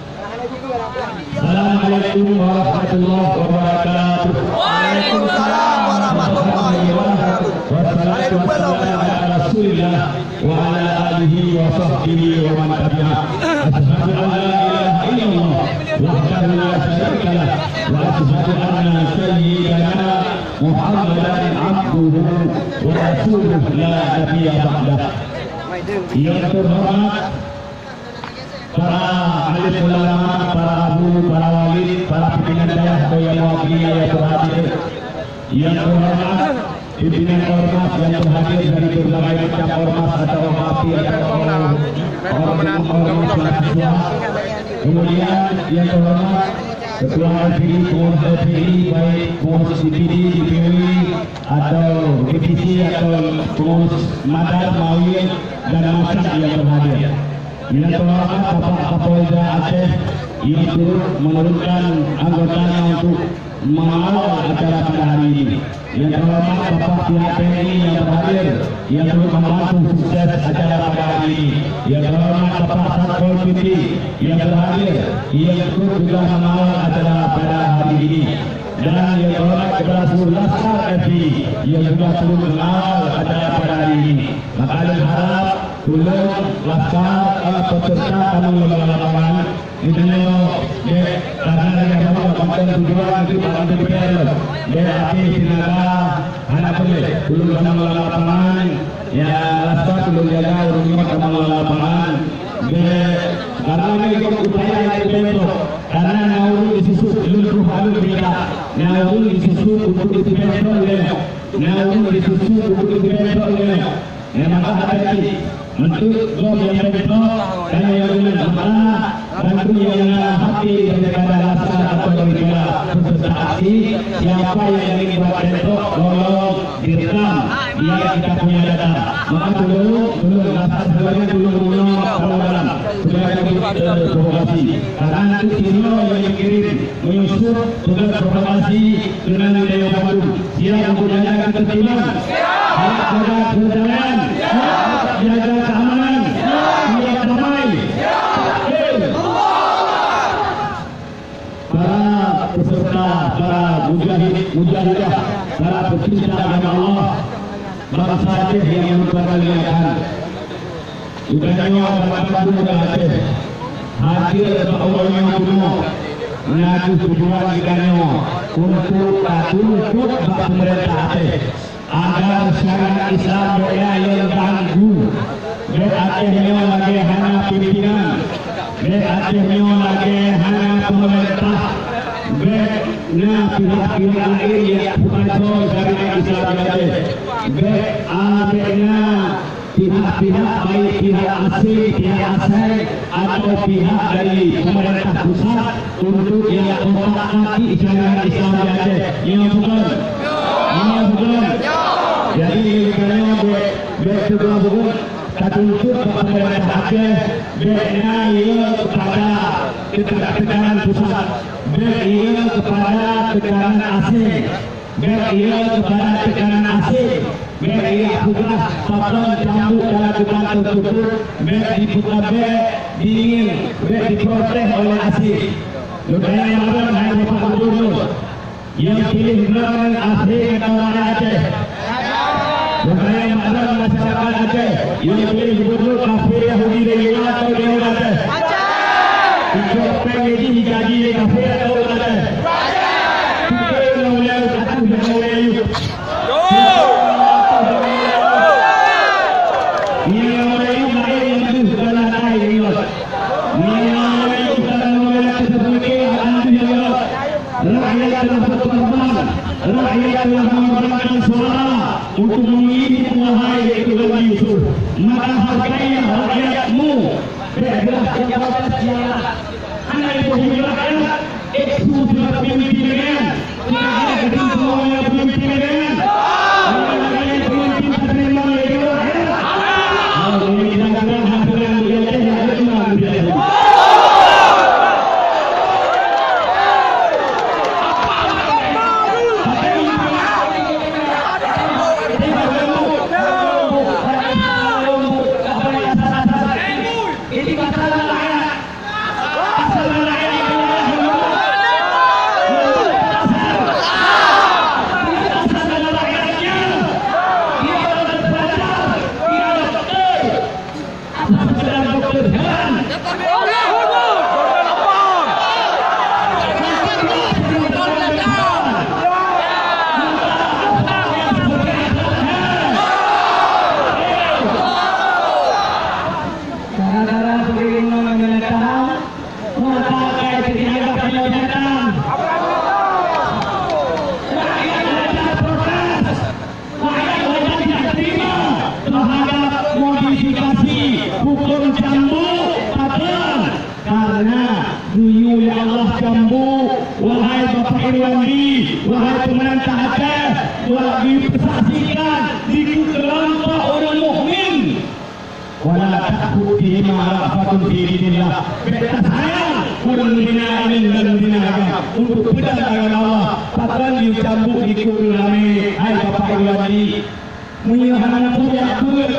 Assalamualaikum warahmatullahi wabarakatuh. Waalaikumsalam warahmatullahi wabarakatuh. Wassalamualaikum ala Rasulillah wa ala alihi wa sahbihi wa man tabi'ah. Asyhadu an la ilaha illallah wahdahu la syarika lah wa asyhadu anna sayyidana Muhammadan abduhu wa rasuluh la nabiyya ba'dah. Yang terhormat para alim ulama, para abu, para walid, para pimpinan daerah yang mewakili yang berhadir. Yang terhormat pimpinan ormas yang terhadir dari berbagai macam ormas atau ormapi atau ormas mahasiswa. Kemudian yang terhormat Ketua LPI, pengurus LPI, baik pengurus DPD, DPW atau DPC atau pengurus Madar, Mawil dan Masyarakat yang berhadir. Yang terhormat Bapak Kapolda Aceh yang turut menurunkan anggotanya untuk mengawal acara pada hari ini. Yang terhormat Bapak pihak TNI yang berhadir yang turut membantu sukses acara pada hari ini. Yang terhormat Bapak Satpol PP yang berhadir yang turut juga mengawal acara pada hari ini. Dan yang terhormat kepada seluruh Laskar FPI yang juga turut mengawal acara pada hari ini. Maka harap tolong Laskar peserta kami lembaga lapangan Itu karena yang mau konten tujuan itu pada DPR. Dia api sinaga anak boleh belum sama lapangan ya laskar belum jaga urut sama lapangan. Dia karena ini upaya itu karena nauru disusu belum halu kita nauru disusu untuk DPR oleh nauru disusu untuk DPR oleh yang maka hati untuk job yang betul dan yang benar bantu yang hati daripada rasa atau daripada peserta aksi siapa yang ingin buat bentuk tolong direkam biar kita punya data maka dulu rasa sebenarnya dulu kalau dalam supaya kita provokasi karena nanti sino yang kirim menyusup tugas provokasi dengan daya Bandung siap untuk jaga ketertiban siap jaga kedaulatan siap jaga keamanan siap damai para peserta, para mujahidah, para pecinta agama Allah, bangsa Aceh yang merupakan lihat budaya Bandung dan Aceh hadir Allah yang penuh mengaku tujuan kita untuk pemerintah Aceh agar syariat Islam yang ganggu Aceh lagi hanya pimpinan Aceh lagi hanya pemerintah pihak-pihak lain yang bukan syariat Islam Aceh pihak-pihak baik pihak asing, pihak asing atau pihak dari pemerintah pusat untuk yang otak-atik syariat Islam Aceh yang bukan jadi kerana kedua buku tertuntut pemerintah Aceh ia kepada tekanan pusat ia kepada tekanan asing ia kepada tekanan asing ia tugas patron cambuk dalam tugas tertutup dibuka dingin diprotes oleh asing budaya yang ada hanya Bapak Gubernur yang pilih benar asing atau orang Aceh budaya yang ada masyarakat Aceh yang pilih gubernur kafir Yahudi dan Yahudi atau Yahudi Aceh ikut pengaji gaji kafir atau Aceh kita mulai satu dan mulai yuk ini mulai yuk mulai yang itu sudah naik ini mulai yuk sudah mulai seperti antu yang rakyat telah berkorban rakyat telah mengorbankan suara untuk memilih wahai itu Nabi Yusuf maka harganya rakyatmu bergerak jabatan sialah anak itu rakyat eksklusif pimpinan tidak ada gedung semuanya pimpinan rakyat pemimpin terima oleh rakyat kalau ini kira-kira hasil yang biasa yang ada untuk pedang agama Allah patran dicambuk di kudu rame hai Bapak Irwandi menyiapkan punya kulit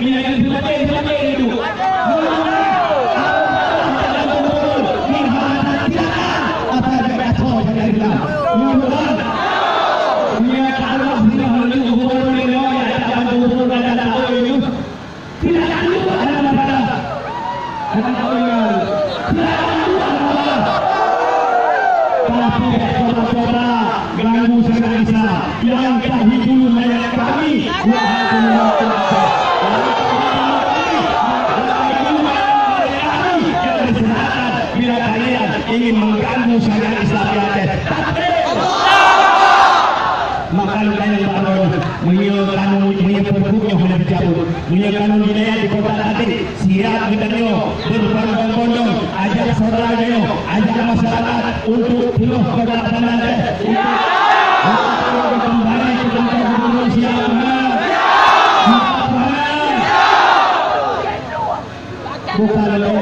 Ini akan semakin itu. Ganggu saudara Islam yang tadi dulu mayat kami bila kalian ingin mengganggu saudara Islam di Aceh, maka kalian bangun menyepergubnya sudah dicabut, kanun wilayah di kota Tati siap kita berbondong-bondong ajak saudaranya, ajak masyarakat untuk penuh kedatangan Aceh untuk kembali ke tempat Indonesia. Bukan orang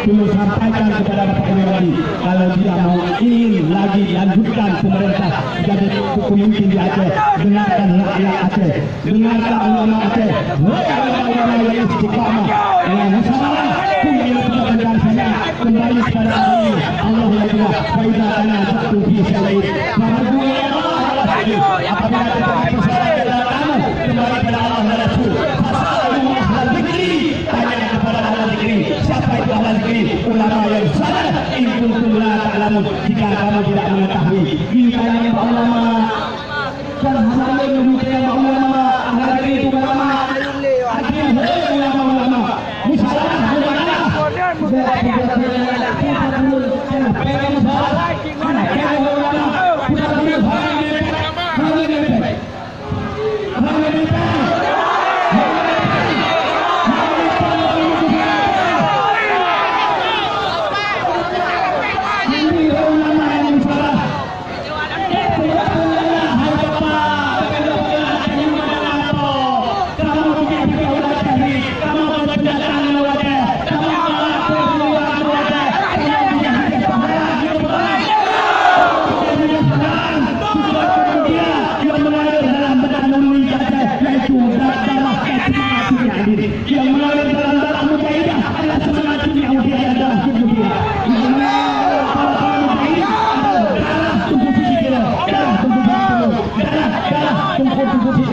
yang sampaikan kepada Bapak Dewan kalau dia mau ingin lagi dilanjutkan pemerintah jadi pemimpin di Aceh, dengarkan rakyat Aceh, dengarkan ulama Aceh, ulama yang istiqamah, yang masalah punya pekerjaan saya kembali kepada Allah Taala. Faidah ana satu fi syait. Apabila ada persoalan kembali kepada Allah dan Rasul. Tanya kepada ahli zikir, siapa itu ahli zikir? Ulama yang salah. In kuntum la ta'lamun, jika kamu tidak mengetahui. Ini tanya ulama. Dan hamba yang meminta ulama, ahli zikir itu ulama. Akhirnya ulama. Musalah ulama.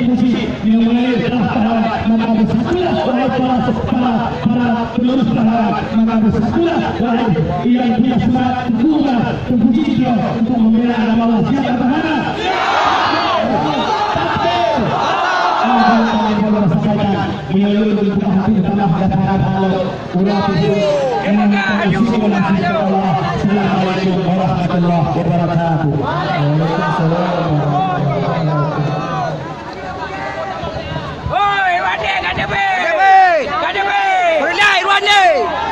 eksekusi yang mengalir darah pahlawan, maka bersatulah wahai para penerus pahlawan, maka bersatulah wahai yang punya semangat dukungan terpuji untuk membela agama Allah. Siapa tahanan? Melalui berbuka hati tanah dan Allah urang Assalamualaikum warahmatullahi wabarakatuh. Waalaikumsalam. Oi, Rwanda, KDB. KDB. Bernai Rwanda.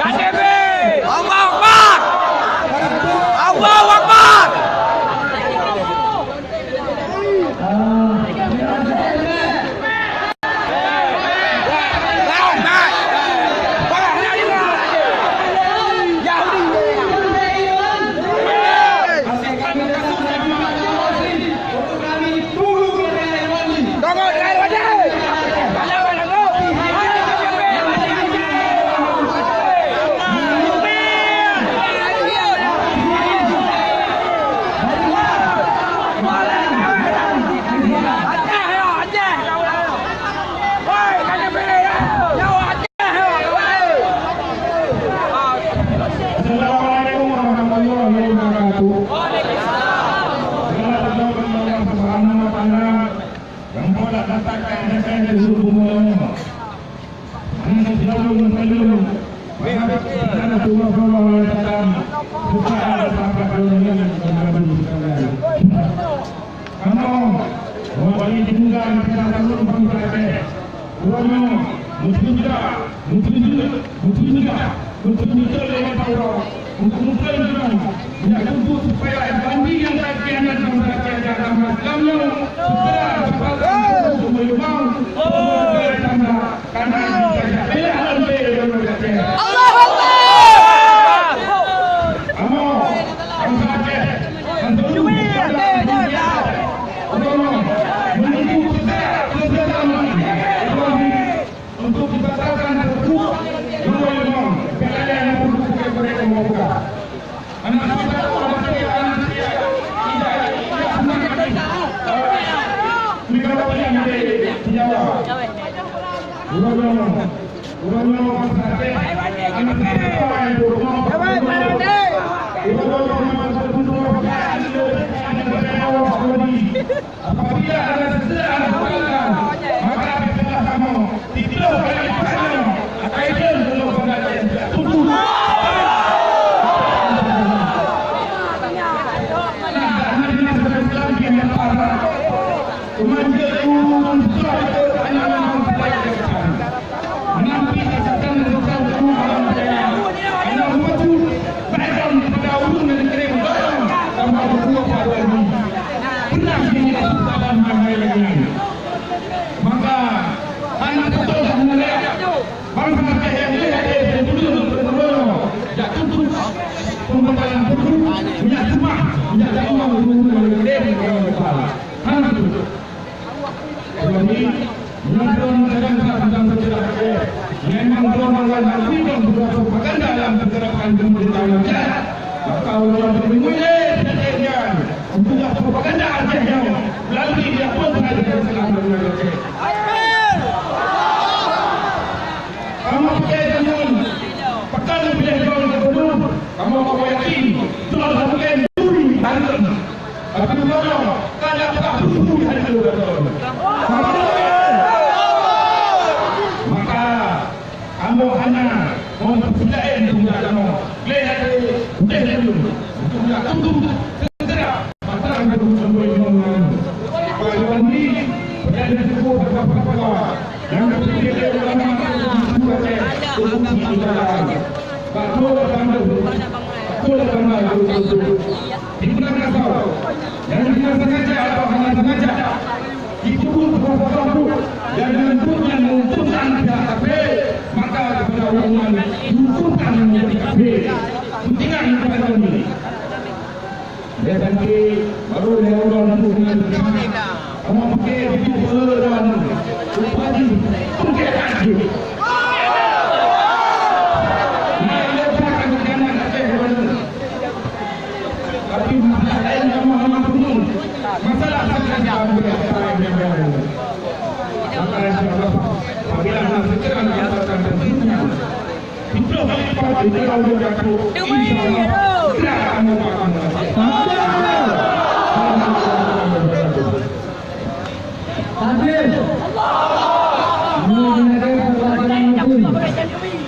KDB. Allahu Akbar. Allahu Akbar. Apabila ada seseorang maka apabila kamu tidak boleh bersalah, akan belum berada tutup. Tapi masalah yang kamu masalah saja maka insyaallah apabila segera menyatakan tentunya itu kalau dia aku insyaallah tidak akan melupakan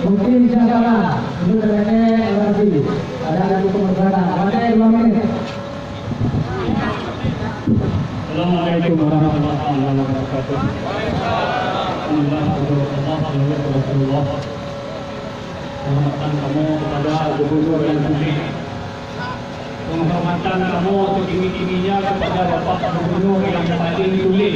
mungkin insyaallah sudah ada lagi pembicaraan. Ada 2 menit. Assalamualaikum warahmatullahi wabarakatuh. Alhamdulillah. Penghormatan kamu kepada Gubernur yang terpilih. Penghormatan kamu setinggi-tingginya kepada Bapak Gubernur yang paling tulis.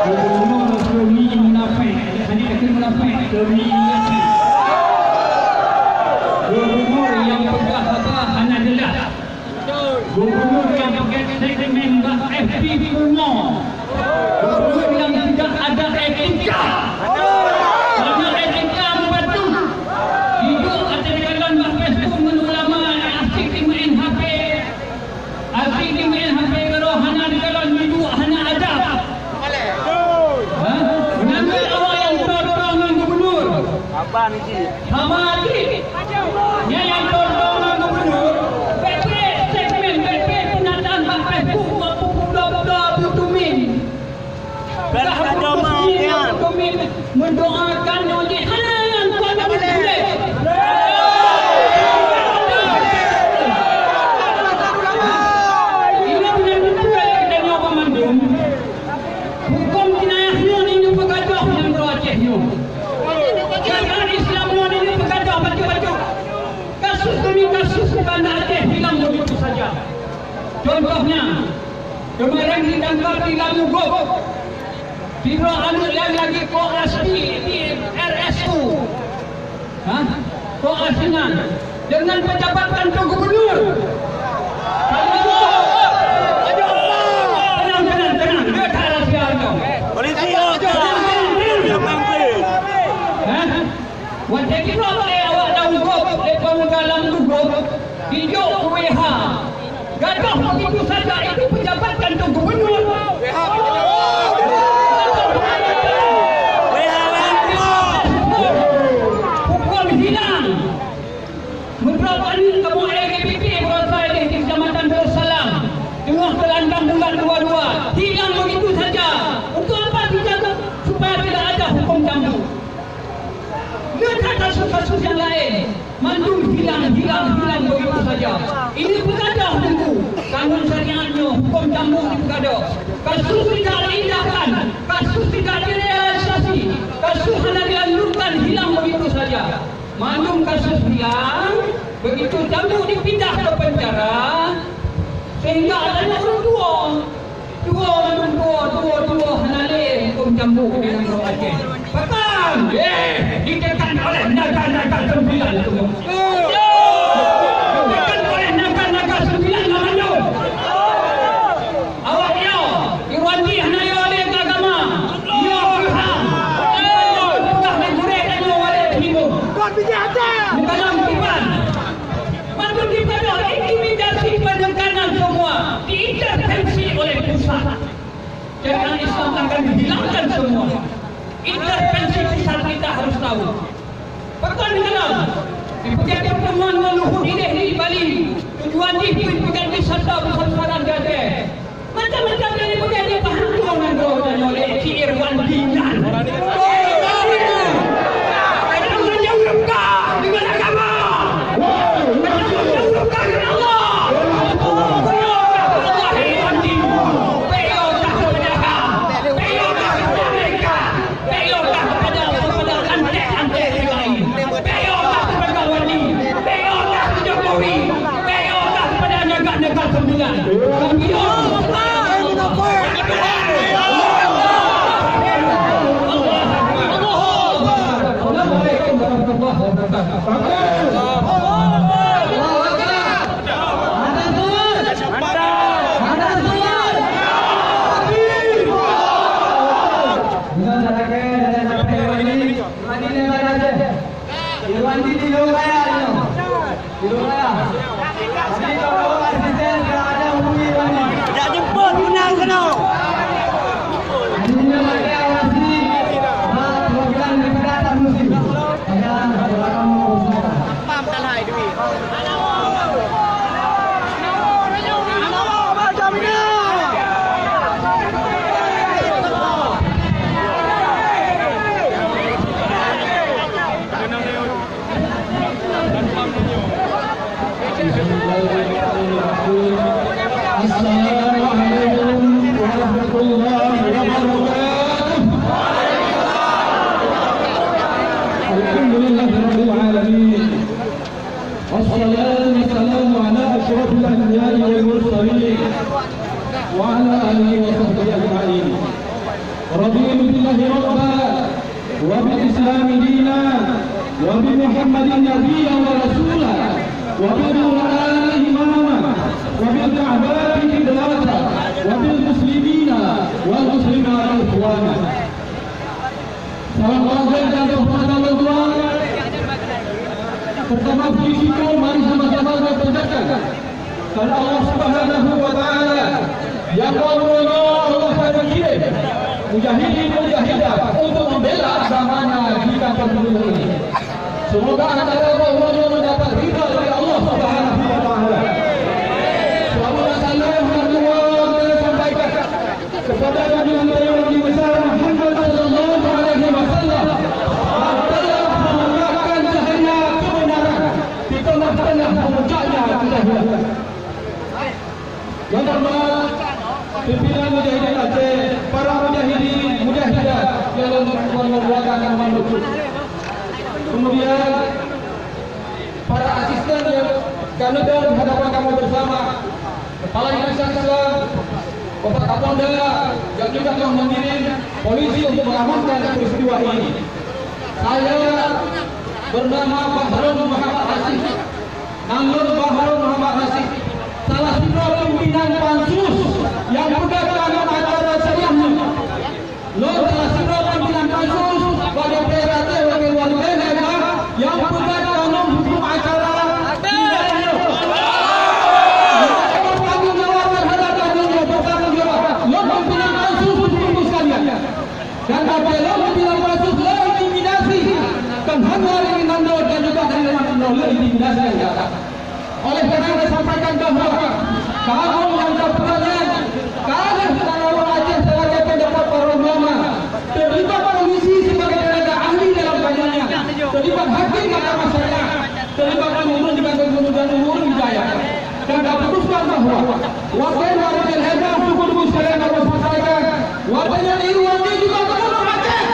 Gubernur semi munafik, hanya kata munafik, semi yakin. Gubernur yang pegang apa hanya jelas. Gubernur yang pakai segmen FP semua. Gubernur yang tidak ada etika. Ada etika betul. Hidup ada jalan Facebook menulama asyik di main HP. Asyik di main HP kalau hanya di jalan hidup hanya ada. Mengambil awak yang tolong gubernur. Apa ni? Sama lagi. Yang tolong gubernur. Mendoakan oleh halangan pada boleh. Ini benar-benar kita nak memandung. Hukum jenayahnya ini bergaduh dengan Acehnya. Jangan Islam ini bergaduh baca-baca. Kasus demi kasus Banda Aceh hilang begitu saja. Contohnya kemarin ditangkap di Lamu. Bila anak yang lagi koas di RSU, koas dengan pejabat kantor gubernur. Tenang, dia tak rahsia itu. Polisi Waktu kita awak dah ukur, mereka dalam ukur, hidup WH. Gaduh begitu saja, itu pejabat kantor gubernur. Kasus yang lain, mandum hilang begitu saja. Ini bergaduh tentu. Kanun syariatnya, hukum jambu di bergaduh. Kasus tidak diindahkan, kasus tidak direalisasi, kasus hanya dilanjutkan hilang begitu saja. Mandum kasus hilang, begitu jambu dipindah ke penjara, sehingga adanya orang dua hanale hukum jambu dengan orang Aceh. Petang, ditekan oleh naga-naga 9 semua. Ditekan oleh naga-naga 9 namanya. Awaknya, Irwandi hanaya oleh agama. Ya Tuhan. Sudah menggurek dan oleh timur. Dalam tiban. Mantul tiban intimidasi penekanan semua. Diintervensi oleh pusat. Jangan Islam akan dihilangkan semua. Intervensi pusat kita harus tahu. Pekan dalam dipergian pertemuan leluhur ini di Bali. Tujuan dipergian di Sabda Besar-besaran di Aceh. Macam-macam yang dipergian di Pahantuan dan doanya oleh Cik Irwandi. Kita menjauhkan dengan agama. Kita menjauhkan dengan Allah. Di luar Assalamualaikum warahmatullahi wabarakatuh. Alhamdulillahirabbil alamin. Wassalamu ala asyrafil anbiya'i wal mursalin wa ala alihi wa sahbihi ajma'in. Raditu billahi rabban wa bil islami dinan wa bi Muhammadin nabiyyan wa rasulan wa bi Qur'an imama wa bil ka'bati qiblatan wa bil muslimina wal muslimat ikhwana. Salam hormat dan hormat Tuhan. Pertama risiko mari sama-sama kita panjatkan kepada Allah Subhanahu wa taala yang Allah akan kirim mujahidin mujahidah untuk membela agamanya di kampung bumi ini. Semoga antara Allah mendapat ridha dari Allah Subhanahu wa taala. Salawat Allah kita sampaikan kepada Nabi besar Muhammad sallallahu alaihi wasallam. Yang hormat pimpinan mujahidin Aceh, para mujahidin mujahidah yang membuatkan mandu. Kemudian para asisten yang kami di hadapan kamu bersama, Kepala Dinas Islam, Bapak Kapolda yang juga telah mengirim polisi untuk mengamankan peristiwa ini. Saya bernama Bahrul Muhammad Rasid. Namun Bahrul Muhammad Rasid salah satu pimpinan pansus yang berkaitan acara sebelumnya. Salah satu pimpinan pansus pada PRT Wakil Wali yang berkaitan hukum acara dan apabila pimpinan pansus intimidasi kan hanya dengan dan juga dengan intimidasi yang ada. Oleh karena saya sampaikan bahawa kamu yang terperangkan, kalau orang Aceh sebagai pendapat para ulama, terlibat polisi sebagai tenaga ahli dalam kajiannya, terlibat hakim mahkamah syariah, terlibat pengurus di kantor gubernur dan umur hidayah, dan diputuskan bahawa wakil warga Hebat cukup sekalian harus sampaikan, wakilnya Irwandi juga gubernur Aceh,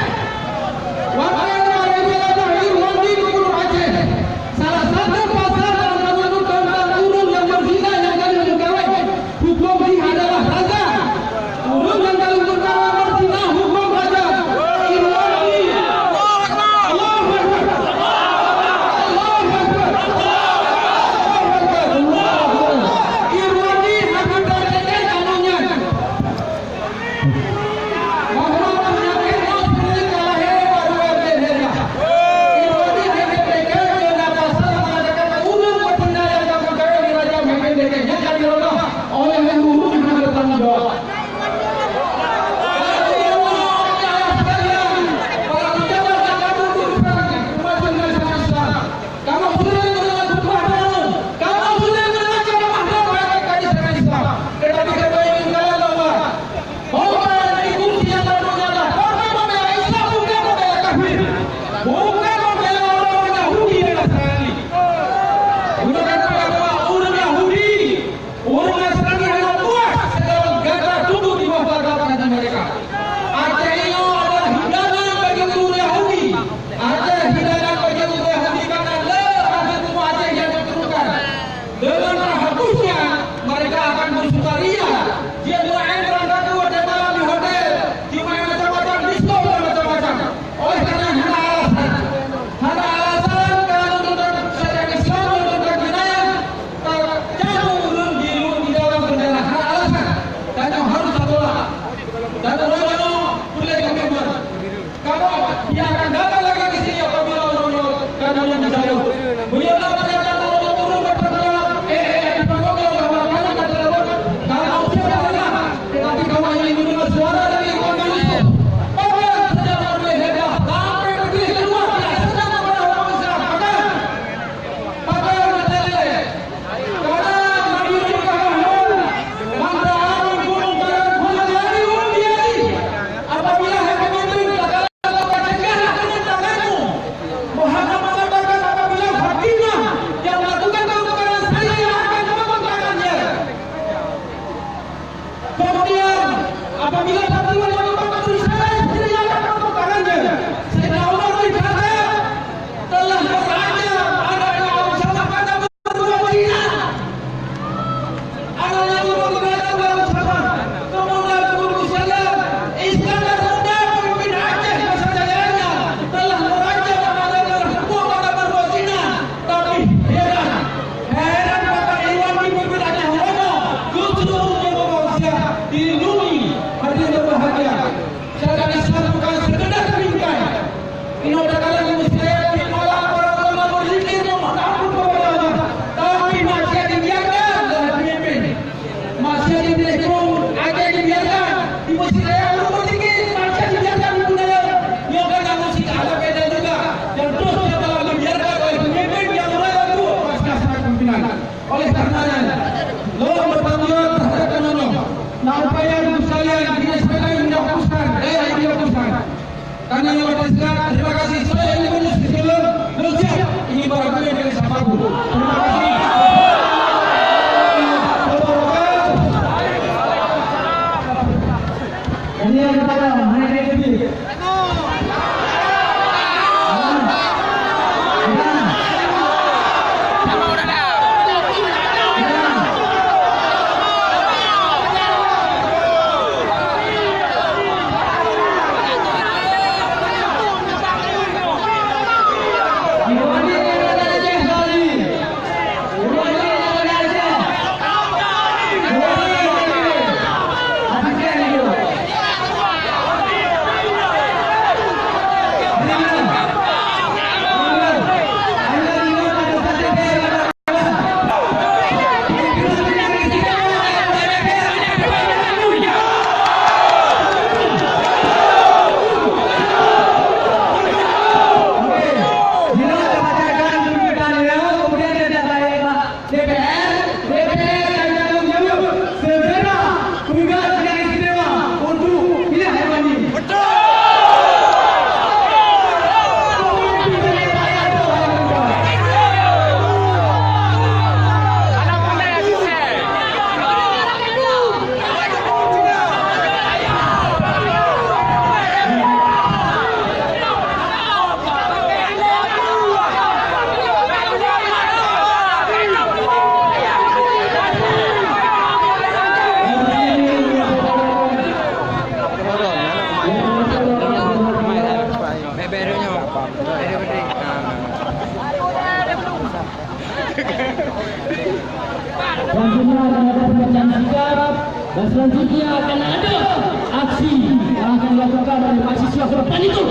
wakil warga Irwandi gubernur Aceh, salah satu pasal hukum ini adalah raja. Urus yang kalau berkawan berzina hukum raja. Irwandi. Allahu Akbar. Allahu Akbar. Allahu Akbar. Allahu Akbar. Irwandi akan terkait kamunya. Bahwa penyakit seperti kalahir baru berdehernya. Irwandi akan terkait dengan pasal mengatakan urus berzina yang kamu kaya di raja menghendaknya dari Allah. Oleh yang urus yang bertanggung jawab. Beliau apabila peristiwa yang merupakan Israel sendiri yang akan mempertahannya. Sayyidina Umar bin Khattab telah meraja anaknya Abu Salamah pada berdua Madinah. Anaknya Abu Bakar dan Abu Salamah. Kemudian Abu Salam Iskandar Muda pemimpin Aceh masa jajahannya telah meraja anaknya tersebut pada berdua Madinah. Tapi heran maka Iwan pemimpin Aceh Ulama justru Indonesia dilindungi hadir berbahagia. Syariat Islam bukan sekedar bingkai. Ini ada kalangan Muslim menolak para ulama berzikir memohon ampun kepada Allah, tapi masih dibiarkan oleh pemimpin. Masih direkrut, ada dibiarkan di masjid yang belum berzikir, masih dibiarkan di budaya. Yang kena musik ada beda juga. Dan terus dia telah dibiarkan oleh pemimpin yang mulai itu pasca pimpinan. Oleh karenanya, Allah bertanggung terhadap Allah. Nah, upaya sekalian kita sebagai menghapuskan, dihapuskan. Karena Allah bersedia, terima kasih. Saya ingin mengucapkan Malaysia ini barangkali dari siapapun. Terima kasih. Ini yang kita hari ini. Selanjutnya akan ada pembacaan sikap dan selanjutnya akan ada aksi yang akan dilakukan oleh mahasiswa ke depan itu.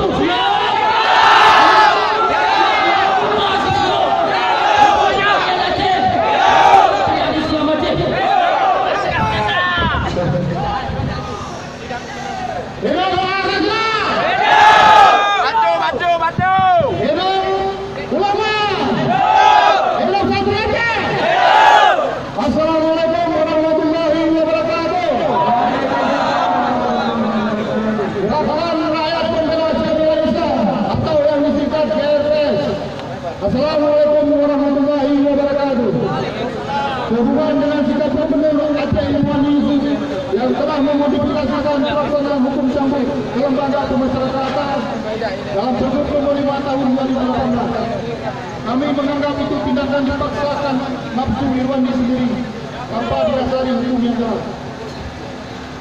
Assalamualaikum warahmatullahi wabarakatuh. Rakyat Federasi Indonesia atau yang disingkat KFS. Assalamualaikum warahmatullahi wabarakatuh. Sehubungan dengan sikap Gubernur Aceh Iwan Yusuf yang telah memodifikasikan pelaksanaan hukum cambuk ke lembaga pemasyarakatan dalam Pergub Nomor 5 Tahun 2018. Kami menganggap itu tindakan dipaksakan nafsu Irwandi sendiri tanpa didasari hukum yang jelas.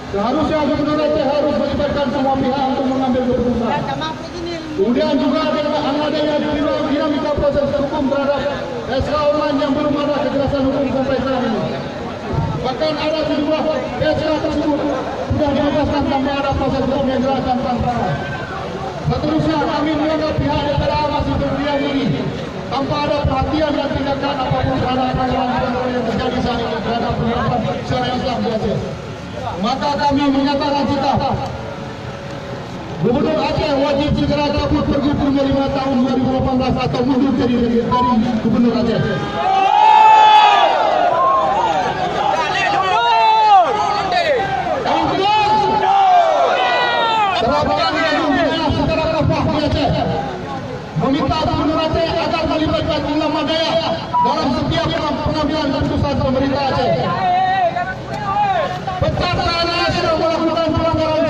Seharusnya Gubernur Aceh harus melibatkan semua pihak untuk mengambil keputusan. Kemudian juga adanya dinamika proses hukum terhadap SK online yang belum ada kejelasan hukum sampai saat ini. Bahkan ada sejumlah SK tersebut sudah dibebaskan tanpa ada proses hukum yang jelas dan transparan. Seterusnya kami menganggap pihak DPRA masih berdiam diri tanpa ada perhatian dan tindakan apapun terhadap pelanggaran yang terjadi saat ini terhadap penerapan syariat Islam di Aceh. Maka kami menyatakan sikap Gubernur Aceh wajib segera cabut Pergub Nomor 5 Tahun 2018 atau mundur dari Gubernur Aceh. Meminta Gubernur Aceh agar melibatkan ulama daya dalam setiap pengambilan keputusan pemerintah Aceh. Pecat PNS yang melakukan pelanggaran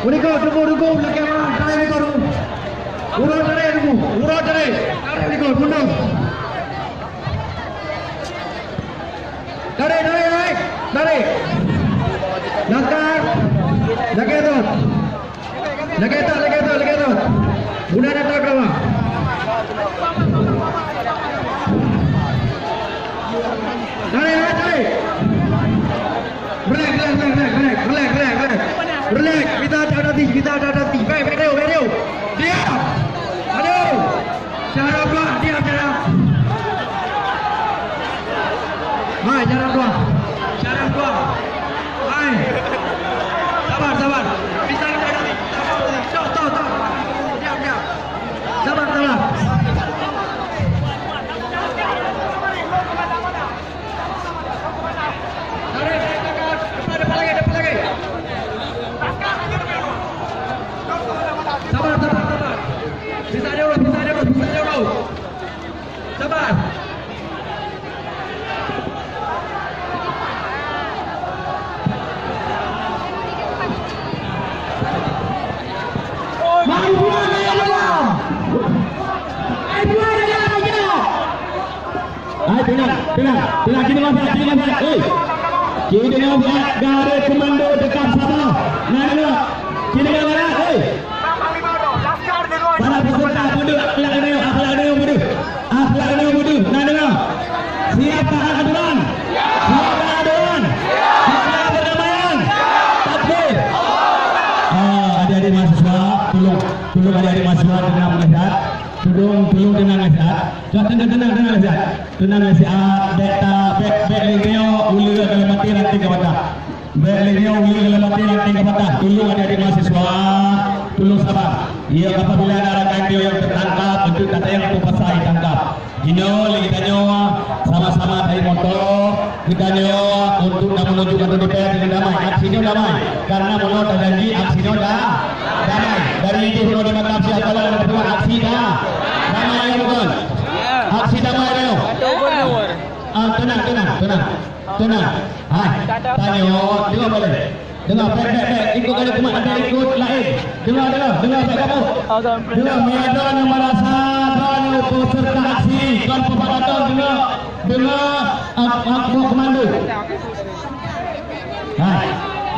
Unikau tunggu belakang orang. Tarik unikau dulu. Urut tarik tunggu. Urut tarik. Tarik unikau tunduk. Tarik. Langkah. Jaga itu. Udah datang ke bawah. Tarik. Relax. Kita ada hati. Baik, video. Diam. Aduh. Cara pula, diam. Hai, cara pula. Hai. Sabar. Bisa kita ada hati. Tahu. Diam. Sabar. Depan lagi. Sabar. Bisa dulu. Sabar. Mari pulang aja. Tenang. Kita lihat. Kita lihat Gare Komando dekat sana. Nah. Kita lihat. Para peserta mundur. Akhlak mundur. Nah. Siapa aturan? Siapa perdamaian? Takbir. Adik-adik mahasiswa, tolong adik-adik mahasiswa tenang nasihat. Tolong tenang nasihat. Tenang nasihat. Bek legio ulu kalau mati nanti ke patah. Tolong adik-adik mahasiswa, tolong sabar. Ia apabila ada radio yang tertangkap, untuk kata yang pasai tangkap. Kita nyawa sama-sama dari motor. Kita nyawa untuk menuju kantor DPR dengan damai. Aksinya damai. Karena menurut janji aksinya damai. Dari itu sudah dimakan siapa yang berdua aksi damai ya bukan? Aksi damai ya. Tenang. Hai, tanya, dengar boleh. Dengar baik. Ikut kalau cuma ada ikut lain. Dengar baik kamu. Dengar medan yang merasa ada peserta aksi kan pemadaman dengar komando. Hai,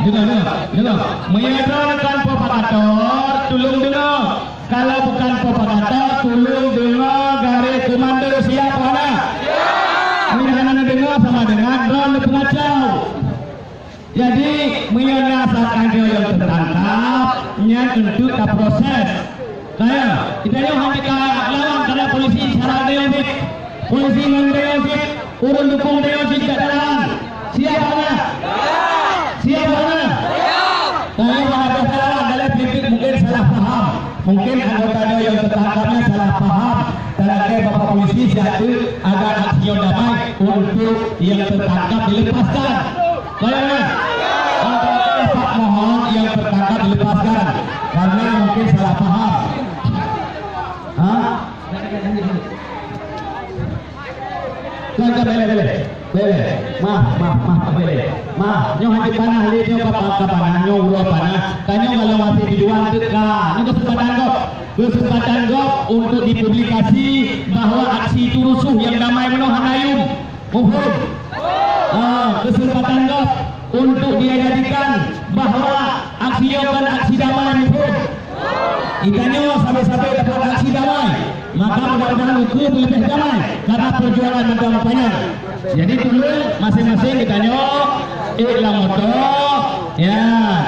dengar. Medan propagator, tolong dengar. Kalau bukan propagator, tolong dengar garis komando siap mana? Jangan dengar sama dengan drone pengacau. Jadi menyesakan dia yang tertangkap, untuk proses. Kita yang lawan karena polisi cara dia polisi mendekat, urun dukung dia tidak jalan. Siapa mana? Saya ada salah dalam kritik mungkin salah paham. Mungkin anggota dia yang tertangkapnya salah paham. Terakhir Bapak Polisi jatuh agar aksi damai untuk yang tertangkap dilepaskan. Pak mohon yang tertangkap dilepaskan karena mungkin salah paham. Boleh. Maaf. Nyo hati panah lihat kapan nyo ulo panah. Kanyo kalau masih di luar dekat. Ini kesempatan gop untuk dipublikasi bahwa aksi itu rusuh yang damai menohan ayum. Mohon. Kesempatan gop untuk dia jadikan bahwa aksi bukan aksi damai. Mohon. Ikannya sampai dapat aksi damai. Maka mudah-mudahan hukum lebih damai karena perjuangan mendalam panjang. Jadi dulu masing-masing kita iklan motor ya,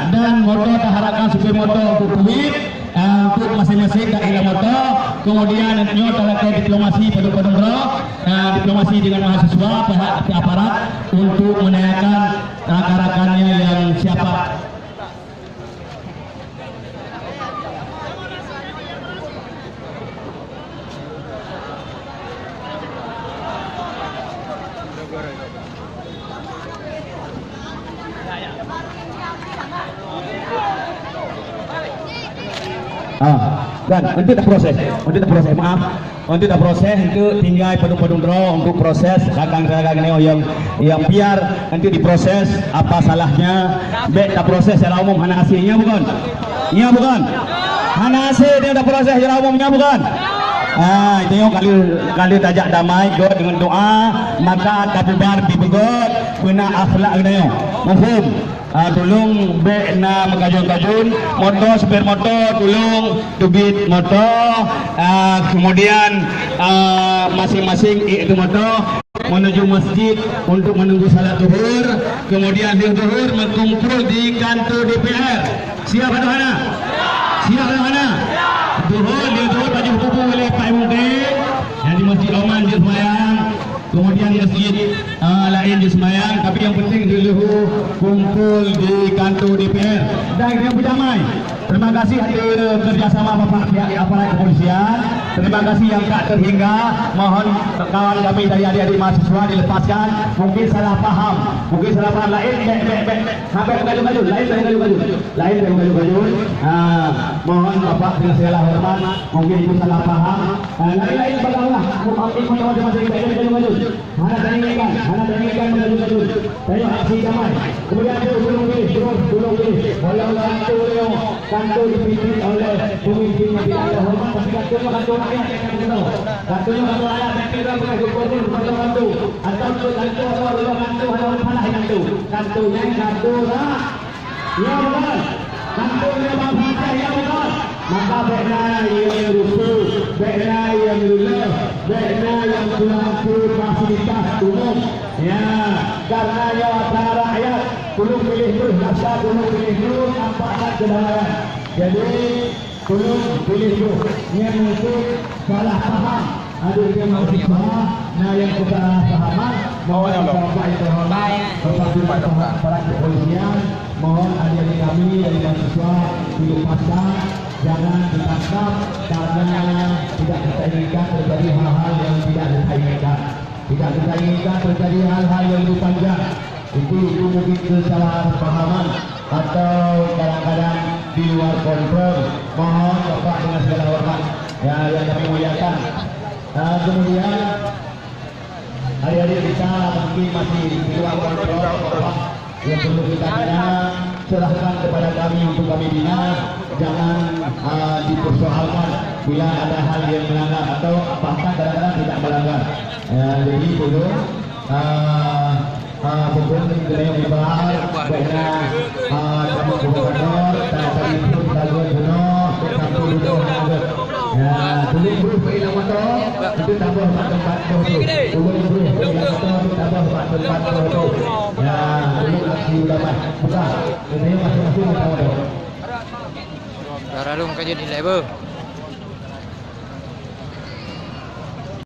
dan motor tak harapkan supaya motor untuk duit untuk masing-masing tak iklan motor. Kemudian terlalu diplomasi pada diplomasi dengan mahasiswa pihak aparat untuk menanyakan rakan-rakannya yang siapa. Dan nanti tak proses, maaf, nanti tak proses untuk tinggal pedung draw untuk proses rakan-rakan neo yang biar nanti diproses apa salahnya, tak proses secara umum hanya hasilnya bukan. Ya bukan. Hanase dia dah proses secara umumnya bukan. Tengok kali tajak damai God dengan doa maka kabar dibegot guna akhlak dia. Mafhum? Tolong bekna makajun-kajun motor sepir motor tolong tubit motor kemudian masing-masing itu motor menuju masjid untuk menunggu salat zuhur, kemudian di zuhur berkumpul di kantor DPR. Siap atau mana? Siap atau mana? Zuhur di zuhur baju kumpul oleh Pak MD yang di Masjid Oman di Semayang, kemudian di masjid lain di Semayang, tapi yang penting dulu kumpul di kantor DPR dan yang berdamai. Terima kasih hadir kerjasama Bapak pihak aparat kepolisian. Terima kasih yang tak terhingga. Mohon kawan kami dari adik-adik mahasiswa dilepaskan. Mungkin salah faham. Lain sampai baju-baju. Lain baju-baju. Mohon Bapak dengan segala hormat. Mungkin itu salah faham. Lain bagailah. Baju-baju. Mana teringinkan baju-baju. Tengok aksi damai. Kemudian belum pilih. Walau kantor dipimpin oleh pemimpin yang tidak ada hormat, tapi kantor rakyat kantor rakyat yang tidak boleh gubernur bantu atau kantor kantornya kantor ya benar kantornya bangsa ya benar maka bekna yang rusuh, bekna yang lulus, bekna yang kurang fasilitas umum ya karena ya rakyat belum pilih dulu, rasa belum pilih dulu, nampaklah kebenaran. Jadi belum pilih dulu. Yang itu salah paham. Ada yang mahasiswa, nah yang kesalah pahaman, mohon Bapak Ibu hormat, Bapak para kepolisian, mohon adik-adik kami dari mahasiswa dilepaskan, jangan ditangkap karena tidak kita inginkan terjadi hal-hal yang tidak kita inginkan. Tidak kita inginkan terjadi hal-hal yang lebih panjang. Itu mungkin kesalahpahaman atau kadang-kadang di luar kontrol. Mohon Bapak dengan segala hormat yang kami muliakan. Kemudian adik-adik kita mungkin masih di luar kontrol. Bapak yang perlu kita serahkan kepada kami untuk kami bina. Jangan dipersoalkan bila ada hal yang melanggar atau bahkan kadang-kadang tidak melanggar. Jadi dulu bukan yang dibahas karena kamu gubernur tadi itu kalau jenuh satu duduk ya dulu grup hilang motor itu tambah 4 itu dulu hilang motor tambah 4 itu ya dulu aksi ulama bukan ini masing-masing tahu Daralung kajian di level